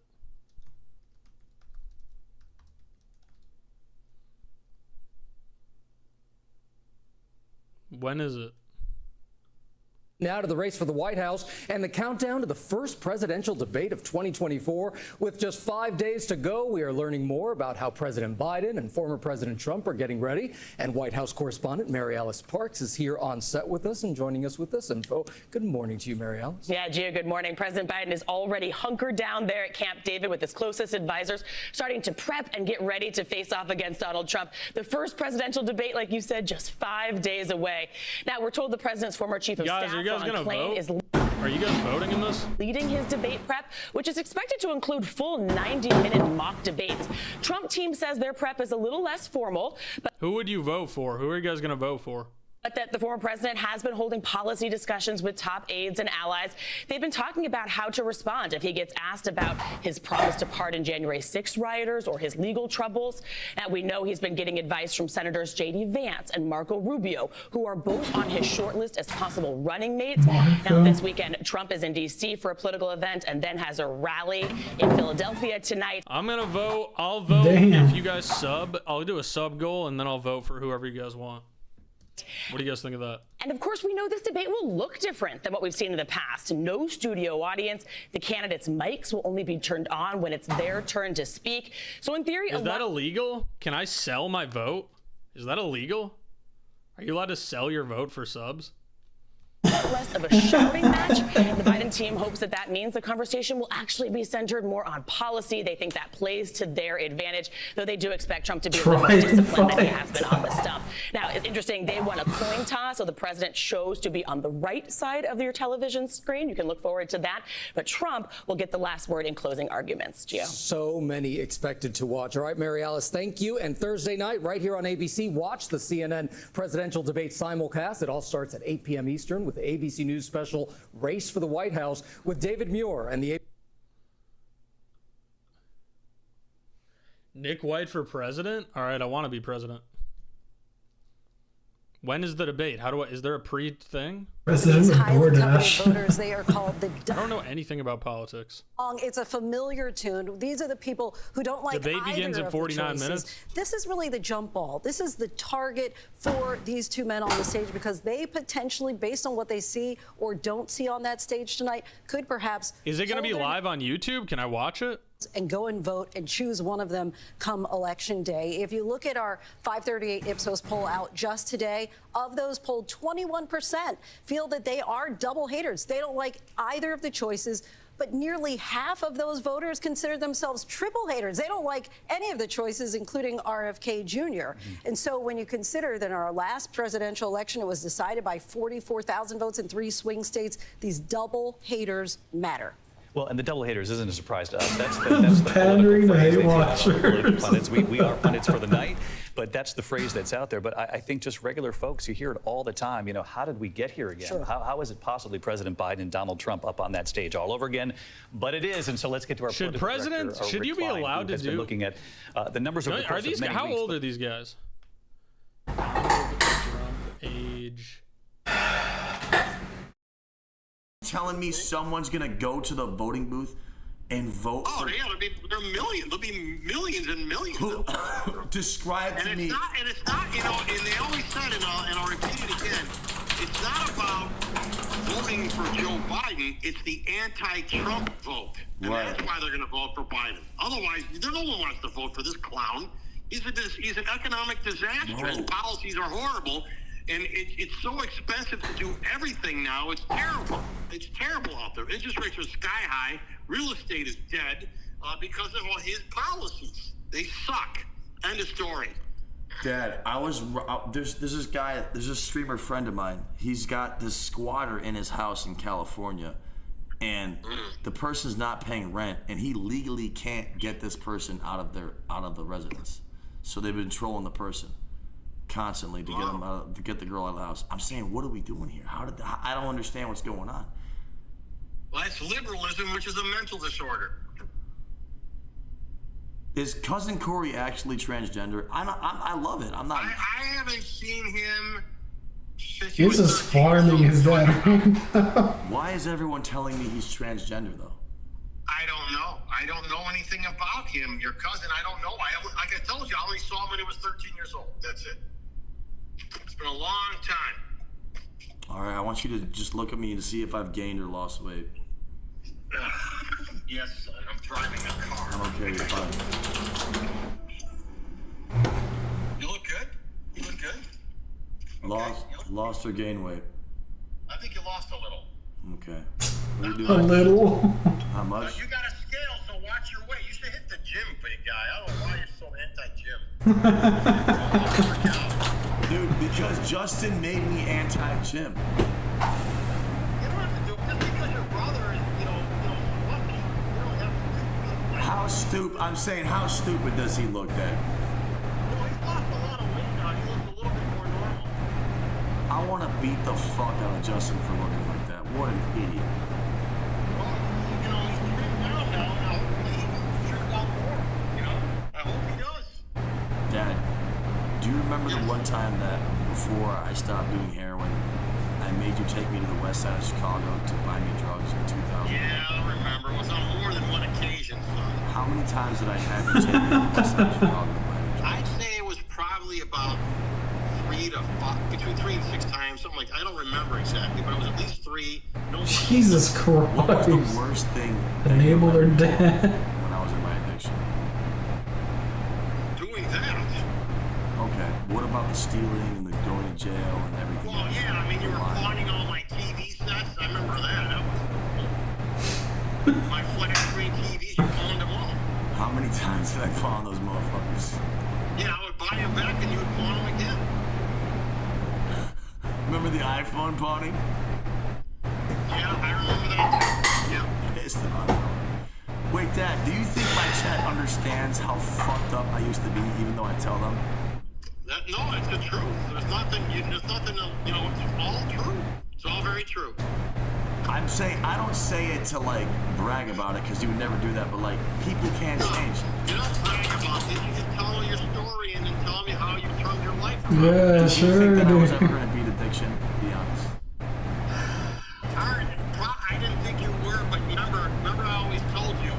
When is it? Now to the race for the White House and the countdown to the first presidential debate of 2024. With just 5 days to go, we are learning more about how President Biden and former President Trump are getting ready. And White House correspondent Mary Alice Parks is here on set with us and joining us with this info. Good morning to you, Mary Alice. Yeah, Gio, good morning. President Biden is already hunkered down there at Camp David with his closest advisors, starting to prep and get ready to face off against Donald Trump. The first presidential debate, like you said, just 5 days away. Now, we're told the president's former chief of staff Are you guys gonna vote? Are you guys voting in this? Leading his debate prep, which is expected to include full 90-minute mock debates. Trump team says their prep is a little less formal, but Who would you vote for? Who are you guys gonna vote for? that the former president has been holding policy discussions with top aides and allies. They've been talking about how to respond if he gets asked about his promise to pardon January 6 rioters or his legal troubles. Now, we know he's been getting advice from Senators J.D. Vance and Marco Rubio, who are both on his short list as possible running mates. Now, this weekend, Trump is in D.C. for a political event and then has a rally in Philadelphia tonight. I'm gonna vote. I'll vote if you guys sub. I'll do a sub goal and then I'll vote for whoever you guys want. What do you guys think of that? And of course, we know this debate will look different than what we've seen in the past. No studio audience. The candidates' mics will only be turned on when it's their turn to speak. So in theory, is that illegal? Can I sell my vote? Is that illegal? Are you allowed to sell your vote for subs? less of a shouting match. The Biden team hopes that that means the conversation will actually be centered more on policy. They think that plays to their advantage, though they do expect Trump to be a little more disciplined than he has been on the stuff. Now, it's interesting. They won a coin toss, so the president chose to be on the right side of your television screen. You can look forward to that. But Trump will get the last word in closing arguments. Gio. So many expected to watch. All right, Mary Alice, thank you. And Thursday night, right here on ABC, watch the CNN presidential debate simulcast. It all starts at 8 p.m. Eastern with the ABC News special Race for the White House with David Muir and the Nick White for president? All right, I want to be president. When is the debate? How do I? Is there a pre-thing? President of DoorDash. Voters, they are called the. I don't know anything about politics. It's a familiar tune. These are the people who don't like debate either begins in of 49 the choices. minutes. This is really the jump ball. This is the target for these two men on the stage because they potentially, based on what they see or don't see on that stage tonight, could perhaps. Is it going to be live on YouTube? Can I watch it? And go and vote and choose one of them come election day. If you look at our 538 Ipsos poll out just today, of those polled, 21% feel that they are double haters. They don't like either of the choices. But nearly half of those voters consider themselves triple haters. They don't like any of the choices, including RFK Jr. And so when you consider that in our last presidential election, it was decided by 44,000 votes in 3 swing states, these double haters matter. Well, and the double haters isn't a surprise to us. That's the political phrase they tell political pundits. We are pundits for the night, but that's the phrase that's out there. But I think just regular folks, you hear it all the time. You know, how did we get here again? Sure. How is it possibly President Biden and Donald Trump up on that stage all over again? But it is, and so let's get to our should Rick you be Klein, allowed to do? Been looking at the numbers over the course of many how weeks, old are these guys? Age. Telling me someone's gonna go to the voting booth and vote? Oh, yeah, there are millions. There'll be millions and millions. Describe to me. And it's not, you know, and they always said, and I'll repeat it again, it's not about voting for Joe Biden. It's the anti-Trump vote. And that's why they're going to vote for Biden. Otherwise, no one wants to vote for this clown. He's an economic disaster. His policies are horrible. And it's so expensive to do everything now. It's terrible. It's terrible out there. Interest rates are sky high. Real estate is dead because of all his policies. They suck. End of story. Dad, there's this guy, there's a streamer friend of mine. He's got this squatter in his house in California. and the person's not paying rent, and he legally can't get this person out of the residence. So they've been trolling the person constantly to get them out, to get the girl out of the house. I'm saying, what are we doing here? I don't understand what's going on. Well, that's liberalism, which is a mental disorder. Is cousin Corey actually transgender? I love it. I'm not. I haven't seen him. He's just farming his dad. Why is everyone telling me he's transgender though? I don't know. I don't know anything about him. Your cousin, I don't know. Like I told you, I only saw him when he was 13 years old. That's it. It's been a long time. All right, I want you to just look at me to see if I've gained or lost weight. Yes, son. I'm driving a car. I'm okay, you're fine. You look good. You look good. Lost or gained weight? I think you lost a little. Okay. What are you A doing? little. How much? You got a scale, so watch your weight. You should hit the gym, big guy. I don't know why you're so anti-gym. Dude, because Justin made me anti-gym. You don't have to do it just because your brother is, lucky. You don't have to. How stupid? I'm saying, how stupid does he look then? No, he's lost a lot of weight now. He looks a little bit more normal. I want to beat the fuck out of Justin for looking like that. What an idiot. Well, he's trimmed down now. I hope he trims out more. I hope he does. Dad, do you remember the one time that before I stopped doing heroin, I made you take me to the west side of Chicago to buy me drugs in 2000? Yeah, I remember. It was on more than one occasion, son. How many times did I have you take me to the west side of Chicago to buy me drugs? I'd say it was probably about 3 to 5, between 3 and 6 times, something like that. I don't remember exactly, but it was at least 3. No Jesus Christ. What was the worst thing Enable her dad. when I was in my addiction? doing that. Okay, what about the stealing and the going to jail and everything Well, else? yeah, I mean, you were pawning all my TV sets. I remember that. That was cool. My flat screen TVs, you pawned them all. How many times did I pawn those motherfuckers? Yeah, I would buy them back and you would pawn them again. Remember the iPhone pawning? Yeah, I remember that. Yeah. Pissed about it. Wait, Dad, do you think my chat understands how fucked up I used to be, even though I tell them? No, it's the truth. There's nothing, it's all true. It's all very true. I'm saying, I don't say it to like brag about it, because you would never do that, but like, people can't change. You're not bragging about it. You just tell me your story and then tell me how you turned your life around. Yeah, Do sure. you think that I was ever going to beat addiction? Be honest. I didn't think you were, but remember I always told you,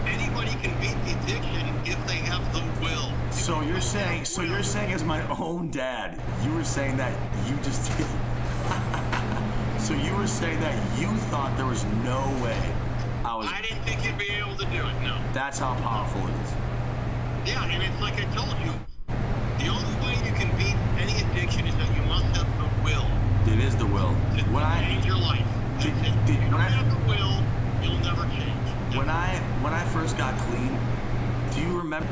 anybody can beat the addiction if they have the will. So you're saying as my own dad, you were saying that you just did. So you were saying that you thought there was no way I didn't think you'd be able to do it, no. That's how powerful it is. Yeah, and it's like I told you, the only way you can beat any addiction is that you must have the will. It is the will. To change your life. If you don't have the will, you'll never change. When I first got clean, do you remember?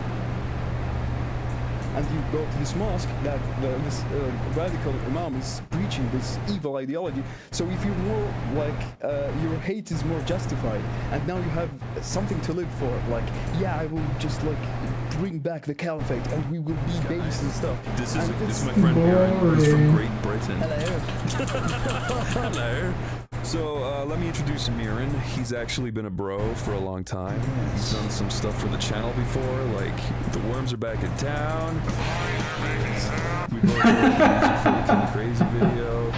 And you go to this mosque that this radical imam is preaching this evil ideology. So if you're more like, your hate is more justified, and now you have something to live for, like, yeah, I will just like bring back the caliphate and we will be babes and stuff. This is my friend Aaron, who's from Great Britain. Hello. Hello. So let me introduce Miran. He's actually been a bro for a long time. He's done some stuff for the channel before, like the worms are back in town. We both did a crazy video.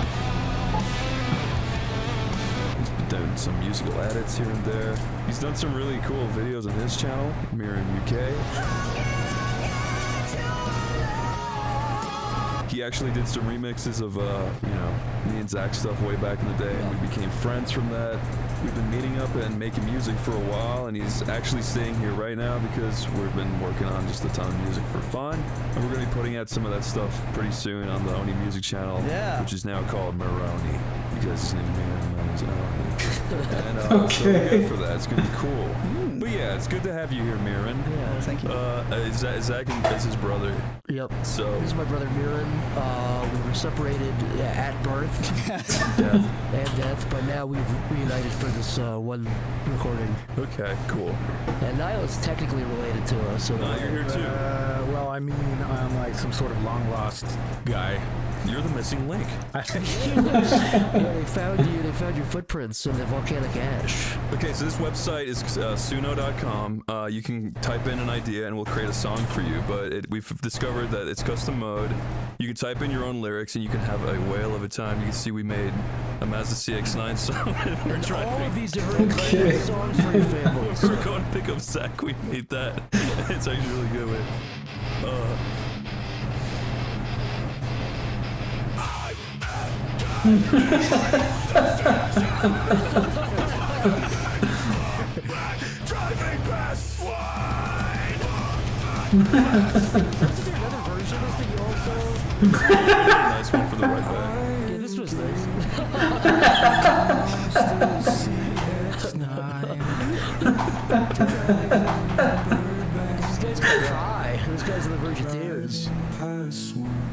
He's done some musical edits here and there. He's done some really cool videos on his channel, Miran UK. He actually did some remixes of, me and Zach stuff way back in the day, and we became friends from that. We've been meeting up and making music for a while, and he's actually staying here right now because we've been working on just a ton of music for fun. And we're going to be putting out some of that stuff pretty soon on the Oni Music channel, which is now called Maroni, because his name is Oni. And so we're good for that. It's going to be cool. But But yeah, it's good to have you here, Miran. Yeah, thank you. Zach is his brother. Yep. So this is my brother Miran. We were separated at birth and death, but now we've reunited for this one recording. Okay, cool. And Niall's technically related to us. So you're here too. Well, I mean, I'm like some sort of long lost guy. You're the missing link. Yeah, they found you. They found your footprints in the volcanic ash. Okay, so this website is suno.com. You can type in an idea and we'll create a song for you, but we've discovered that it's custom mode. You can type in your own lyrics and you can have a whale of a time. You can see we made a Mazda CX-9 song. And we're trying all of these different songs for your family. We're going to pick up Zach. We made that. It's actually really good. Wait. Driving past swine. Another version of this that you also. Nice one for the right back. Yeah, this was nice. These guys can cry. Those guys are the Verge of Tears.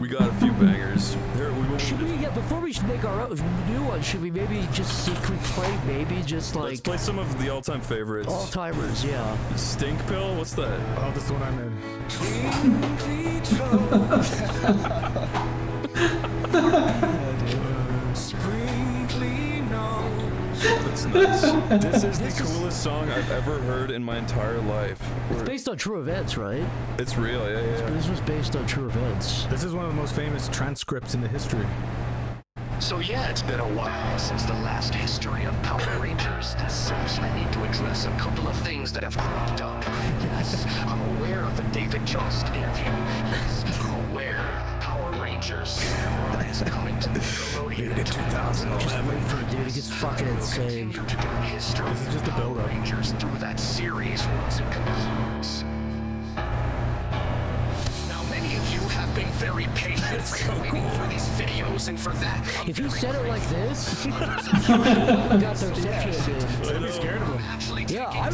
We got a few bangers. Before we should make our own new one, should we maybe just secret play? Maybe just like. Let's play some of the all-time favorites. All-timers, yeah. Stink Pill? What's that? Oh, this is the one I'm That's nuts. This is the coolest song I've ever heard in my entire life. It's based on true events, right? It's real, yeah. This was based on true events. This is one of the most famous transcripts in the history. So yeah, it's been a while since the last history of Power Rangers. So I need to address a couple of things that have cropped up. Yes, I'm aware of the David Jost interview. Yes, I'm aware Power Rangers that is coming to Nickelodeon in 2011. Just wait for it, dude. It gets fucking insane. History This is just a build-up. Rangers through that series once it concludes. Now many of you have been very patient waiting for these videos and for that. If you said it like this, you got the reception, dude. I'd be scared of him. Yeah, I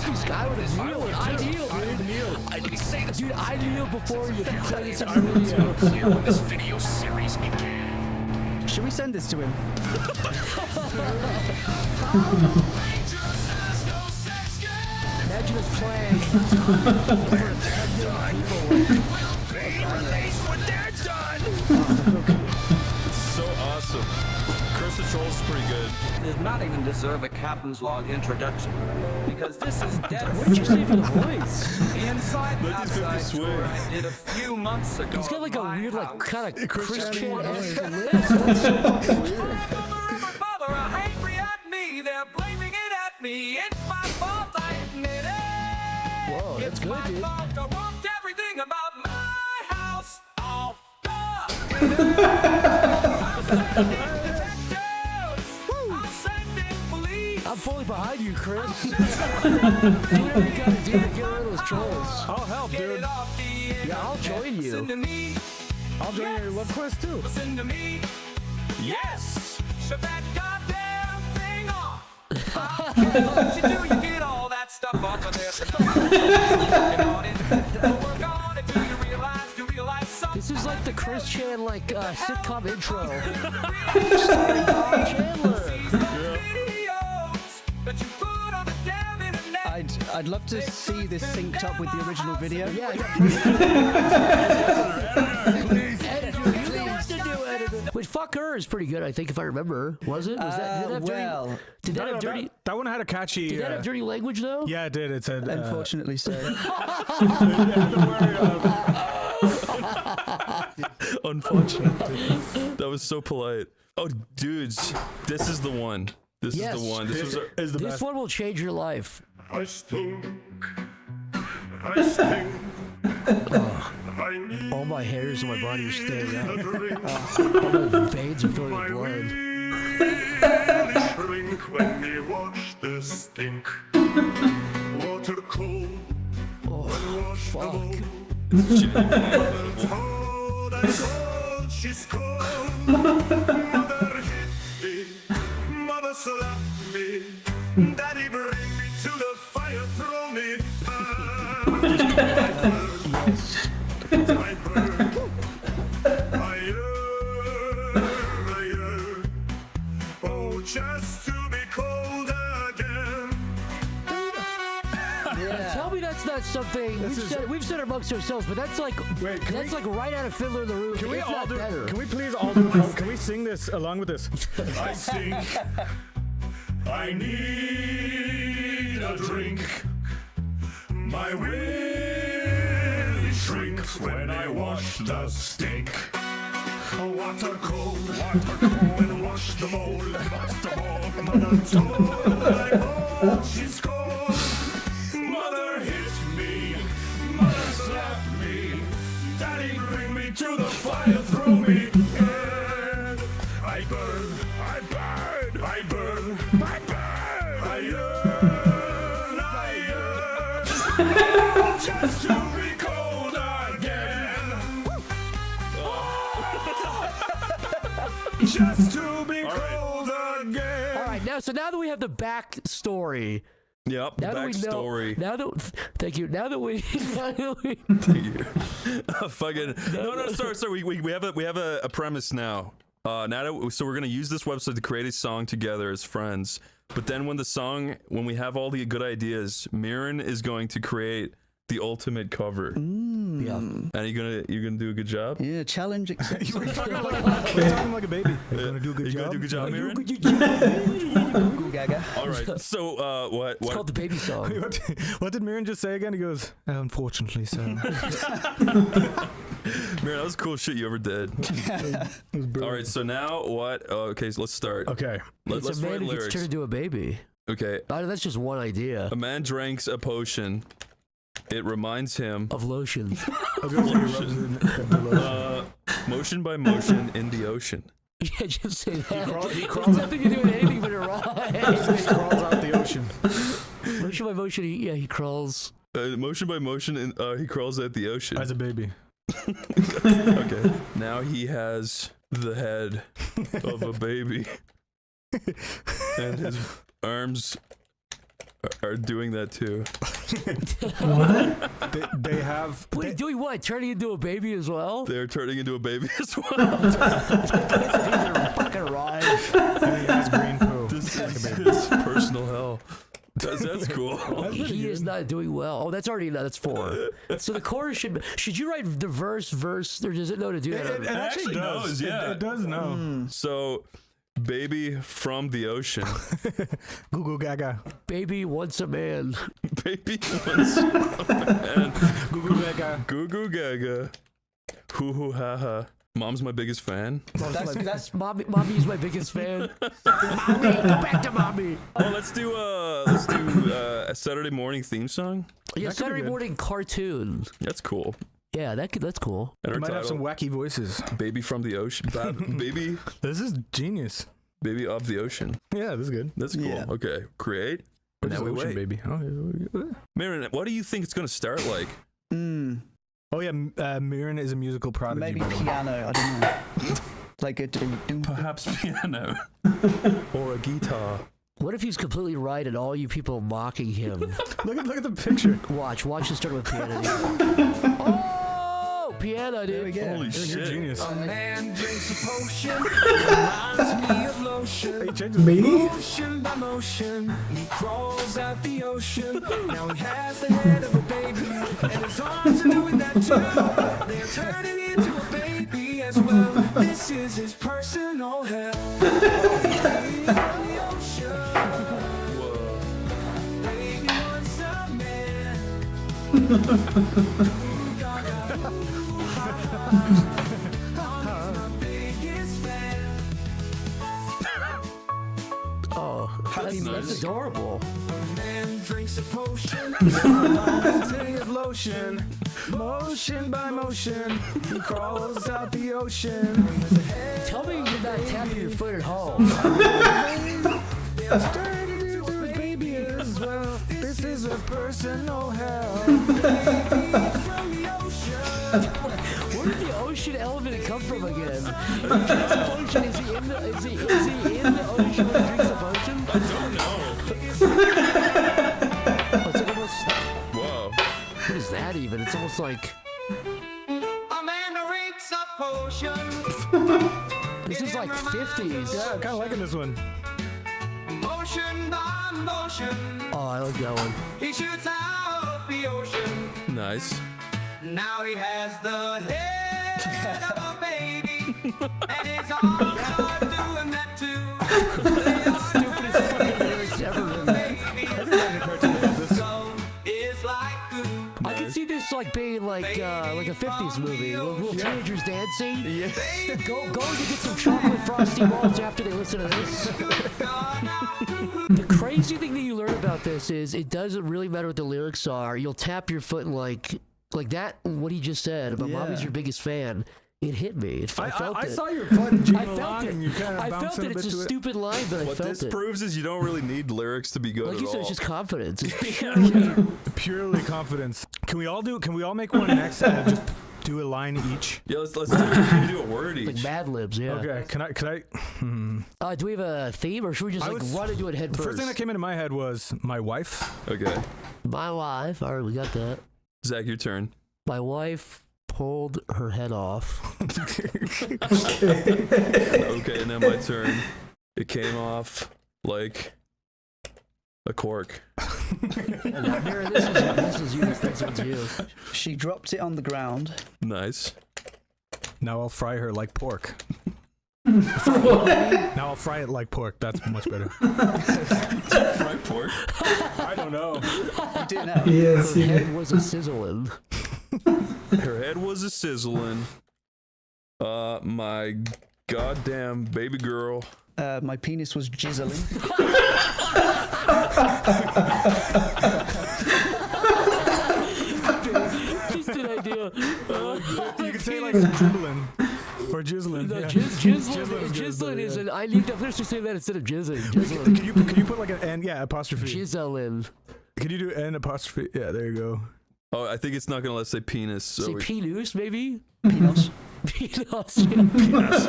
would have kneeled. I'd kneel, dude. I didn't say this. Dude, I kneel before you play this in I the will video. clear when this video series began. Should we send this to him? Imagine us playing. So awesome. Curse the Trolls is pretty good. Does not even deserve a captain's log introduction because this is dead. What did you say for the voice? Inside and Let these 50 outside swing. tour I did a few months ago. He's got like a weird, like, kind of Christian list. Father are angry at me. They're blaming it at me. It's my fault. I admit it. Whoa, that's it's good, my dude. fault. I wrote everything about my house. Oh, I'm fully behind you, Chris. Do whatever you gotta do to get rid of those trolls. I'll help, dude. Yeah, I'll join you. I'll join your love quest too. Listen to me. Yes! Shut that goddamn thing off! What you do, you get all that stuff off of there. Work on it till you realize something. This is like the Chris Chan, like, sitcom intro. Starring Bob Chandler. I'd love to see this synced up with the original video. Yeah, Wait, Fuck Her is pretty good, I think, if I remember. Was it? Was that, did that have dirty, did that have dirty? That one had a catchy. Did that have dirty language though? Yeah, it did. It said. Unfortunately, so. Unfortunately. That was so polite. Oh, dudes, this is the one. This is the one. This was is the This best. one will change your life. I stink. I stink. All my hairs on my body are standing out. All my veins are filling with blood. Really shrink when we watch this stink. Water cold. When wash the bowl. Mother's cold and cold. She's cold. Mother hit me. Mother slapped me. Daddy bring me to the fire. Throw me not something we've said amongst ourselves, but that's like that's like right out of Fiddler on the Roof. Can we if all not do? better. Can we please all do? Can we sing this along with this? I stink. I need a drink. My willy shrinks when I wash the stink. Water cold, and wash the mold. Mother told I hope she's cold. Mother hit me, mother slapped me. Daddy bring me to the fire, throw me in. I burn, I burn, I burn, I burn. I yearn, just to be cold again. Just to be cold again. All right, now that we have the backstory. Yep, backstory. Thank you. Now that we Fucking no, sorry. We have a premise now. So we're gonna use this website to create a song together as friends. But then when we have all the good ideas, Mirren is going to create the ultimate cover. Yeah. And you're gonna do a good job. Yeah, challenge accepted. You're talking like a baby. You're gonna do a good job. You gonna do a good job, Mirren? All right. So what? It's called the baby song. What did Mirren just say again? He goes, unfortunately, so. Mirren, that was cool shit you ever did. All right. So now what? Okay, so let's start. Okay. Let's write who gets lyrics. turned into a baby. Okay. That's just one idea. A man drinks a potion. It reminds him of lotion. Motion by motion in the ocean. Yeah, just say that. He crawls. It's nothing to do with anything but it rhymes. He crawls out the ocean. Motion by motion, he crawls. Motion by motion, he crawls at the ocean. As a baby. Okay. Now he has the head of a baby. And his arms are doing that too. What? They have. Wait, doing what? Turning into a baby as well? They're turning into a baby as well. Fucking rhyme. And he has green poo. This is his personal hell. That's cool. He is not doing well. Oh, that's 4. So the chorus should you write the verse, or does it know to do that? It actually knows. Yeah, it does know. So, baby from the ocean. Goo goo gaga. Baby wants a man. Baby wants a man. Goo goo gaga. Goo goo gaga. Hoo hoo ha ha. Mom's my biggest fan. That's mommy. Mommy's my biggest fan. Mommy, go back to mommy. Oh, let's do a Saturday morning theme song. Yeah, Saturday morning cartoon. That's cool. Yeah, that's cool. And It might have some wacky voices. Baby from the ocean. Baby. This is genius. Baby of the ocean. Yeah, this is good. That's cool. Yeah. Okay, create. What Now is we ocean wait. baby? Oh, Mirren, what do you think it's gonna start like? Oh yeah, Mirren is a musical prodigy. Maybe piano, I don't know. Like a perhaps piano or a guitar. What if he's completely right and all you people mocking him? Look at the picture. Watch it start with piano. Oh, piano, dude. There we go. Holy You're shit. genius. A man drinks a potion, reminds me of lotion. Me? Motion by motion, he crawls out the ocean. Now he has the head of a baby, and his arms are doing that too. They're turning into a baby as well. This is his personal hell. Baby from the ocean. Baby wants a man. Oh, that's adorable. Man drinks a potion. Of lotion, motion by motion, he crawls out the ocean. Tell me you're not tapping your foot at home. Turning into a baby as well. This is a personal hell. Where did the ocean element come from again? Potion, is he in the ocean when he drinks a potion? I don't know. It's like almost. Whoa. What is that even? It's almost like. A man drinks a potion. This is like 50s. Yeah, I'm kind of liking this one. Motion by motion. Oh, I like that one. He shoots out the ocean. Nice. Now he has the head of a baby, and his arms are doing that too. Stupidest fucking lyrics ever written. I can see this like being like a 50s movie. Little teenagers dancing. Yeah. Going to get some chocolate frosty balls after they listen to this. The crazy thing that you learn about this is it doesn't really matter what the lyrics are. You'll tap your foot and like that. What he just said about Mommy's your biggest fan. It hit me. I felt it. I saw your foot jiggle I felt along it. and you kind of I bounced felt in it. a It's bit a to it. stupid line, but I What felt this it. proves is you don't really need lyrics to be good Like at you said, all. it's just confidence. It's Purely confidence. Can we all make one next and just do a line each? Yeah, let's do it. Do a word each. like Mad Libs, yeah. Okay, could I? Do we have a theme, or should we just run into it head The first? first thing that came into my head was my wife. Okay. My wife. All right, we got that. Zach, your turn. My wife pulled her head off. Okay, and then my turn. It came off like a cork. Mira, this is you. This one's you. She dropped it on the ground. Nice. Now I'll fry her like pork. Now I'll fry it like pork. That's much better. Fried pork? I don't know. You do know. Yes, Her head was a sizzling. Her head was a sizzling. My goddamn baby girl. My penis was jizzling. Just an idea. You could say like dribbling or jizzling. No, Yeah. jizzling is an. I need to officially say that instead of jizzing. Jizzling. Can you put like an N? Yeah, apostrophe. Jizzling. Can you do N apostrophe? Yeah, there you go. Oh, I think it's not gonna let us say penis. So Say penis, maybe? Penis. Penis, yeah. Penis.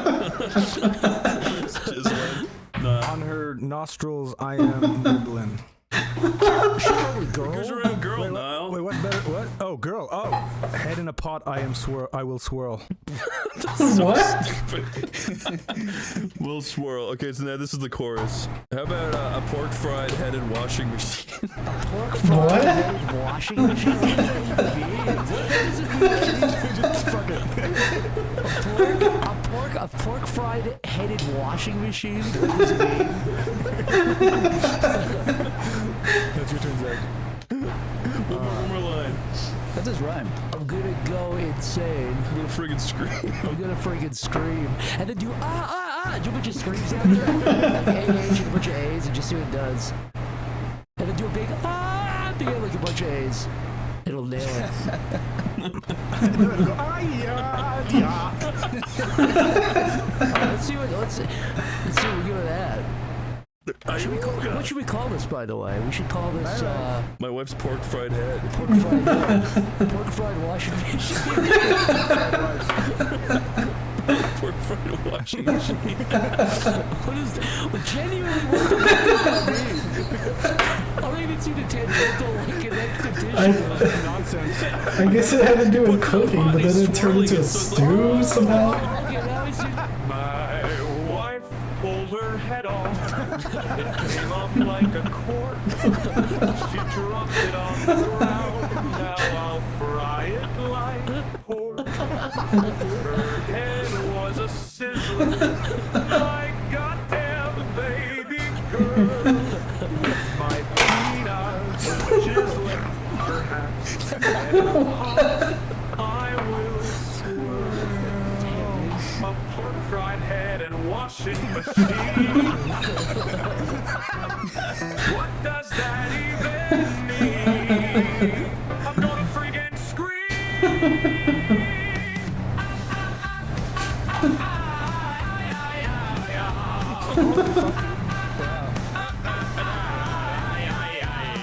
Jizzling. On her nostrils, I am nibbling. Girl? Goes around girl, Niall. Wait, what's better? What? Oh, girl. Oh, head in a pot, I will swirl. What? We'll swirl. Okay, so now this is the chorus. How about a pork fried headed washing machine? Pork fried washing machine? What does that mean? A pork fried headed washing machine? What does it mean? That's your turn, Zach. One more line. That does rhyme. I'm gonna go insane. I'm gonna friggin' scream. I'm gonna friggin' scream. And then do do a bunch of screams after. Like A-H and a bunch of A's and just see what it does. And then do a big at the end, like a bunch of A's. It'll nail it. Let's see what we give it that. What should we call this, by the way? We should call this My wife's pork fried head. pork fried pork fried washing machine. Pork fried washing machine. What is that? Well, genuinely, what the fuck does that mean? I don't even see the tangential like connective tissue. Nonsense. I guess it had to do with cooking, but then it turned into a stew somehow. Okay, now I see. My wife pulled her head off. It came off like a cork. She dropped it on the ground. Now I'll fry it like pork. Her head was a sizzling. My goddamn baby girl. My peanuts chiseling. Perhaps. I will swirl. A pork fried head and washing machine. What does that even mean? I'm gonna friggin' scream.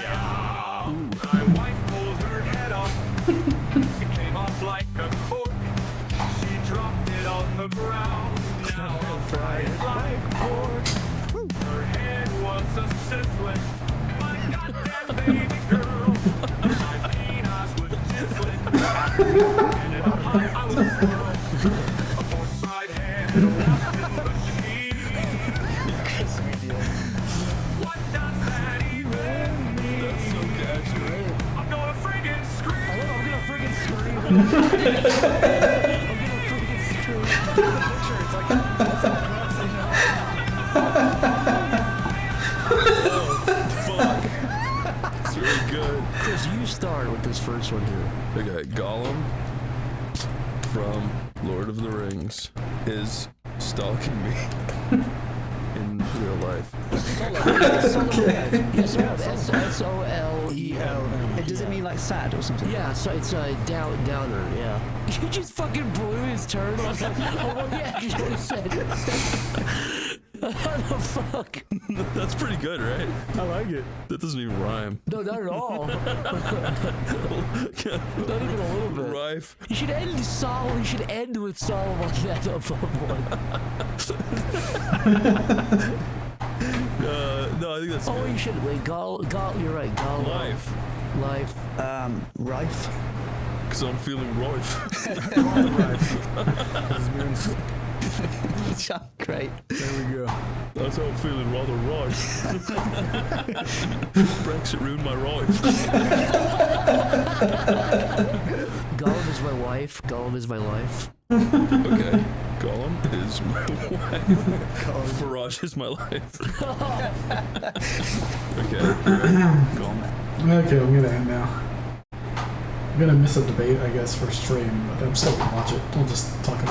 My wife pulled her head off. It came off like a cork. She dropped it on the ground. Now I'll fry it like pork. Her head was a sizzling. My goddamn baby girl. My penis was jizzling. And in a pot I was swirl. A pork fried head and a washing machine. What does that even mean? I'm gonna friggin' It's really good. Chris, you start with this first one here. Okay, Gollum from Lord of the Rings is stalking me in real life. S-O-L-E-L. Does it mean like sad or something? Yeah, so it's a downer, yeah. You just fucking blew his turn. I was like, oh, what he actually said. How the fuck? That's pretty good, right? I like it. That doesn't even rhyme. No, not at all. Not even a little bit. Rife. You should end Solomon. You should end with Solomon on that one. No, I think that's Oh, good. you should wait. You're right. Gall. Life. Rife. Because I'm feeling rife. Great. There we go. That's how I'm feeling, rather rife. Brexit ruined my rife. Gollum is my wife. Gollum is my life. Okay. Gollum is my wife. Farage is my life. Okay. Gollum. Okay, I'm gonna end now. I'm gonna miss a debate, I guess, for stream, but I'm still gonna watch it. We'll just talk about it.